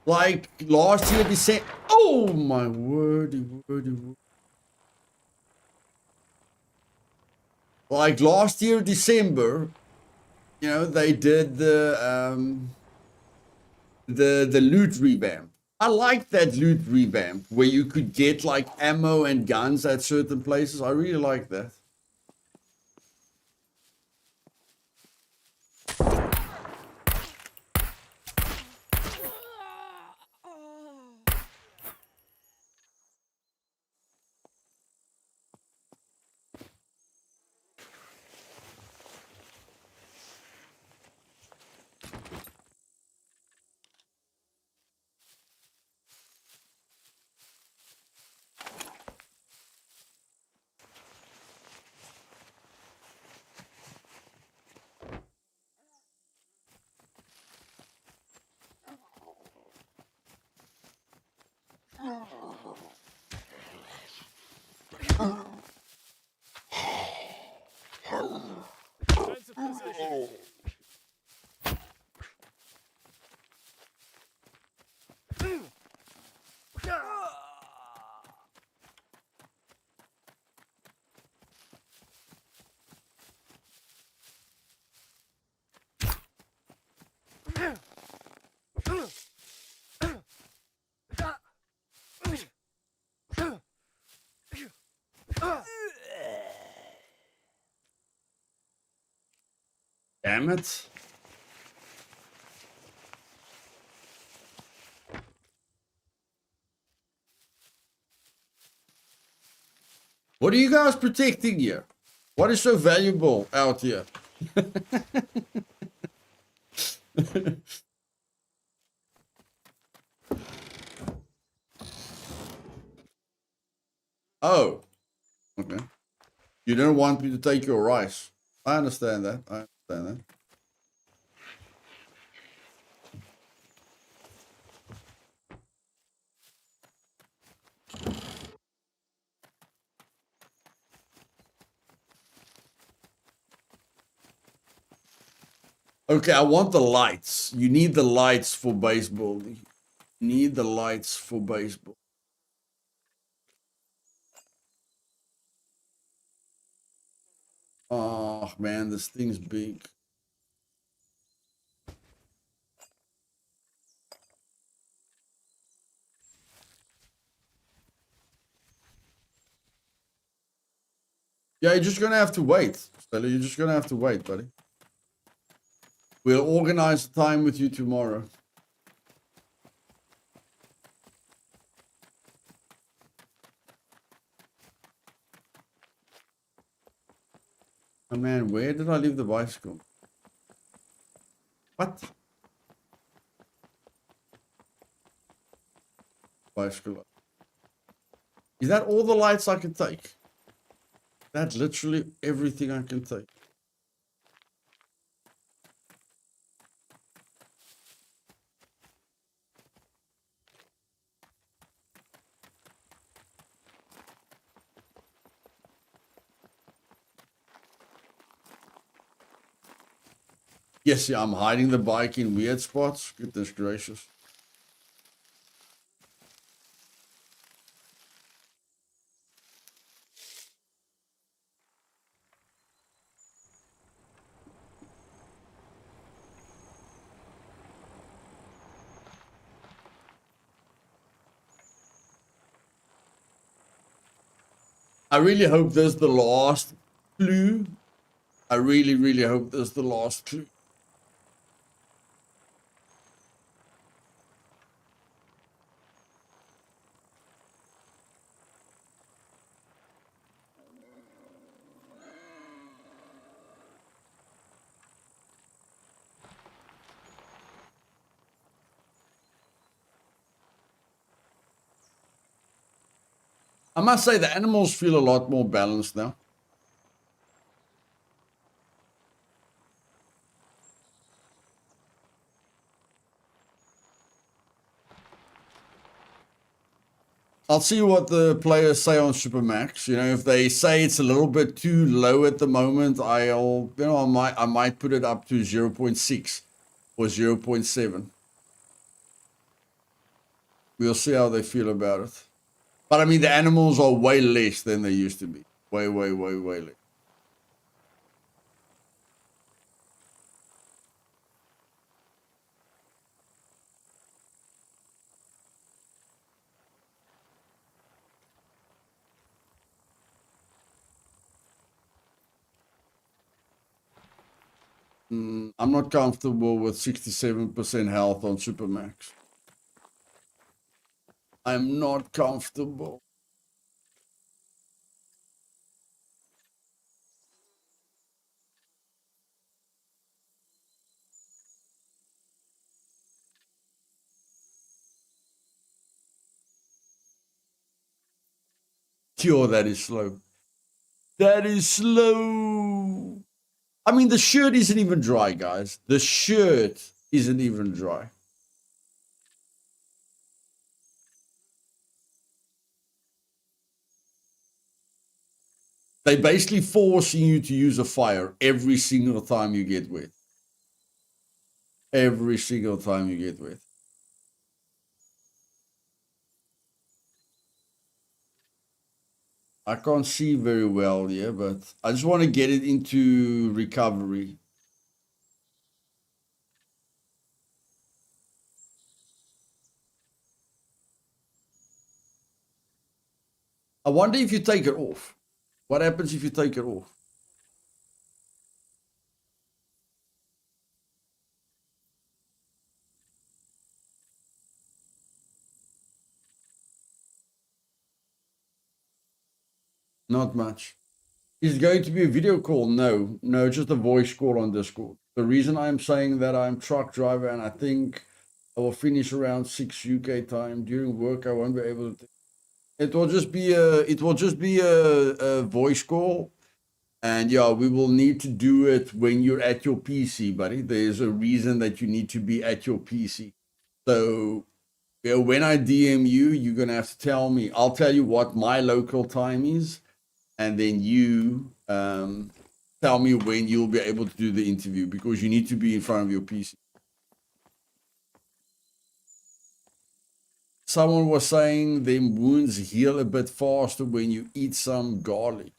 Like last year December. Oh my wordy. Like last year December, you know, they did the loot revamp. I like that loot revamp where you could get like ammo and guns at certain places. I really like that. Defensive position. Damn it. What are you guys protecting here? What is so valuable out here? Oh, okay. You don't want me to take your rice. I understand that. I understand that. Okay, I want the lights. You need the lights for baseball. You need the lights for baseball. Oh man, this thing's big. Yeah, you're just gonna have to wait. Stella, you're just gonna have to wait, buddy. We'll organize the time with you tomorrow. Oh man, where did I leave the bicycle? What? Bicycle. Is that all the lights I can take? That's literally everything I can take. Yes, yeah, I'm hiding the bike in weird spots. Goodness gracious. I really hope there's the last clue. I really, really hope there's the last clue. I must say the animals feel a lot more balanced now. I'll see what the players say on Supermax. You know, if they say it's a little bit too low at the moment, I might put it up to 0.6 or 0.7. We'll see how they feel about it. But I mean, the animals are way less than they used to be. Way, way, way, way less. I'm not comfortable with 67% health on Supermax. I'm not comfortable. Yo, that is slow. That is slow. I mean, the shirt isn't even dry, guys. The shirt isn't even dry. They basically forcing you to use a fire every single time you get wet. Every single time you get wet. I can't see very well here, but I just want to get it into recovery. I wonder if you take it off. What happens if you take it off? Not much. Is it going to be a video call? No, no, just a voice call on Discord. The reason I'm saying that I'm truck driver and I think I will finish around 6 UK time during work. I won't be able to. It will just be a voice call, and yeah, we will need to do it when you're at your PC, buddy. There's a reason that you need to be at your PC. So yeah, when I DM you, you're gonna have to tell me. I'll tell you what my local time is, and then you tell me when you'll be able to do the interview, because you need to be in front of your PC. Someone was saying them wounds heal a bit faster when you eat some garlic.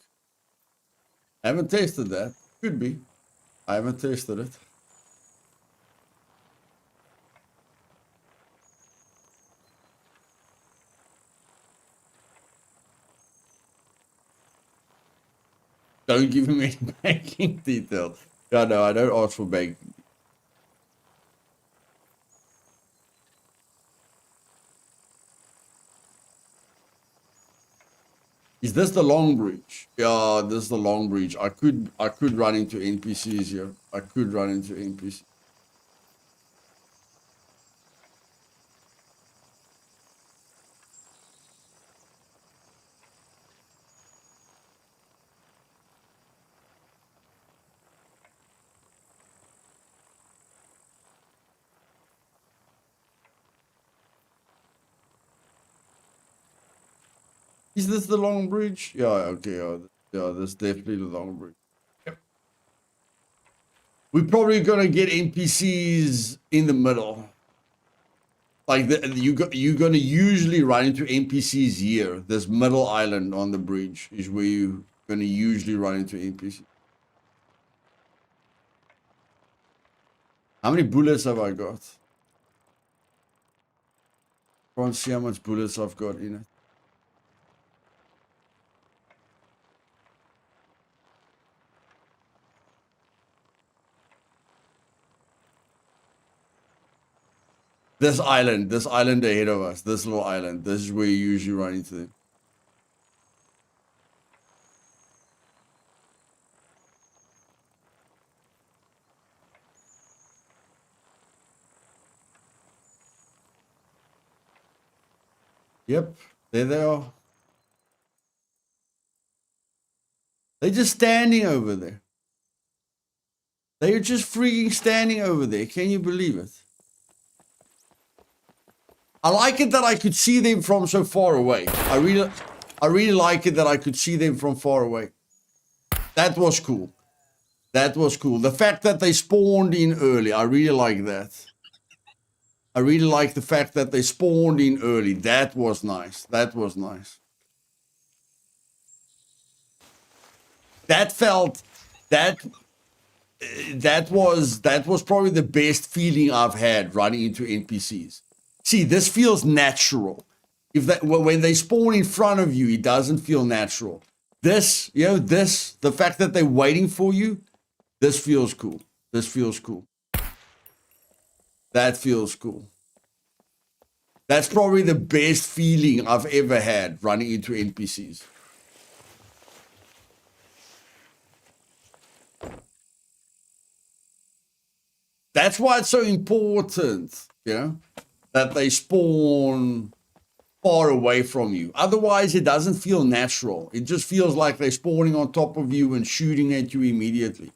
I haven't tasted that. Could be. I haven't tasted it. Don't give him any banking details. Yeah, no, I don't ask for banking. Is this the long bridge? Yeah, this is the long bridge. I could run into NPCs here. I could run into NPCs. Is this the long bridge? Yeah, okay. Yeah, this is definitely the long bridge. Yep. We're probably gonna get NPCs in the middle. Like you're gonna usually run into NPCs here. This middle island on the bridge is where you're gonna usually run into NPCs. How many bullets have I got? Can't see how much bullets I've got in it. This island ahead of us, this little island, this is where you usually run into them. Yep, there they are. They're just standing over there. They're just freaking standing over there. Can you believe it? I like it that I could see them from so far away. I really like it that I could see them from far away. That was cool. That was cool. The fact that they spawned in early, I really like that. I really like the fact that they spawned in early. That was nice. That was nice. That felt that was probably the best feeling I've had running into NPCs. See, this feels natural. If that when they spawn in front of you, it doesn't feel natural. This, the fact that they're waiting for you, this feels cool. This feels cool. That feels cool. That's probably the best feeling I've ever had running into NPCs. That's why it's so important, that they spawn far away from you. Otherwise, it doesn't feel natural. It just feels like they're spawning on top of you and shooting at you immediately.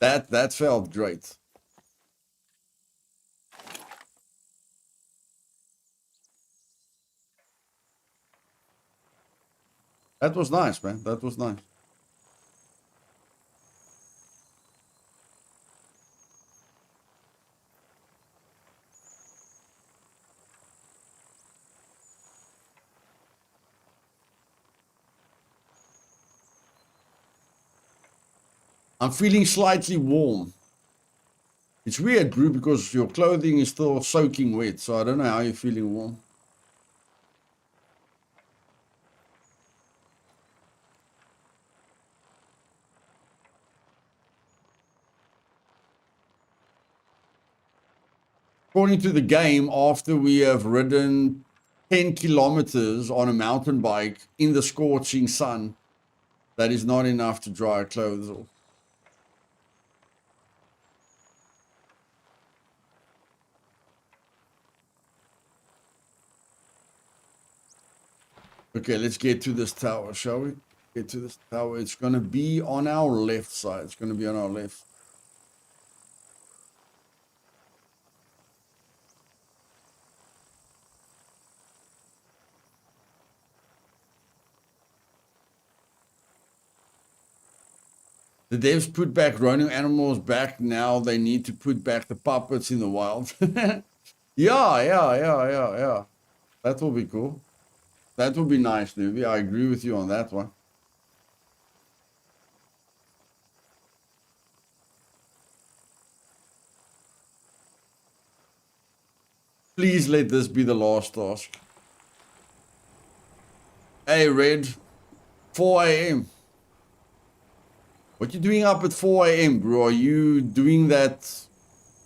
That felt great. That was nice, man. That was nice. I'm feeling slightly warm. It's weird, Drew, because your clothing is still soaking wet, so I don't know how you're feeling warm. According to the game, after we have ridden 10 kilometers on a mountain bike in the scorching sun, that is not enough to dry our clothes off. Okay, let's get to this tower, shall we? Get to this tower. It's going to be on our left side. It's going to be on our left. The devs put back roaming animals back. Now they need to put back the puppets in the wild. Yeah. That will be cool. That would be nice, Nubi. I agree with you on that one. Please let this be the last task. Hey, Red. 4 a.m. What you doing up at 4 a.m., bro? Are you doing that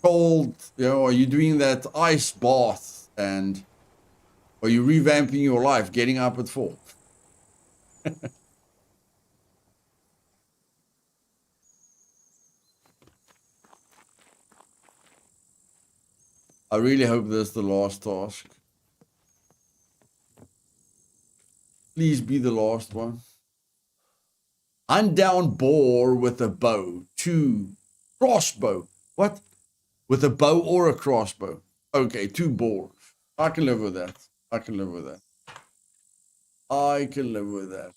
cold, are you doing that ice bath? And are you revamping your life, getting up at 4? I really hope this is the last task. Please be the last one. Hunt down boar with a bow. 2 crossbow. What? With a bow or a crossbow? Okay, 2 boars. I can live with that. I can live with that. I can live with that.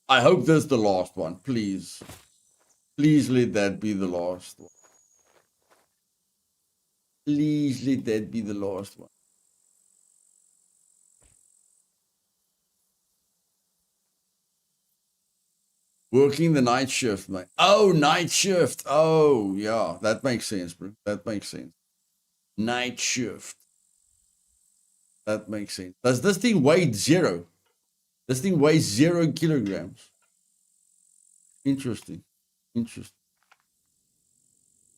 I hope this is the last one. Please. Please let that be the last one. Please let that be the last one. Working the night shift, mate. Oh, night shift. Oh, yeah. That makes sense, bro. That makes sense. Night shift. That makes sense. Does this thing weigh 0? This thing weighs 0 kilograms. Interesting. Interesting.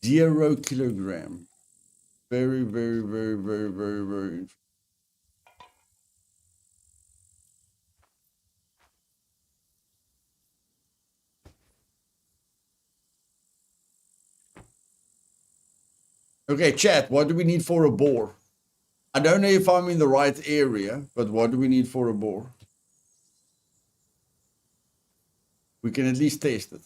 0 kilogram. Very, very, very, very, very, very interesting. Okay, chat. What do we need for a boar? I don't know if I'm in the right area, but what do we need for a boar? We can at least taste it.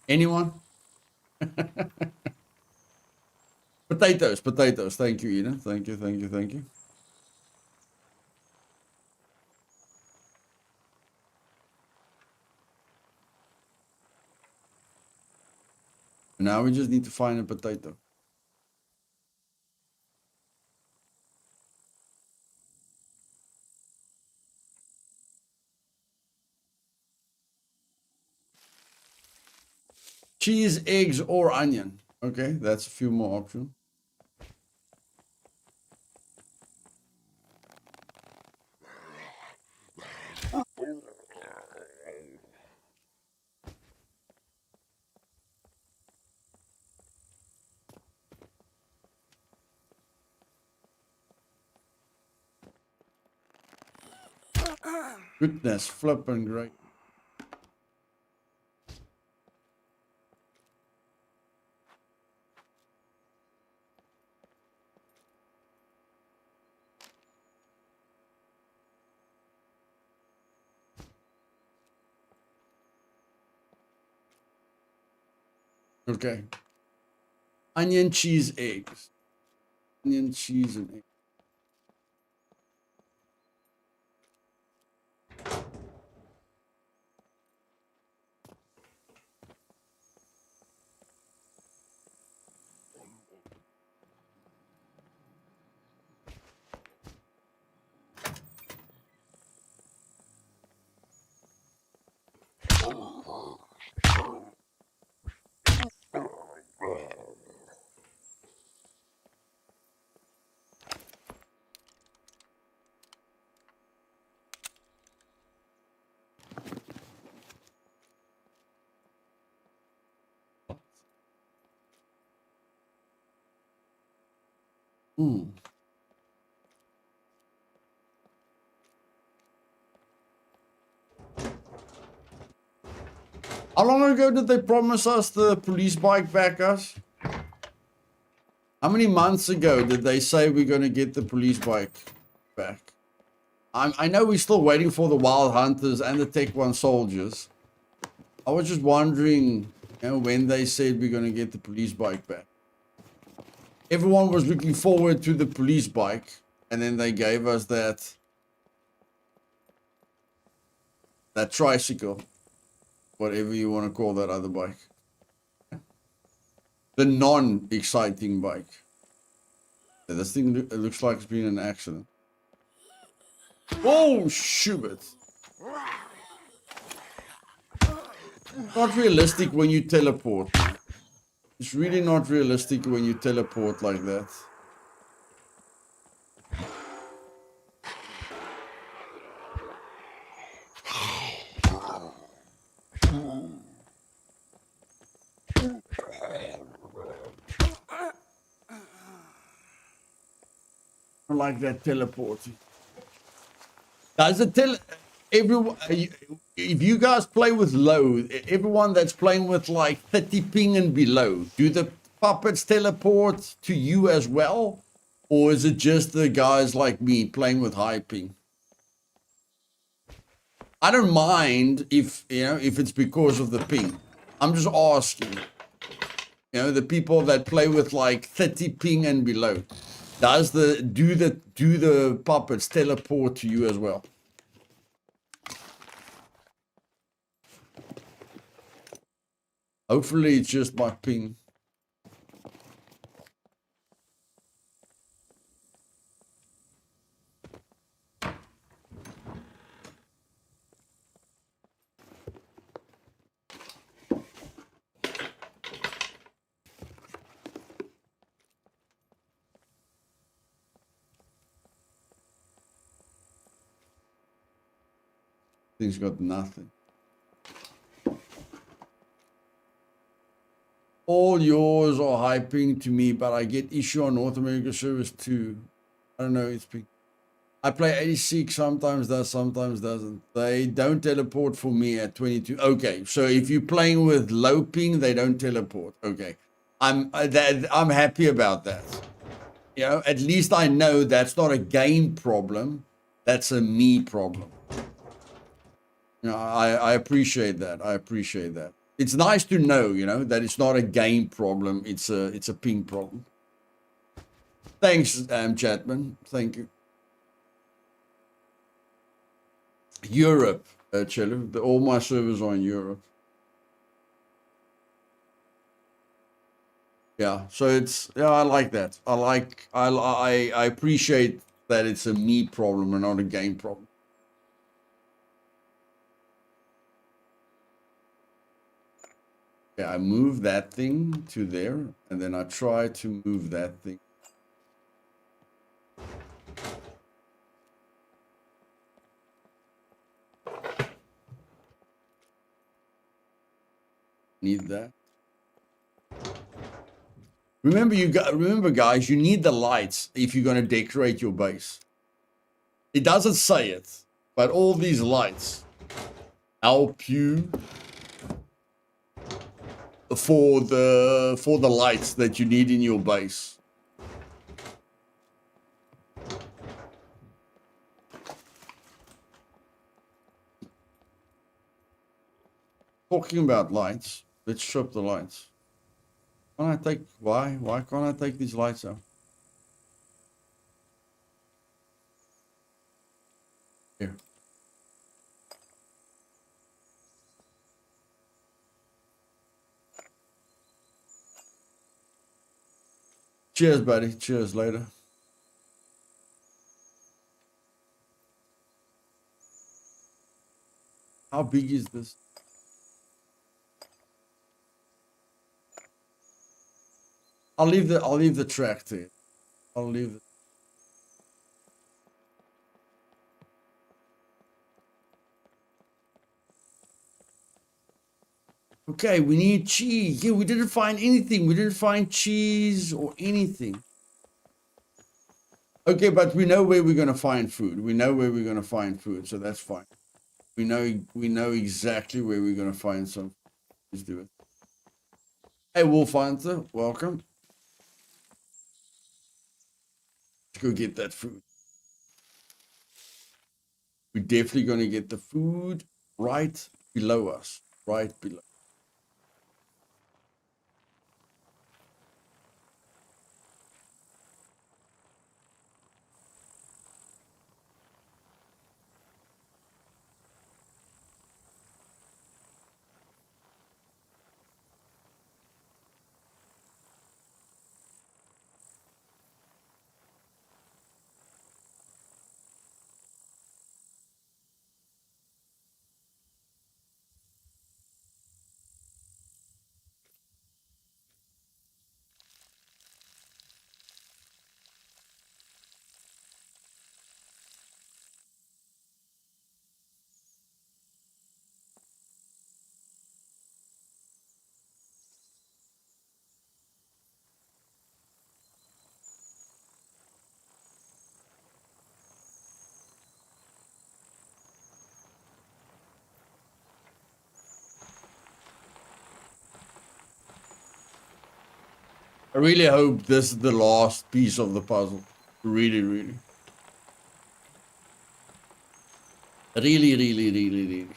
Anyone? Potatoes, potatoes. Thank you, Eden. Thank you, thank you, thank you. Now we just need to find a potato. Cheese, eggs, or onion. Okay, that's a few more options. Goodness, flipping great. Okay. Onion, cheese, eggs. Onion, cheese, and eggs. Hmm. How long ago did they promise us the police bike back, us? How many months ago did they say we're going to get the police bike back? I know we're still waiting for the Wild Hunters and the Tech 1 soldiers. I was just wondering, you know, when they said we're going to get the police bike back. Everyone was looking forward to the police bike, and then they gave us that tricycle, whatever you want to call that other bike. The non-exciting bike. Yeah, this thing looks like it's been an accident. Oh, shoot. Not realistic when you teleport. It's really not realistic when you teleport like that. I like that teleporting. Does it tell everyone? If you guys play with low, everyone that's playing with like 30 ping and below, do the puppets teleport to you as well? Or is it just the guys like me playing with high ping? I don't mind if, you know, if it's because of the ping. I'm just asking. You know, the people that play with like 30 ping and below. Do the puppets teleport to you as well? Hopefully it's just my ping. Thing's got nothing. All yours are hyping to me, but I get issue on North America service too. I don't know, it's ping. I play 86, sometimes does, sometimes doesn't. They don't teleport for me at 22. Okay, so if you're playing with low ping, they don't teleport. Okay, I'm happy about that. You know, at least I know that's not a game problem. That's a me problem. You know, I appreciate that. I appreciate that. It's nice to know, you know, that it's not a game problem. It's a ping problem. Thanks, Chatman. Thank you. Europe, Cello. All my servers are in Europe. Yeah, so it's, yeah, I like that. I appreciate that it's a me problem and not a game problem. Yeah, I move that thing to there, and then I try to move that thing. Need that. Remember, guys, you need the lights if you're going to decorate your base. It doesn't say it, but all these lights help you for the lights that you need in your base. Talking about lights, let's strip the lights. Why can't I take these lights out? Here. Cheers, buddy. Cheers later. How big is this? I'll leave the track there. I'll leave it. Okay, we need cheese. Yeah, we didn't find anything. We didn't find cheese or anything. Okay, but we know where we're gonna find food. We know where we're gonna find food, so that's fine. We know exactly where we're gonna find some. Let's do it. Hey, Wolf Hunter, welcome. Let's go get that food. We're definitely gonna get the food right below us. Right below. I really hope this is the last piece of the puzzle. Really, really. Really, really, really, really.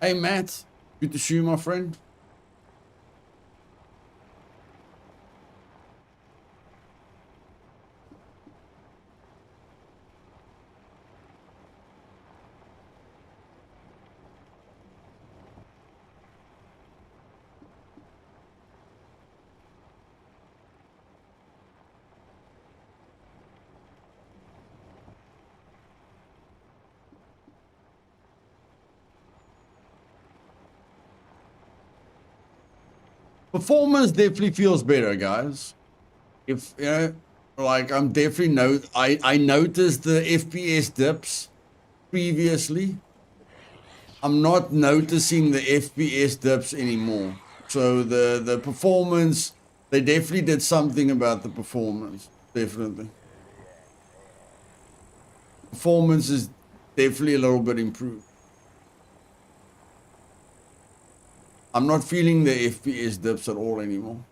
Hey, Matt. Good to see you, my friend. Performance definitely feels better, guys. If you know, like I'm definitely I noticed the FPS dips previously. I'm not noticing the FPS dips anymore. So the performance, they definitely did something about the performance. Definitely. Performance is definitely a little bit improved. I'm not feeling the FPS dips at all anymore.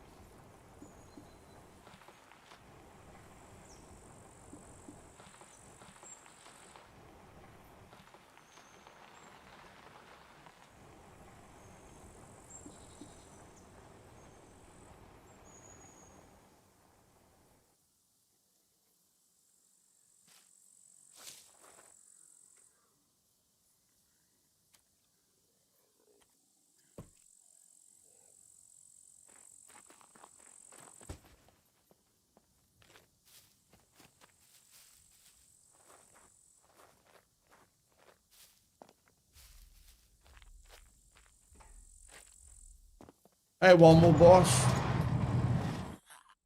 Hey, one more boss.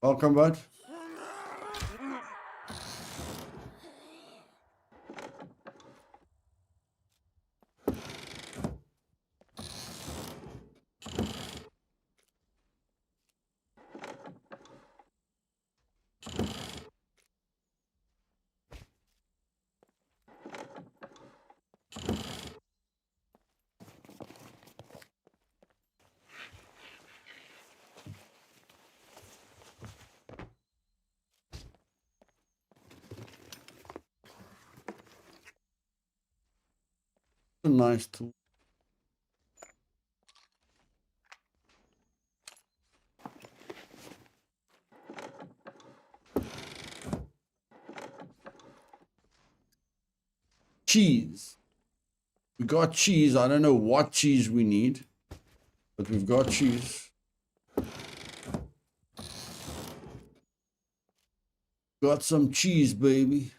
Welcome, bud. A nice tool. Cheese. We got cheese. I don't know what cheese we need, but we've got cheese. Got some cheese, baby.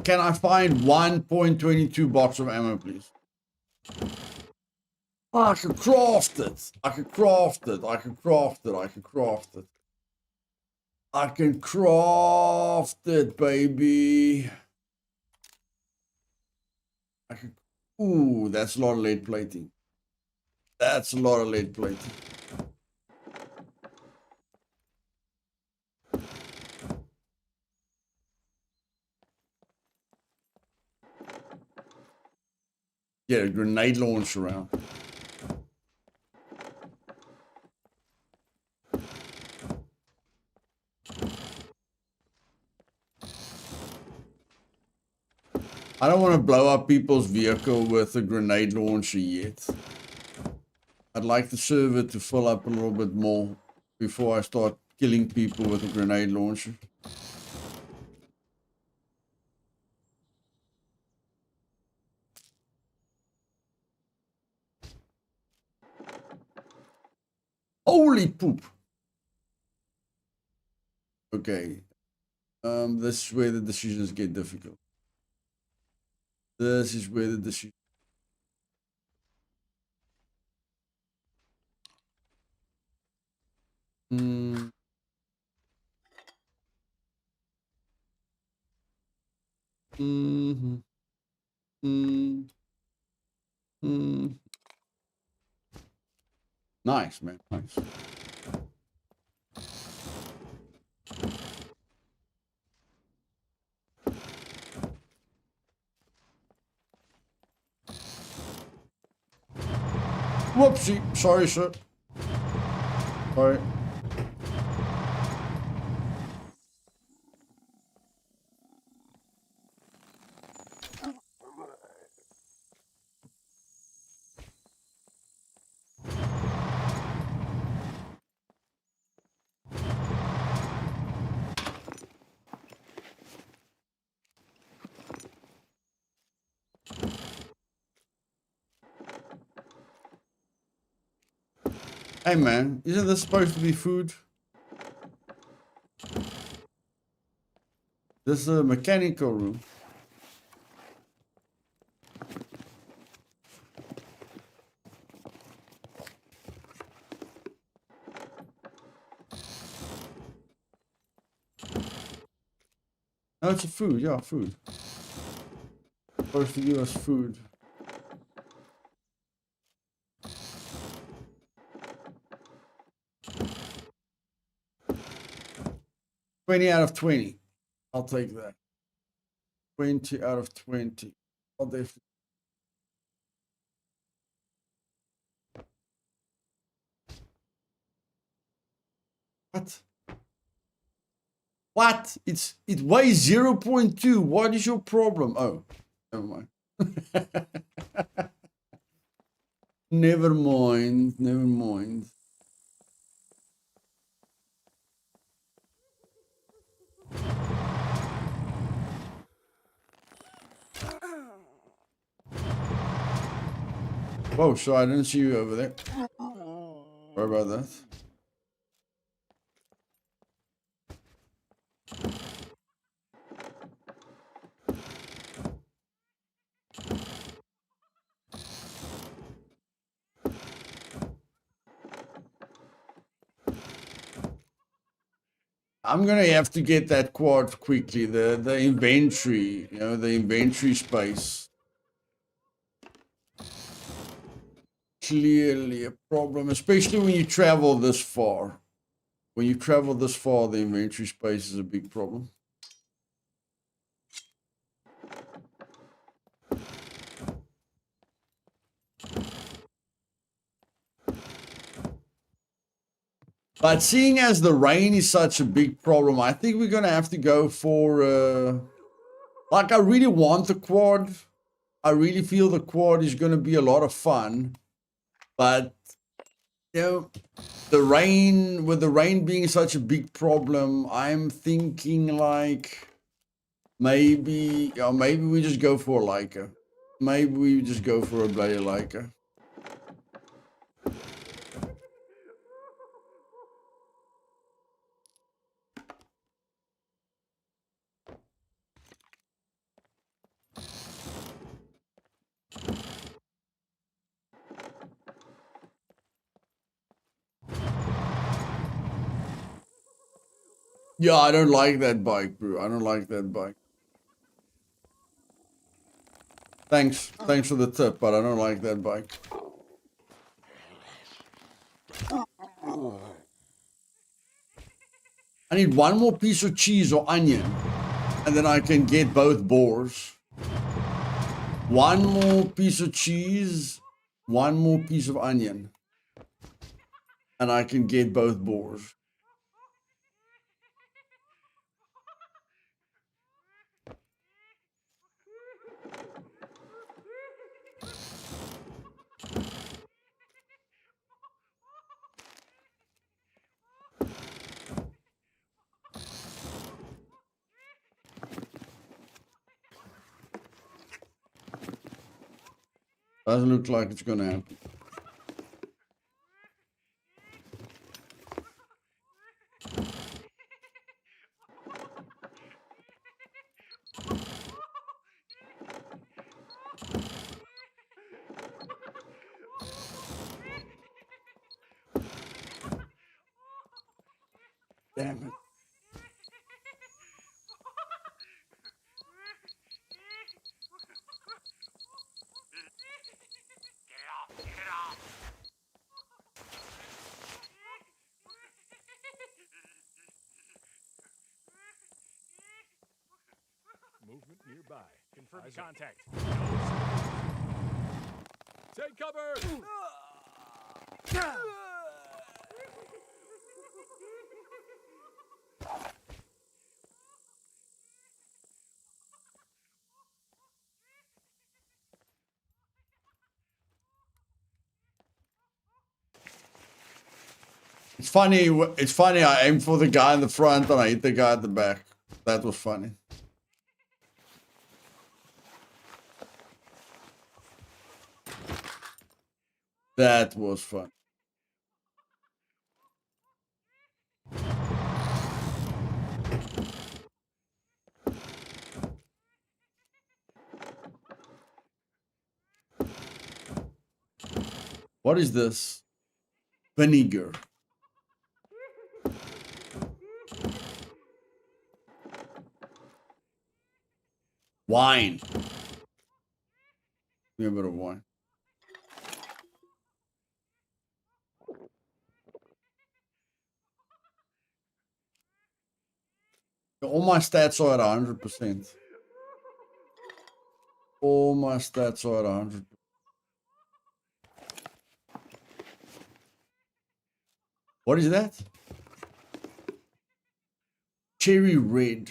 Can I find 1.22 box of ammo, please? Oh, I can craft it. I can craft it. I can craft it. I can craft it. I can craft it, baby. I can. Ooh, that's a lot of lead plating. That's a lot of lead plating. Yeah, a grenade launcher round. I don't want to blow up people's vehicle with a grenade launcher yet. I'd like the server to fill up a little bit more before I start killing people with a grenade launcher. Holy poop. Okay. This is where the decisions get difficult. This is where the decision. Mm. Mm-hmm. Mm. Mm. Nice, man. Nice. Whoopsie. Sorry, sir. Sorry. Hey, man. Isn't this supposed to be food? This is a mechanical room. No, it's a food. Yeah, food. Supposed to give us food. 20 out of 20. I'll take that. 20 out of 20. I'll definitely. What? What? It weighs 0.2. What is your problem? Oh, never mind. Never mind. Never mind. Whoa, so I didn't see you over there. Sorry about that. I'm gonna have to get that quad quickly. The inventory, you know, the inventory space. Clearly a problem, especially when you travel this far. When you travel this far, the inventory space is a big problem. But seeing as the rain is such a big problem, I think we're gonna have to go for like, I really want the quad. I really feel the quad is gonna be a lot of fun. But you know, with the rain being such a big problem, I'm thinking like maybe we just go for a Leica. Maybe we just go for a bloody Leica. Yeah, I don't like that bike, bro. I don't like that bike. Thanks for the tip, but I don't like that bike. I need one more piece of cheese or onion, and then I can get both boars. One more piece of cheese, one more piece of onion, and I can get both boars. Doesn't look like it's gonna happen. Damn it. Movement nearby. Confirm contact. Take cover! It's funny. It's funny. I aimed for the guy in the front and I hit the guy at the back. That was funny. That was fun. What is this? Vinegar. Wine. Give me a bit of wine. All my stats are at 100%. All my stats are at 100%. What is that? Cherry red.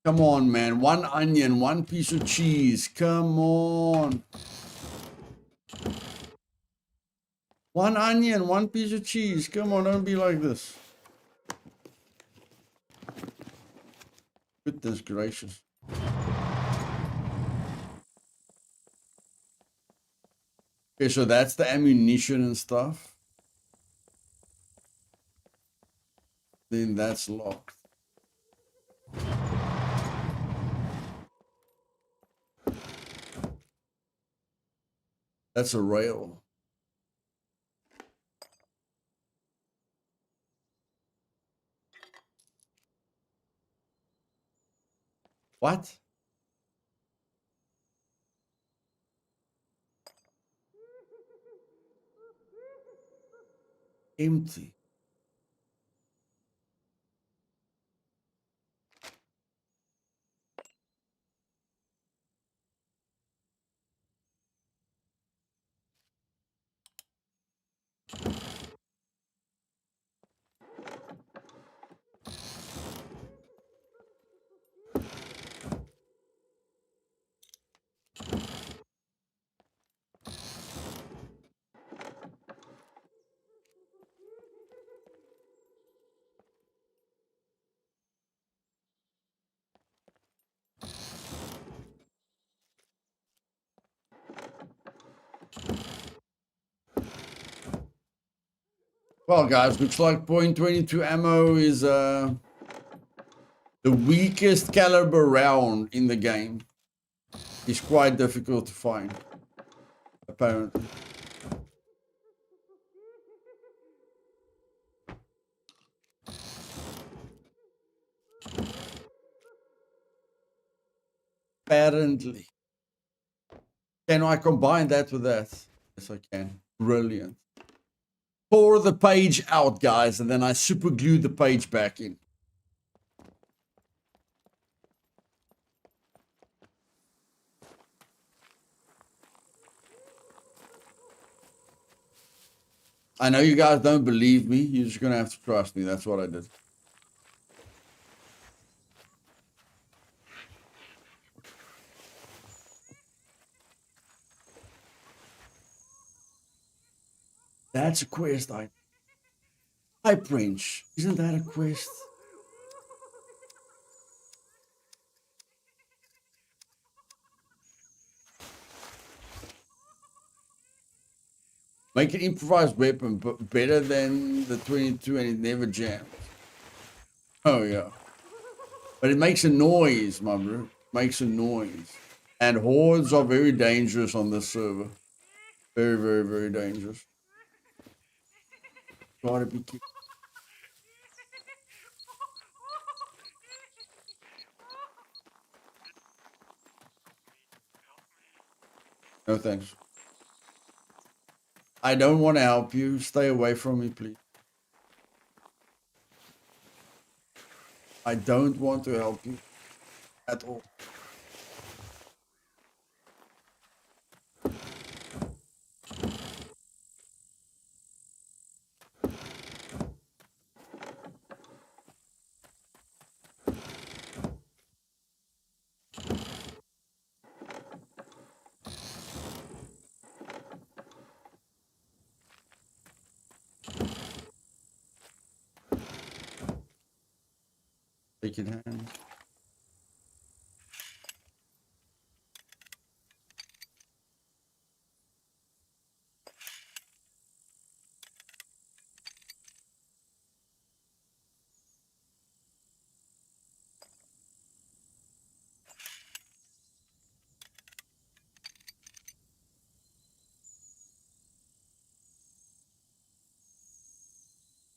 Come on, man. One onion, one piece of cheese. Come on. One onion, one piece of cheese. Come on, don't be like this. Goodness gracious. Okay, so that's the ammunition and stuff. Then that's locked. That's a rail. What? Empty. Well, guys, looks like .22 ammo is the weakest caliber round in the game. It's quite difficult to find, apparently. Apparently. Can I combine that with that? Yes, I can. Brilliant. Pour the page out, guys, and then I super glue the page back in. I know you guys don't believe me. You're just going to have to trust me. That's what I did. That's a quest. Pipe wrench. Isn't that a quest? Make an improvised weapon, but better than the 22 and it never jams. Oh, yeah. But it makes a noise, my bro. Makes a noise. And hordes are very dangerous on this server. Very, very, very dangerous. Gotta be careful. No thanks. I don't want to help you. Stay away from me, please. I don't want to help you at all. Take it hand.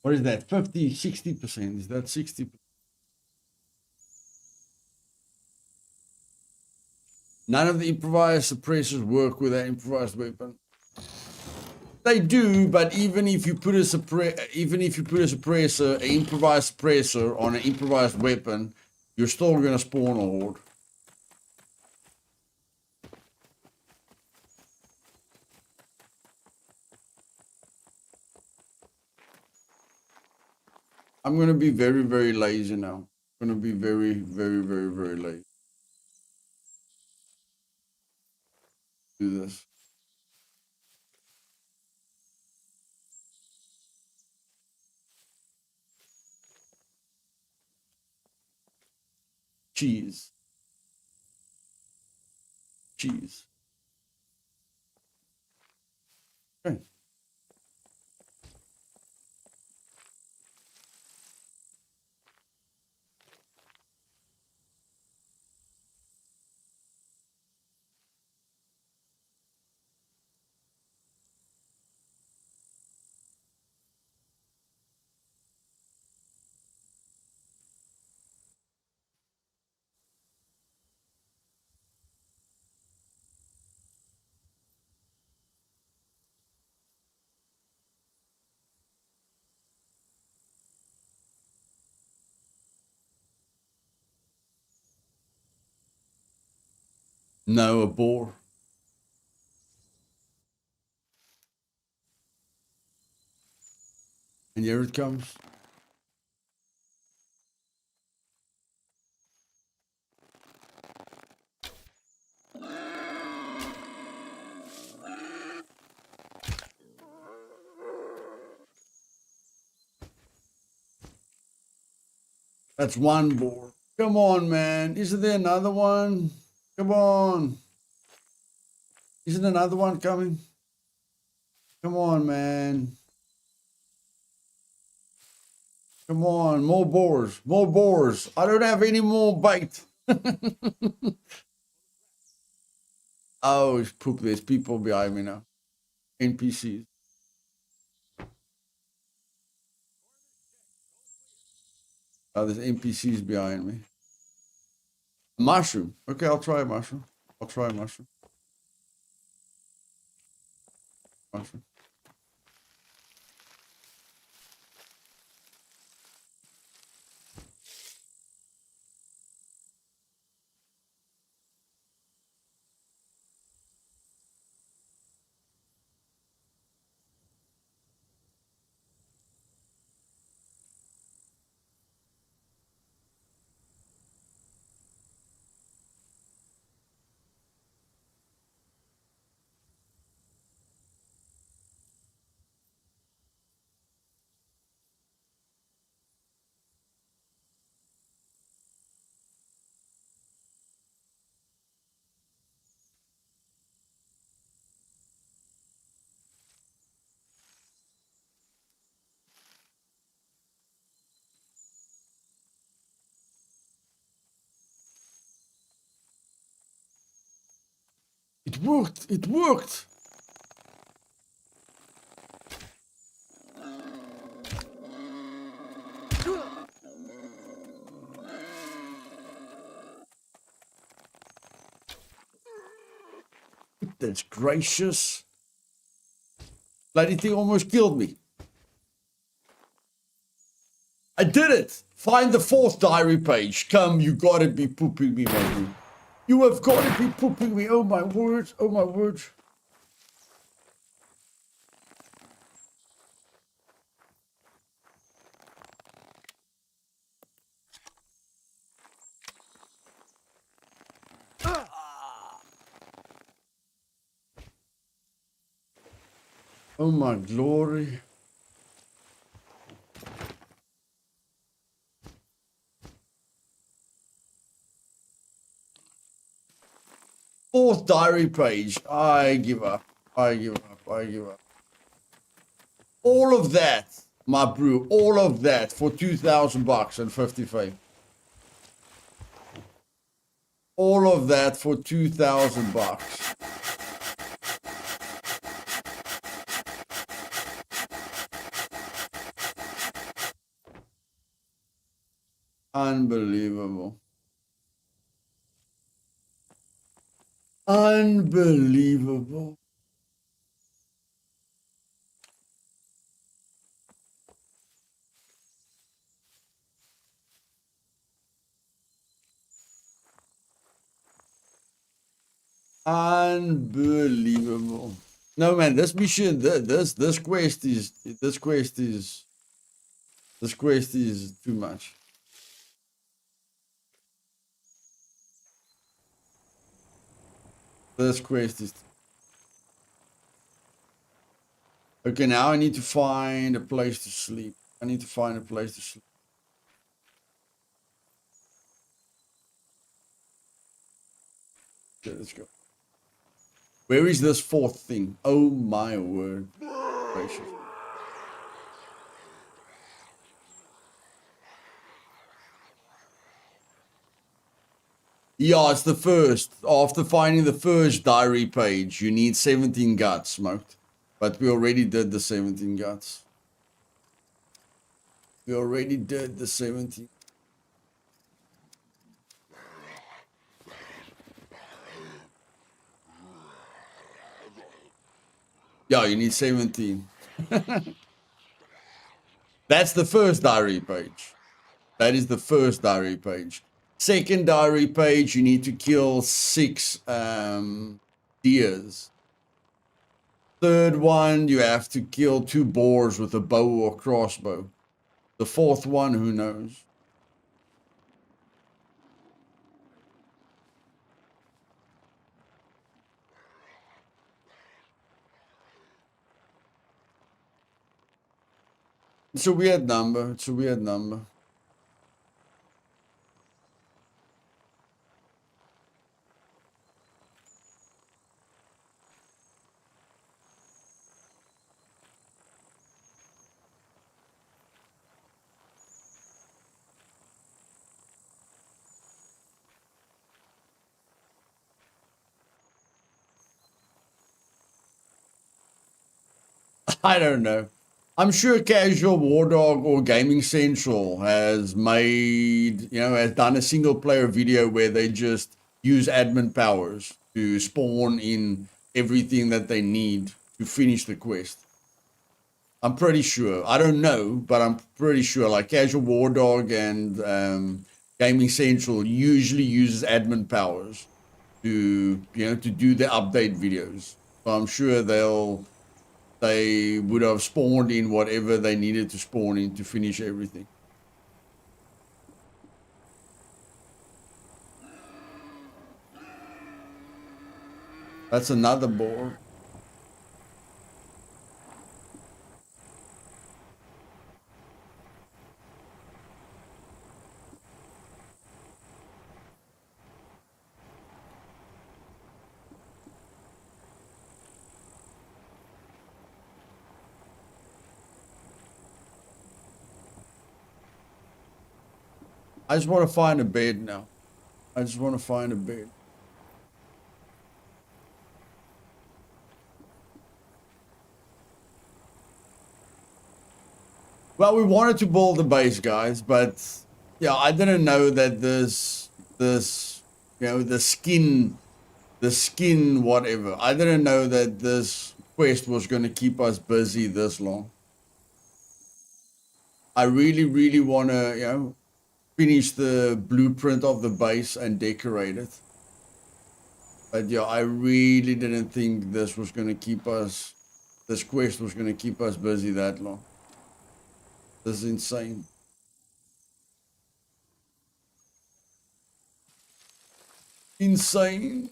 What is that? 50, 60%? Is that 60%? None of the improvised suppressors work with that improvised weapon. They do, but even if you put a suppressor, an improvised suppressor on an improvised weapon, you're still gonna spawn a horde. I'm gonna be very, very lazy now. I'm gonna be very, very, very, very lazy. Do this. cheese. Cheese. Okay. No, a boar. And here it comes. That's one boar. Come on, man. Isn't there another one? Come on. Isn't another one coming? Come on, man. Come on. More boars. More boars. I don't have any more bait. Oh, it's poop. There's people behind me now. NPCs. Oh, there's NPCs behind me. Mushroom. Okay, I'll try a mushroom. I'll try a mushroom. Mushroom. It worked. It worked. That's gracious. Bloody thing almost killed me. I did it. Find the fourth diary page. Come, you gotta be pooping me, my dude. You have gotta be pooping me. Oh my words. Oh my words. Oh my glory. Fourth diary page. I give up. I give up. I give up. All of that, my brew. All of that for $2,000 and 55. All of that for $2,000. Unbelievable. Unbelievable. Unbelievable. No man, this mission, this quest is too much. This quest is. Okay, now I need to find a place to sleep. I need to find a place to sleep. Okay, let's go. Where is this fourth thing? Oh my word. Gracious. Yeah, it's the first. After finding the first diary page, you need 17 guts, Smoked. But we already did the 17 guts. We already did the 17. Yeah, you need 17. That's the first diary page. That is the first diary page. Second diary page, you need to kill 6 deers. Third one, you have to kill 2 boars with a bow or crossbow. The fourth one, who knows? It's a weird number. It's a weird number. I don't know. I'm sure Casual War Dog or Gaming Central has made, has done a single player video where they just use admin powers to spawn in everything that they need to finish the quest. I'm pretty sure. I don't know, but I'm pretty sure. Like Casual War Dog and Gaming Central usually uses admin powers to do the update videos. So I'm sure they would have spawned in whatever they needed to spawn in to finish everything. That's another board. I just want to find a bed now. I just want to find a bed. Well, we wanted to build the base, guys, but yeah, I didn't know that this, the skin, whatever. I didn't know that this quest was going to keep us busy this long. I really, really want to, finish the blueprint of the base and decorate it. But yeah, I really didn't think this quest was going to keep us busy that long. This is insane. Insane.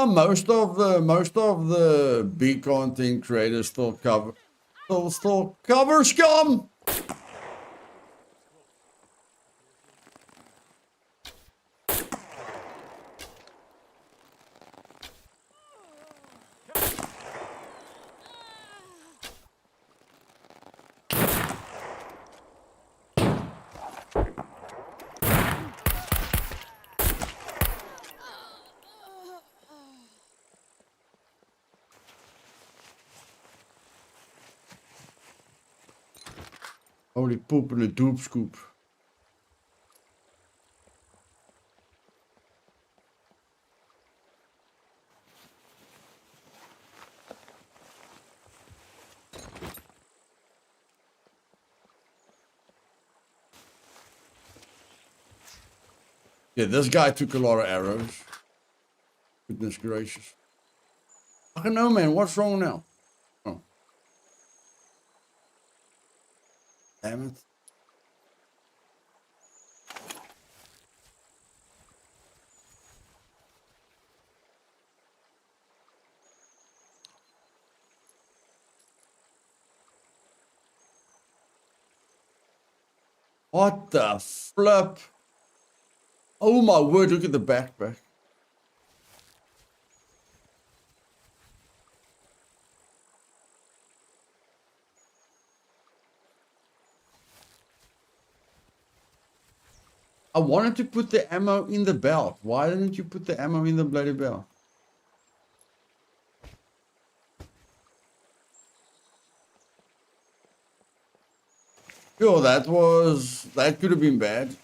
Most of the big content creators still cover Scum. Holy poop in a doop scoop. Yeah, this guy took a lot of arrows. Goodness gracious. I don't know, man. What's wrong now? Oh. Damn it. What the flip? Oh my word, look at the backpack. I wanted to put the ammo in the belt. Why didn't you put the ammo in the bloody belt? Yo, that could have been bad.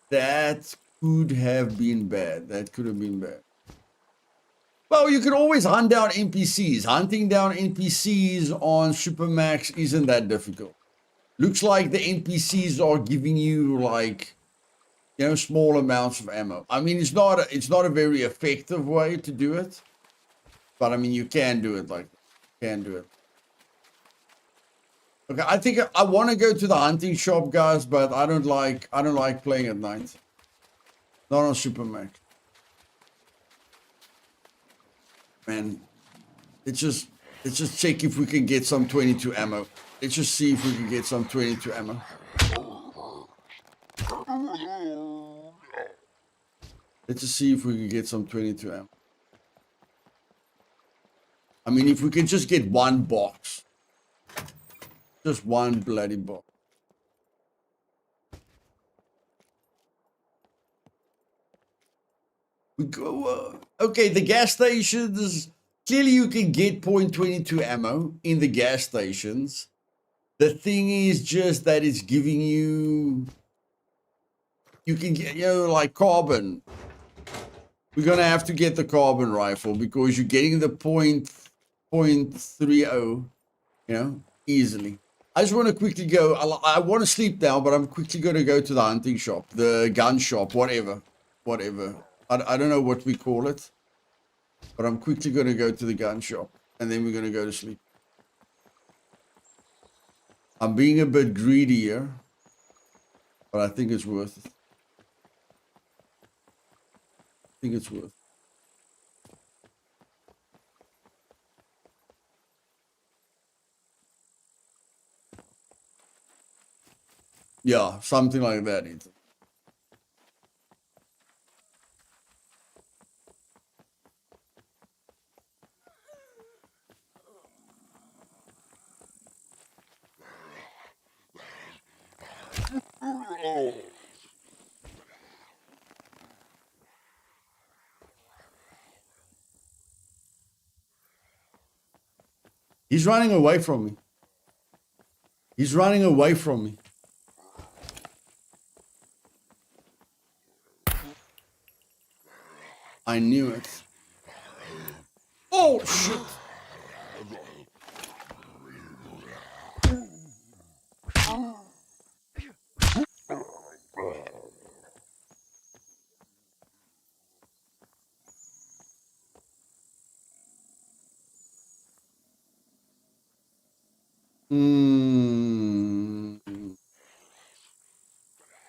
That could have been bad. That could have been bad. Well, you can always hunt down NPCs. Hunting down NPCs on Supermax isn't that difficult. Looks like the NPCs are giving you like, you know, small amounts of ammo. I mean, it's not a very effective way to do it, but I mean, you can do it like that. You can do it. Okay, I think I want to go to the hunting shop, guys, but I don't like playing at night. Not on Supermax. Man, let's just check if we can get some 22 ammo. Let's just see if we can get some 22 ammo. Let's just see if we can get some 22 ammo. I mean, if we can just get one box. Just one bloody box. We go, okay, the gas stations. Clearly, you can get .22 ammo in the gas stations. The thing is just that it's giving you. You can get, you know, like carbon. We're gonna have to get the carbon rifle because you're getting the .30, you know, easily. I just want to quickly go. I want to sleep now, but I'm quickly going to go to the hunting shop, the gun shop, whatever. I don't know what we call it, but I'm quickly going to go to the gun shop, and then we're going to go to sleep. I'm being a bit greedy here, but I think it's worth it. I think it's worth it. Yeah, something like that, Ethan. He's running away from me. He's running away from me. I knew it. Oh, shit.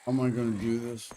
How am I going to do this?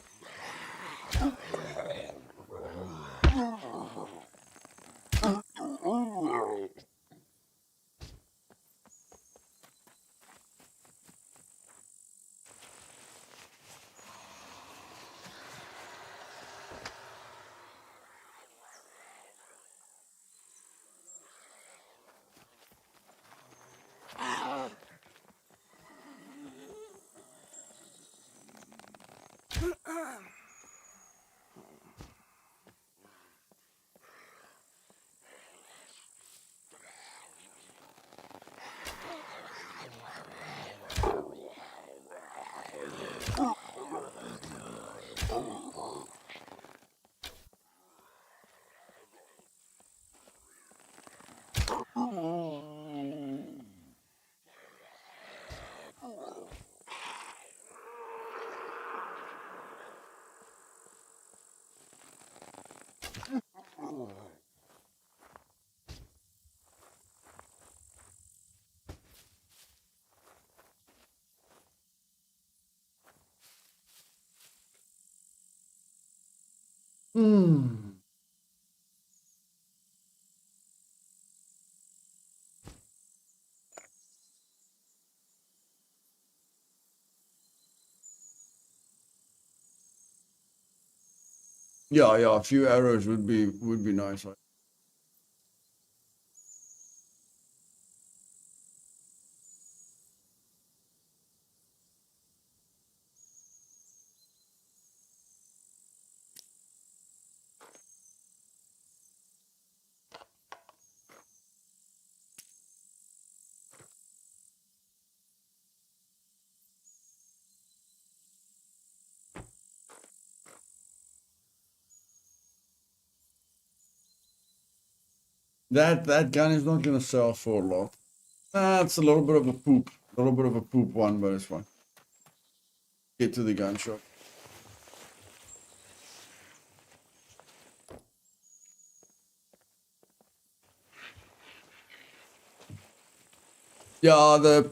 Yeah, a few arrows would be nice. That gun is not gonna sell for a lot. It's a little bit of a poop. A little bit of a poop one, but it's fine. Get to the gun shop. Yeah, the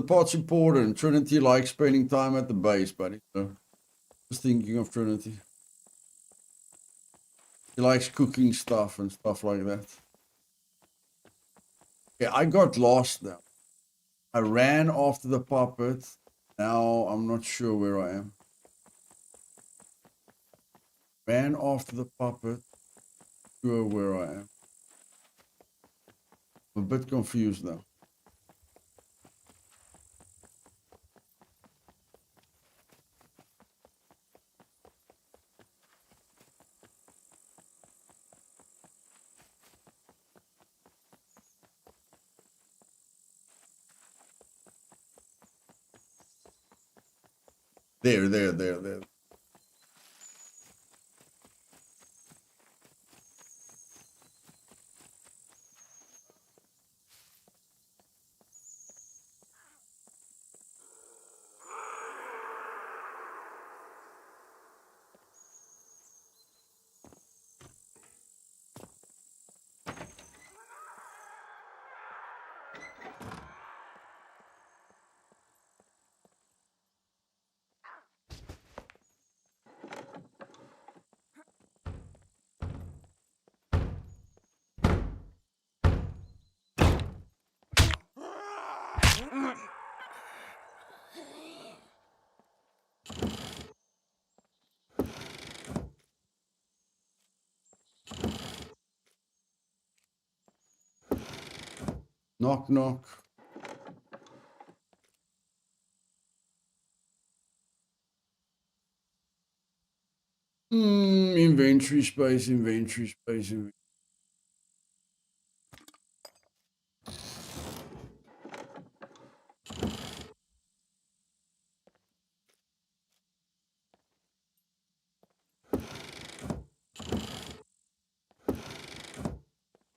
part's important. Trinity likes spending time at the base, buddy. So just thinking of Trinity. He likes cooking stuff and stuff like that. Yeah, I got lost now. I ran after the puppet. Now I'm not sure where I am. Ran after the puppet. Sure where I am. I'm a bit confused now. There. Knock, knock. Inventory space.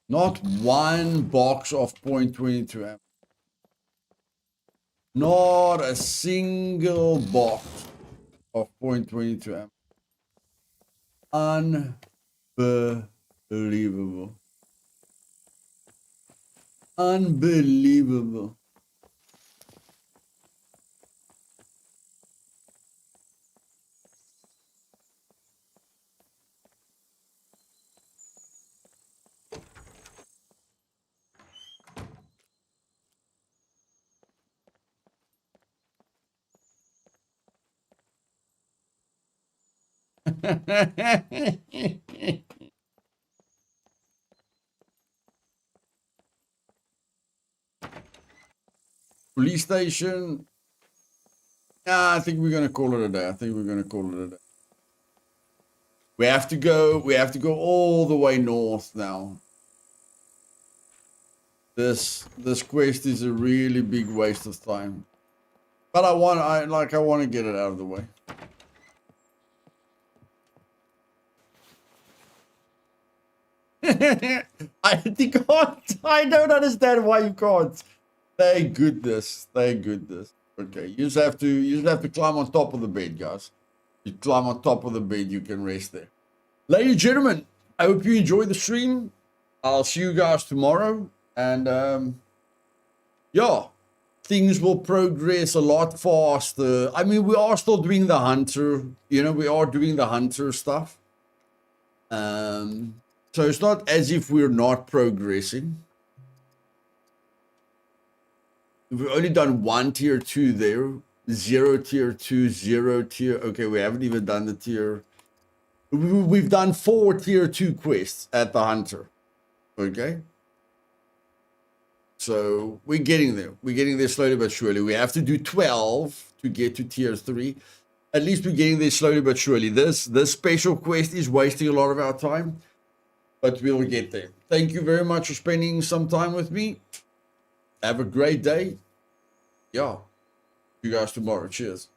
Not one box of 0.22 amp. Not a single box of 0.22 amp. Unbelievable. Unbelievable. Police station. I think we're gonna call it a day. We have to go all the way north now. This quest is a really big waste of time. But I want to get it out of the way. I can't. I don't understand why you can't. Thank goodness. Okay, you just have to climb on top of the bed, guys. You climb on top of the bed, you can rest there. Ladies and gentlemen, I hope you enjoyed the stream. I'll see you guys tomorrow. And yeah, things will progress a lot faster. I mean, we are still doing the hunter. We are doing the hunter stuff. So it's not as if we're not progressing. We've only done 1 tier 2 there. 0 tier 2, 0 tier. Okay, we haven't even done the tier We've done 4 tier 2 quests at the Hunter. Okay? So we're getting there. We're getting there slowly but surely. We have to do 12 to get to tier 3. At least we're getting there slowly but surely. This special quest is wasting a lot of our time, but we'll get there. Thank you very much for spending some time with me. Have a great day. Yeah. See you guys tomorrow. Cheers.